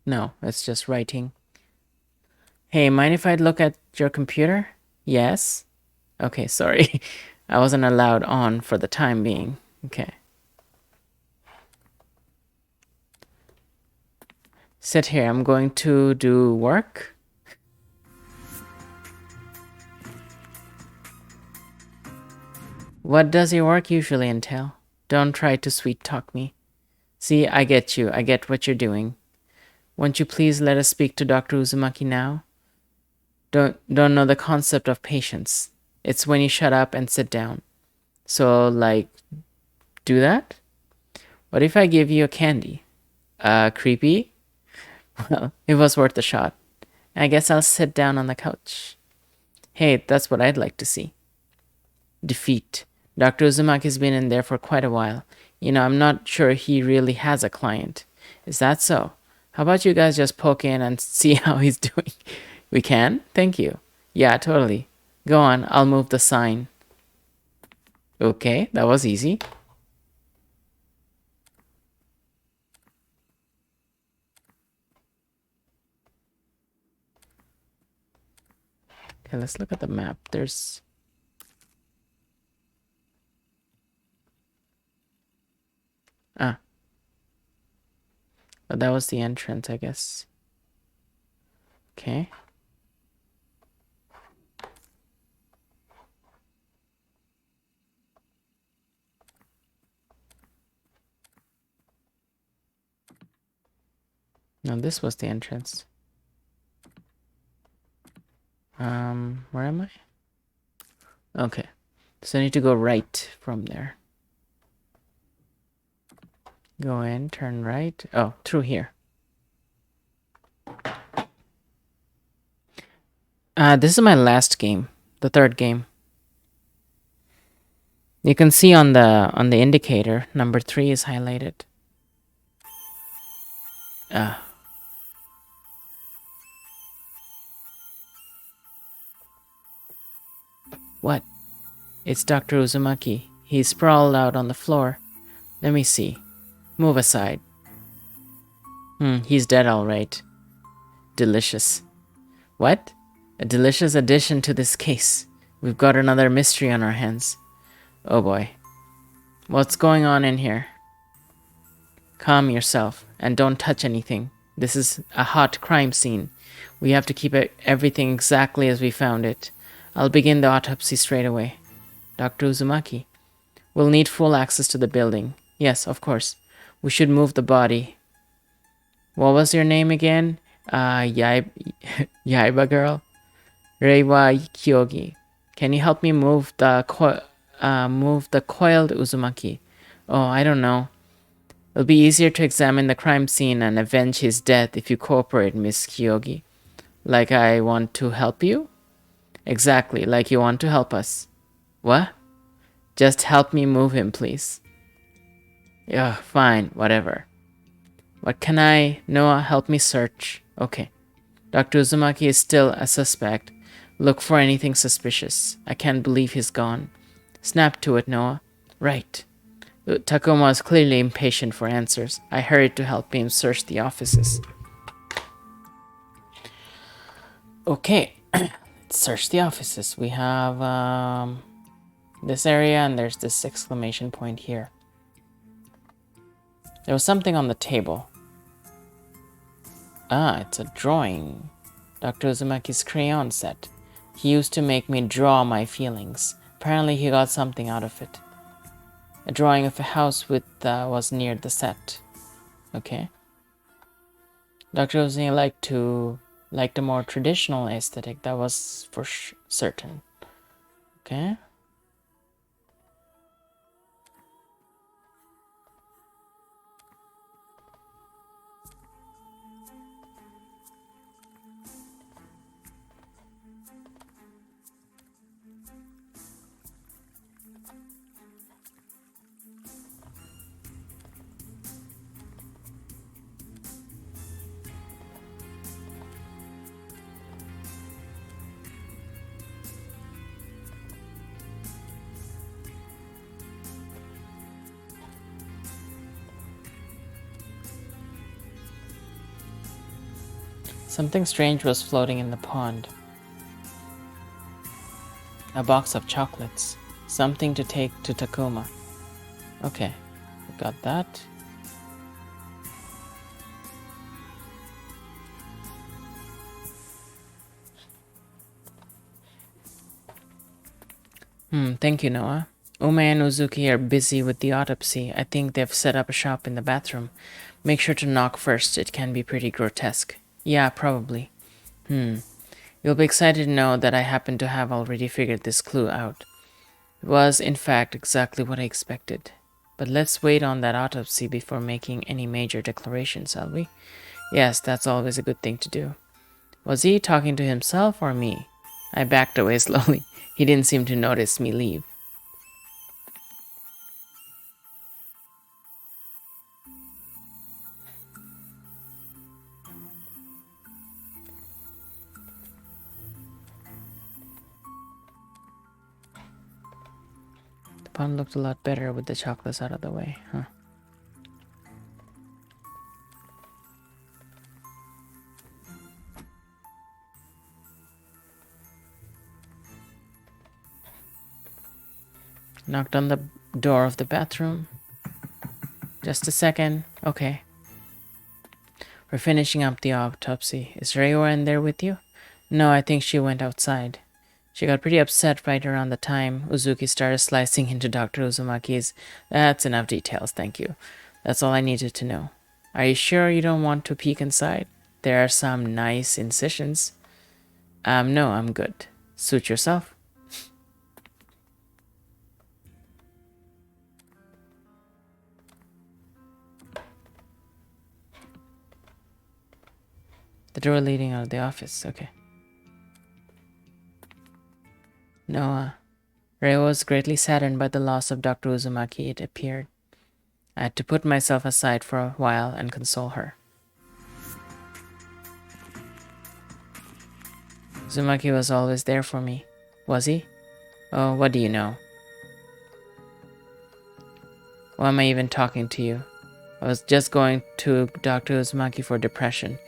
No, it's just writing. Hey, mind if I look at your computer? Yes? Okay, sorry. I wasn't allowed on for the time being. Okay. Sit here. I'm going to do work. What does your work usually entail? Don't try to sweet talk me. See, I get you. I get what you're doing. Won't you please let us speak to Dr. Uzumaki now? Don't know the concept of patience. It's when you shut up and sit down. So, like, do that? What if I give you a candy? Creepy? Well, it was worth a shot. I guess I'll sit down on the couch. Hey, that's what I'd like to see. Defeat. Dr. Uzumaki's been in there for quite a while. You know, I'm not sure he really has a client. Is that so? How about you guys just poke in and see how he's doing? We can? Thank you. Yeah, totally. Go on, I'll move the sign. Okay, that was easy. Okay, let's look at the map. There's... Ah, oh, that was the entrance, I guess. Okay. No, this was the entrance. Where am I? Okay. So I need to go right from there. Go in, turn right. Oh, through here. This is my last game. The third game. You can see on the indicator, number 3 is highlighted. What? It's Dr. Uzumaki. He's sprawled out on the floor. Let me see. Move aside. He's dead all right. Delicious. What? A delicious addition to this case. We've got another mystery on our hands. Oh boy. What's going on in here? Calm yourself and don't touch anything. This is a hot crime scene. We have to keep everything exactly as we found it. I'll begin the autopsy straight away. Dr. Uzumaki, we'll need full access to the building. Yes, of course. We should move the body. What was your name again? Yaiba girl? Reiwa Kyogi. Can you help me move the coiled Uzumaki? Oh, I don't know. It'll be easier to examine the crime scene and avenge his death if you cooperate, Miss Kyogi. Like I want to help you? Exactly, like you want to help us. What? Just help me move him, please. Yeah, fine, whatever. What can I... Noah, help me search. Okay. Dr. Uzumaki is still a suspect. Look for anything suspicious. I can't believe he's gone. Snap to it, Noah. Right. Takuma is clearly impatient for answers. I hurried to help him search the offices. Okay. Let's search the offices. We have this area and there's this exclamation point here. There was something on the table. Ah, it's a drawing. Dr. Uzumaki's crayon set. He used to make me draw my feelings. Apparently he got something out of it. A drawing of a house with was near the set. Okay. Dr. Uzumaki liked a more traditional aesthetic. That was for certain. Okay. Something strange was floating in the pond. A box of chocolates. Something to take to Takuma. Okay, we got that. Thank you, Noah. Ume and Uzuki are busy with the autopsy. I think they've set up a shop in the bathroom. Make sure to knock first. It can be pretty grotesque. Yeah, probably. You'll be excited to know that I happen to have already figured this clue out. It was, in fact, exactly what I expected. But let's wait on that autopsy before making any major declarations, shall we? Yes, that's always a good thing to do. Was he talking to himself or me? I backed away slowly. He didn't seem to notice me leave. The pond looked a lot better with the chocolates out of the way, huh? Knocked on the door of the bathroom. Just a second. Okay. We're finishing up the autopsy. Is Reiwa in there with you? No, I think she went outside. She got pretty upset right around the time Uzuki started slicing into Dr. Uzumaki's. That's enough details, thank you. That's all I needed to know. Are you sure you don't want to peek inside? There are some nice incisions. No, I'm good. Suit yourself. The door leading out of the office, okay. Noah. Ray was greatly saddened by the loss of Dr. Uzumaki, it appeared. I had to put myself aside for a while and console her. Uzumaki was always there for me. Was he? Oh, what do you know? Why am I even talking to you? I was just going to Dr. Uzumaki for depression.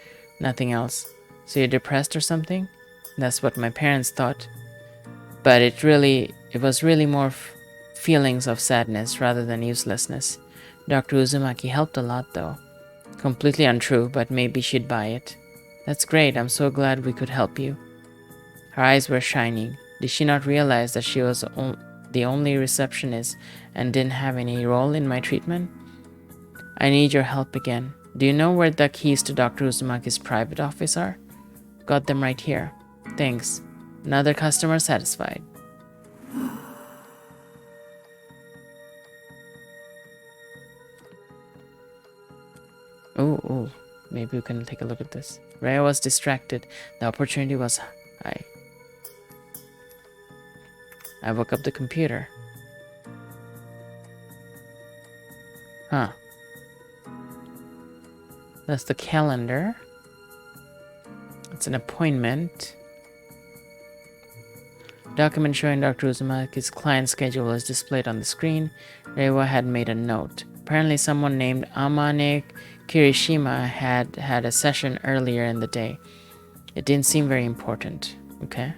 Nothing else. So you're depressed or something? That's what my parents thought. But it was really more feelings of sadness rather than uselessness. Dr. Uzumaki helped a lot though. Completely untrue, but maybe she'd buy it. That's great, I'm so glad we could help you. Her eyes were shining. Did she not realize that she was the only receptionist and didn't have any role in my treatment? I need your help again. Do you know where the keys to Dr. Uzumaki's private office are? Got them right here. Thanks. Another customer satisfied. Oh, maybe we can take a look at this. Rhea was distracted. The opportunity was high. I woke up the computer. Huh. That's the calendar. It's an appointment. Document showing Dr. Uzumaki's client schedule was displayed on the screen. Reiwa had made a note. Apparently someone named Amane Kirishima had a session earlier in the day. It didn't seem very important. Okay.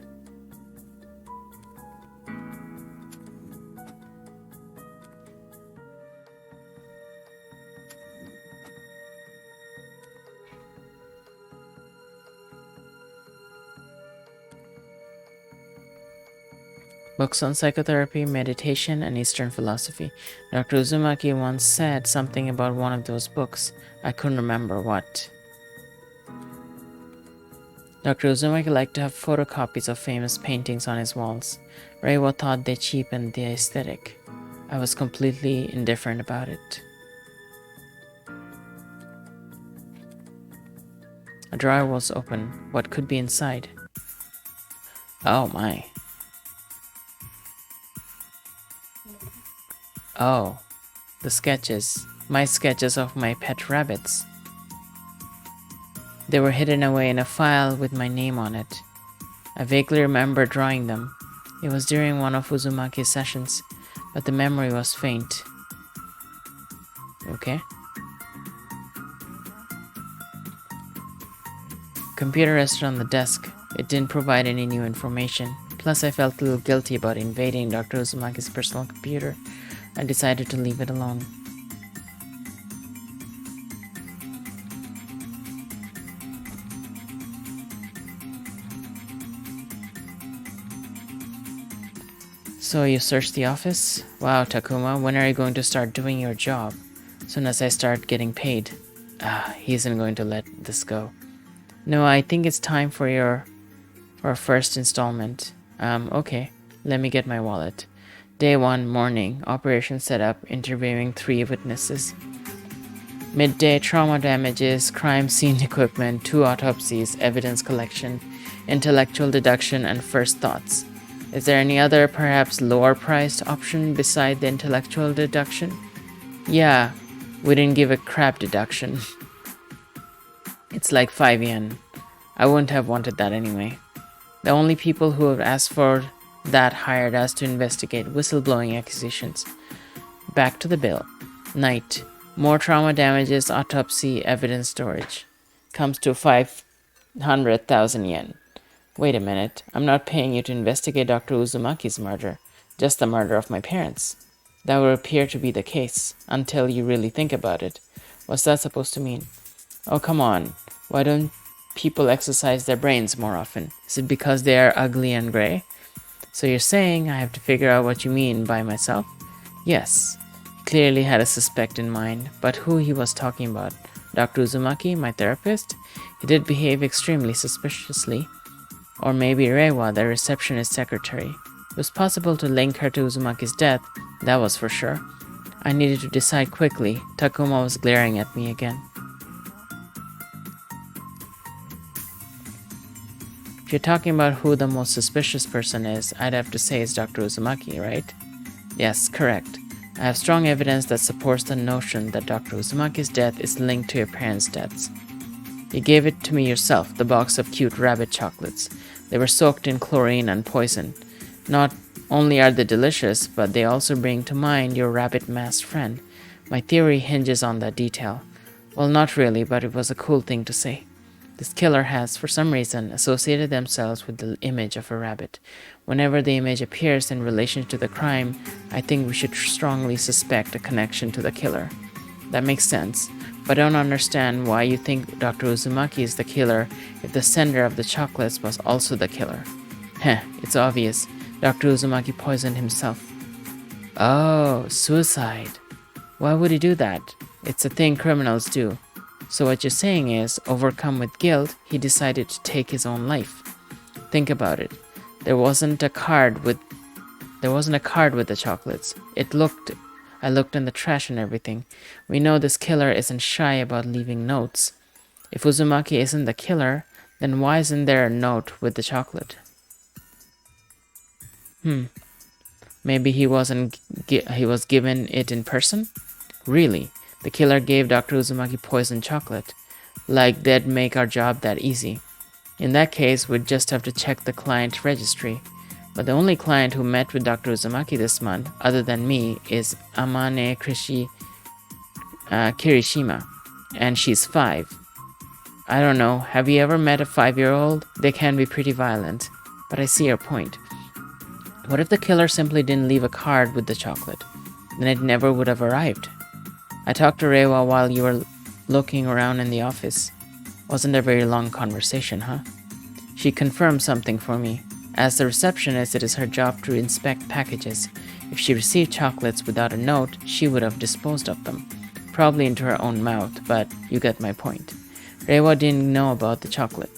Books on psychotherapy, meditation, and Eastern philosophy. Dr. Uzumaki once said something about one of those books. I couldn't remember what. Dr. Uzumaki liked to have photocopies of famous paintings on his walls. Reiwa thought they cheapened the aesthetic. I was completely indifferent about it. A drawer was open. What could be inside? Oh my. Oh, the sketches. My sketches of my pet rabbits. They were hidden away in a file with my name on it. I vaguely remember drawing them. It was during one of Uzumaki's sessions, but the memory was faint. Okay. Computer rested on the desk. It didn't provide any new information. Plus, I felt a little guilty about invading Dr. Uzumaki's personal computer. I decided to leave it alone. So you searched the office? Wow, Takuma, when are you going to start doing your job? Soon as I start getting paid. He isn't going to let this go. No, I think it's time for our first installment. Okay, let me get my wallet. Day 1, morning, operation setup, interviewing 3 witnesses. Midday, trauma damages, crime scene equipment, 2 autopsies, evidence collection, intellectual deduction, and first thoughts. Is there any other, perhaps lower priced option beside the intellectual deduction? Yeah, we didn't give a crap deduction. It's like 5 yen. I wouldn't have wanted that anyway. The only people who have asked for that hired us to investigate whistleblowing accusations. Back to the bill. Night. More trauma damages, autopsy, evidence storage. Comes to 500,000 yen. Wait a minute. I'm not paying you to investigate Dr. Uzumaki's murder. just the murder of my parents. That would appear to be the case, until you really think about it. What's that supposed to mean? Oh, come on. Why don't people exercise their brains more often? Is it because they are ugly and gray? So you're saying I have to figure out what you mean by myself? Yes. He clearly had a suspect in mind, but who he was talking about? Dr. Uzumaki, my therapist? He did behave extremely suspiciously. Or maybe Reiwa, the receptionist secretary. It was possible to link her to Uzumaki's death, that was for sure. I needed to decide quickly. Takuma was glaring at me again. If you're talking about who the most suspicious person is, I'd have to say it's Dr. Uzumaki, right? Yes, correct. I have strong evidence that supports the notion that Dr. Uzumaki's death is linked to your parents' deaths. You gave it to me yourself, the box of cute rabbit chocolates. They were soaked in chlorine and poison. Not only are they delicious, but they also bring to mind your rabbit-masked friend. My theory hinges on that detail. Well, not really, but it was a cool thing to say. This killer has, for some reason, associated themselves with the image of a rabbit. Whenever the image appears in relation to the crime, I think we should strongly suspect a connection to the killer. That makes sense, but I don't understand why you think Dr. Uzumaki is the killer if the sender of the chocolates was also the killer. Heh, it's obvious. Dr. Uzumaki poisoned himself. Oh, suicide. Why would he do that? It's a thing criminals do. So what you're saying is, overcome with guilt, he decided to take his own life. Think about it. There wasn't a card with the chocolates. I looked in the trash and everything. We know this killer isn't shy about leaving notes. If Uzumaki isn't the killer, then why isn't there a note with the chocolate? Maybe he was given it in person? Really? The killer gave Dr. Uzumaki poisoned chocolate. Like that'd make our job that easy. In that case, we'd just have to check the client registry. But the only client who met with Dr. Uzumaki this month, other than me, is Amane Kirishima, and she's 5. I don't know, have you ever met a 5-year-old? They can be pretty violent, but I see your point. What if the killer simply didn't leave a card with the chocolate? Then it never would have arrived. I talked to Reiwa while you were looking around in the office. Wasn't a very long conversation, huh? She confirmed something for me. As the receptionist, it is her job to inspect packages. If she received chocolates without a note, she would have disposed of them. Probably into her own mouth, but you get my point. Reiwa didn't know about the chocolate.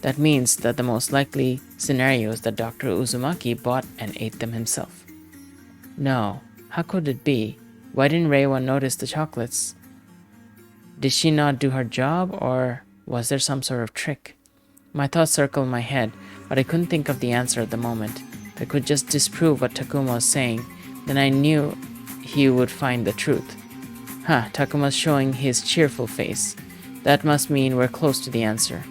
That means that the most likely scenario is that Dr. Uzumaki bought and ate them himself. No, how could it be? Why didn't Reiwa notice the chocolates? Did she not do her job, or was there some sort of trick? My thoughts circled my head, but I couldn't think of the answer at the moment. If I could just disprove what Takuma was saying, then I knew he would find the truth. Takuma's showing his cheerful face. That must mean we're close to the answer.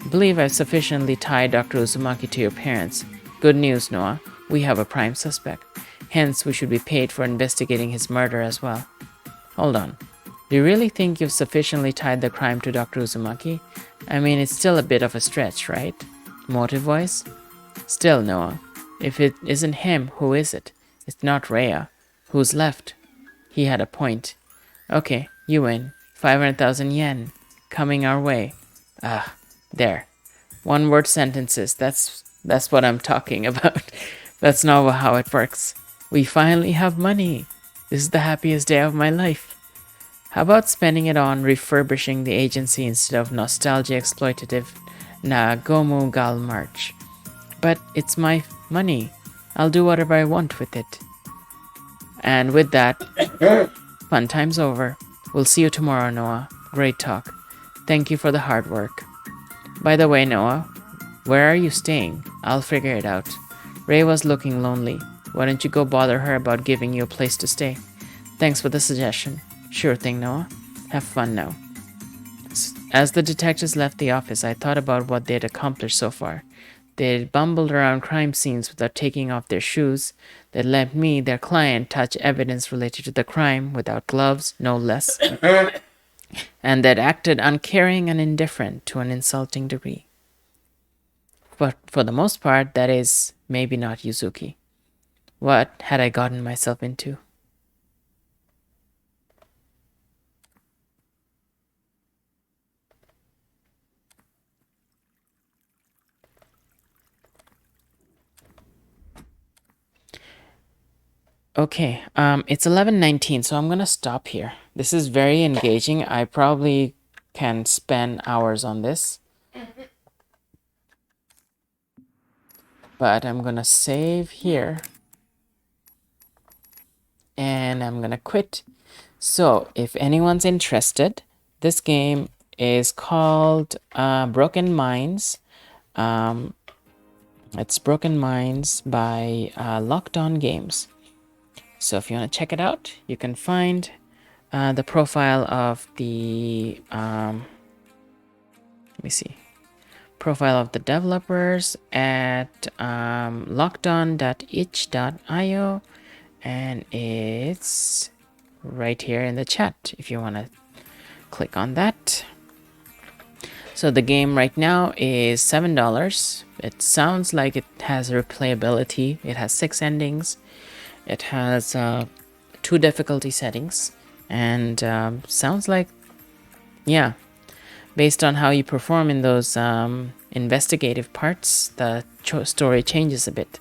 I believe I've sufficiently tied Dr. Uzumaki to your parents. Good news, Noah. We have a prime suspect. Hence, we should be paid for investigating his murder as well. Hold on. Do you really think you've sufficiently tied the crime to Dr. Uzumaki? I mean, it's still a bit of a stretch, right? Motive-wise? Still, Noah. If it isn't him, who is it? It's not Rhea. Who's left? He had a point. Okay, you win. 500,000 yen. Coming our way. There. One-word sentences. That's what I'm talking about. That's not how it works. We finally have money. This is the happiest day of my life. How about spending it on refurbishing the agency instead of nostalgia exploitative Nagomu Gal March? But it's my money. I'll do whatever I want with it. And with that, fun time's over. We'll see you tomorrow, Noah. Great talk. Thank you for the hard work. By the way, Noah, where are you staying? I'll figure it out. Ray was looking lonely. Why don't you go bother her about giving you a place to stay? Thanks for the suggestion. Sure thing, Noah. Have fun now. As the detectives left the office, I thought about what they'd accomplished so far. They'd bumbled around crime scenes without taking off their shoes. They'd let me, their client, touch evidence related to the crime without gloves, no less. And they'd acted uncaring and indifferent to an insulting degree. But for the most part, that is, maybe not Yuzuki. What had I gotten myself into? Okay, it's 11:19, so I'm gonna stop here. This is very engaging. I probably can spend hours on this. But I'm gonna save here. And I'm gonna quit. So if anyone's interested, this game is called Broken Minds. It's Broken Minds by Locked On Games. So if you want to check it out, you can find the profile of the let me see, profile of the developers at lockedon.itch.io, and it's right here in the chat if you want to click on that. So the game right now is $7. It sounds like it has replayability. It has 6 endings. It has 2 difficulty settings, and sounds like, yeah, based on how you perform in those investigative parts, the story changes a bit.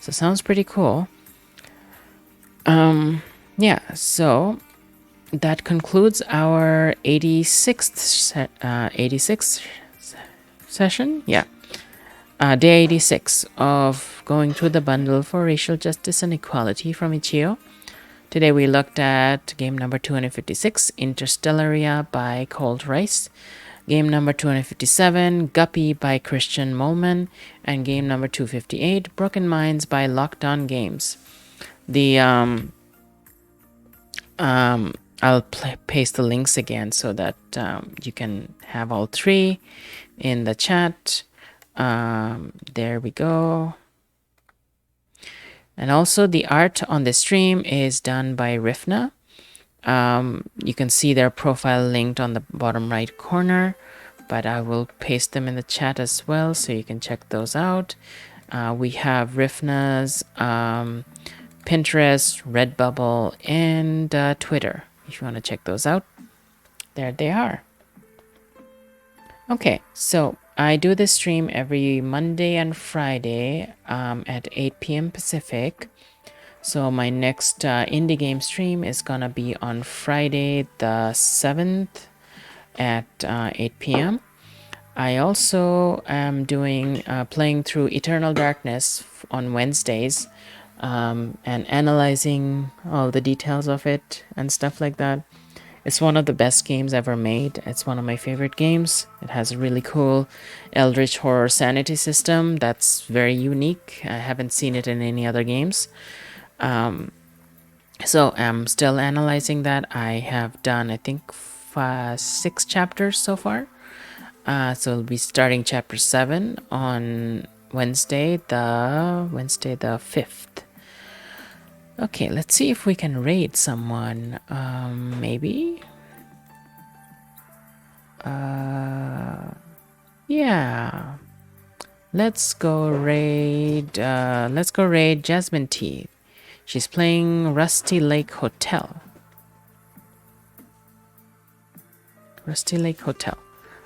So sounds pretty cool. Yeah, so that concludes our 86th session. Yeah. Day 86 of going through the bundle for racial justice and equality from Ichio. Today we looked at game number 256, Interstellaria by Cold Rice, game number 257, Guppy by Christian Molman, and game number 258, Broken Minds by Locked On Games. The I'll paste the links again so that you can have all 3 in the chat. There we go. And also the art on the stream is done by Rifna. You can see their profile linked on the bottom right corner, but I will paste them in the chat as well so you can check those out. We have Rifna's Pinterest, Redbubble, and Twitter if you want to check those out. There they are. Okay, so I do this stream every Monday and Friday at 8 p.m. Pacific. So my next indie game stream is gonna be on Friday the 7th at 8 p.m. I also am doing playing through Eternal Darkness on Wednesdays and analyzing all the details of it and stuff like that. It's one of the best games ever made. It's one of my favorite games. It has a really cool Eldritch Horror sanity system that's very unique. I haven't seen it in any other games. So I'm still analyzing that. I have done, I think, 6 chapters so far. So we'll be starting chapter 7 on Wednesday the 5th. Okay, let's see if we can raid someone. Maybe? Yeah. Let's go raid Jasmine T. She's playing Rusty Lake Hotel. Rusty Lake Hotel.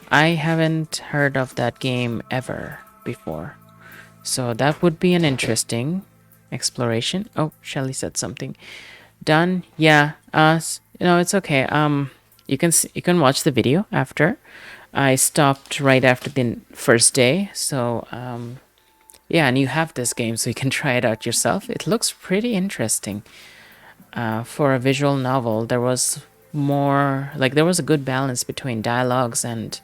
I haven't heard of that game ever before. So that would be an interesting exploration. Oh, Shelly said something. Done? Yeah. It's okay. You can watch the video after. I stopped right after the first day. So, yeah, and you have this game, so you can try it out yourself. It looks pretty interesting. For a visual novel, there was a good balance between dialogues and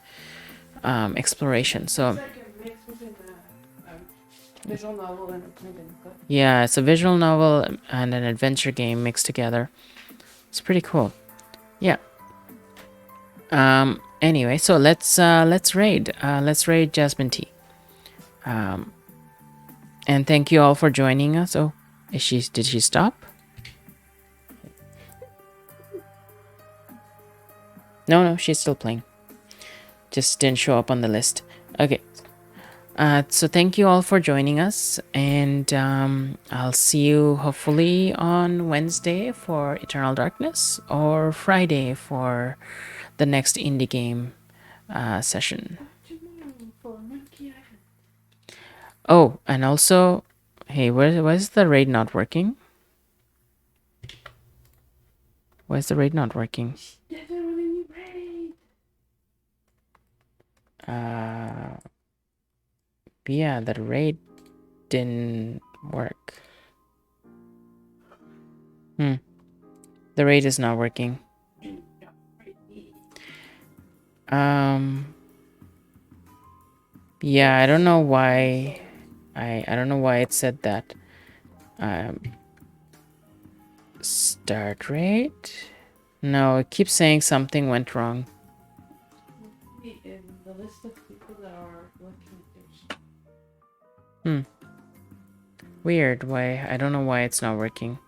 exploration. So It's like a mix between a visual novel and a point and click. yeah, it's a visual novel and an adventure game mixed together. It's pretty cool. Yeah. Anyway, so let's raid. Let's raid Jasmine T. And thank you all for joining us. Oh, did she stop? No, she's still playing. Just didn't show up on the list. Okay. So thank you all for joining us, and I'll see you hopefully on Wednesday for Eternal Darkness or Friday for the next indie game session. Afternoon for Monkey Island. Oh, and also, hey, why is the raid not working? Why is the raid not working? Definitely raid. Yeah, the raid didn't work. The raid is not working. Yeah, I don't know why. I don't know why it said that. Start rate? No, it keeps saying something went wrong. In the list of people that are looking at their Weird. Why? I don't know why it's not working.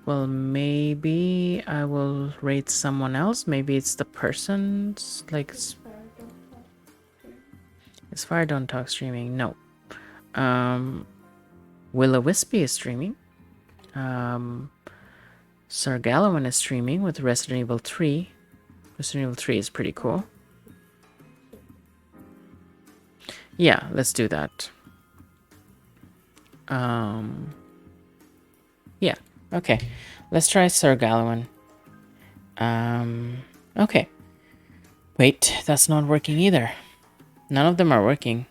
Well, maybe I will rate someone else. Maybe it's the person's like. As far don't talk streaming. No. Will-O-Wispy is streaming. Sir Gallowin is streaming with Resident Evil 3. Resident Evil 3 is pretty cool. Yeah, let's do that. Yeah, okay. Let's try Sir Gallowin. Okay. Wait, that's not working either. None of them are working.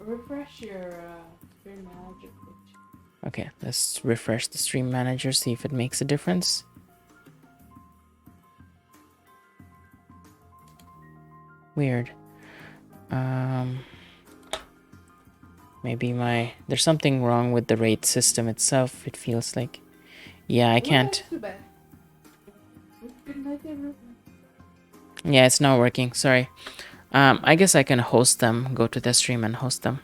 refresh your stream manager page. Okay, let's refresh the stream manager, see if it makes a difference. Weird. Maybe there's something wrong with the rate system itself, it feels like. Yeah, I can't. Too bad. Good night, everyone. Yeah, it's not working, sorry. I guess I can host them, go to the stream and host them.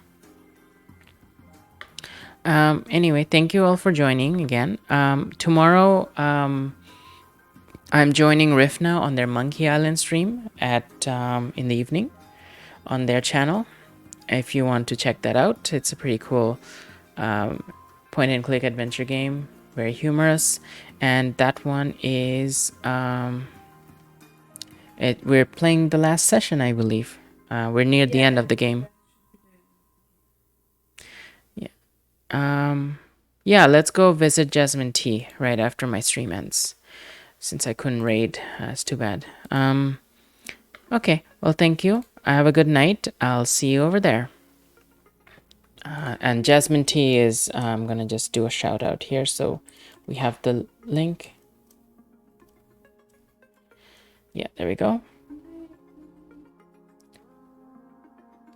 Anyway, thank you all for joining again. Tomorrow, I'm joining Riff now on their Monkey Island stream at in the evening on their channel. If you want to check that out, it's a pretty cool point-and-click adventure game, very humorous, and that one is we're playing the last session, I believe. We're near the end of the game. Yeah, let's go visit Jasmine T right after my stream ends, since I couldn't raid. It's too bad. Okay, well, thank you. Have a good night. I'll see you over there. And Jasmine T is, I'm gonna just do a shout out here, so we have the link. Yeah, there we go.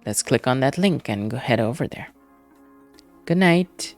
Let's click on that link and go head over there. Good night.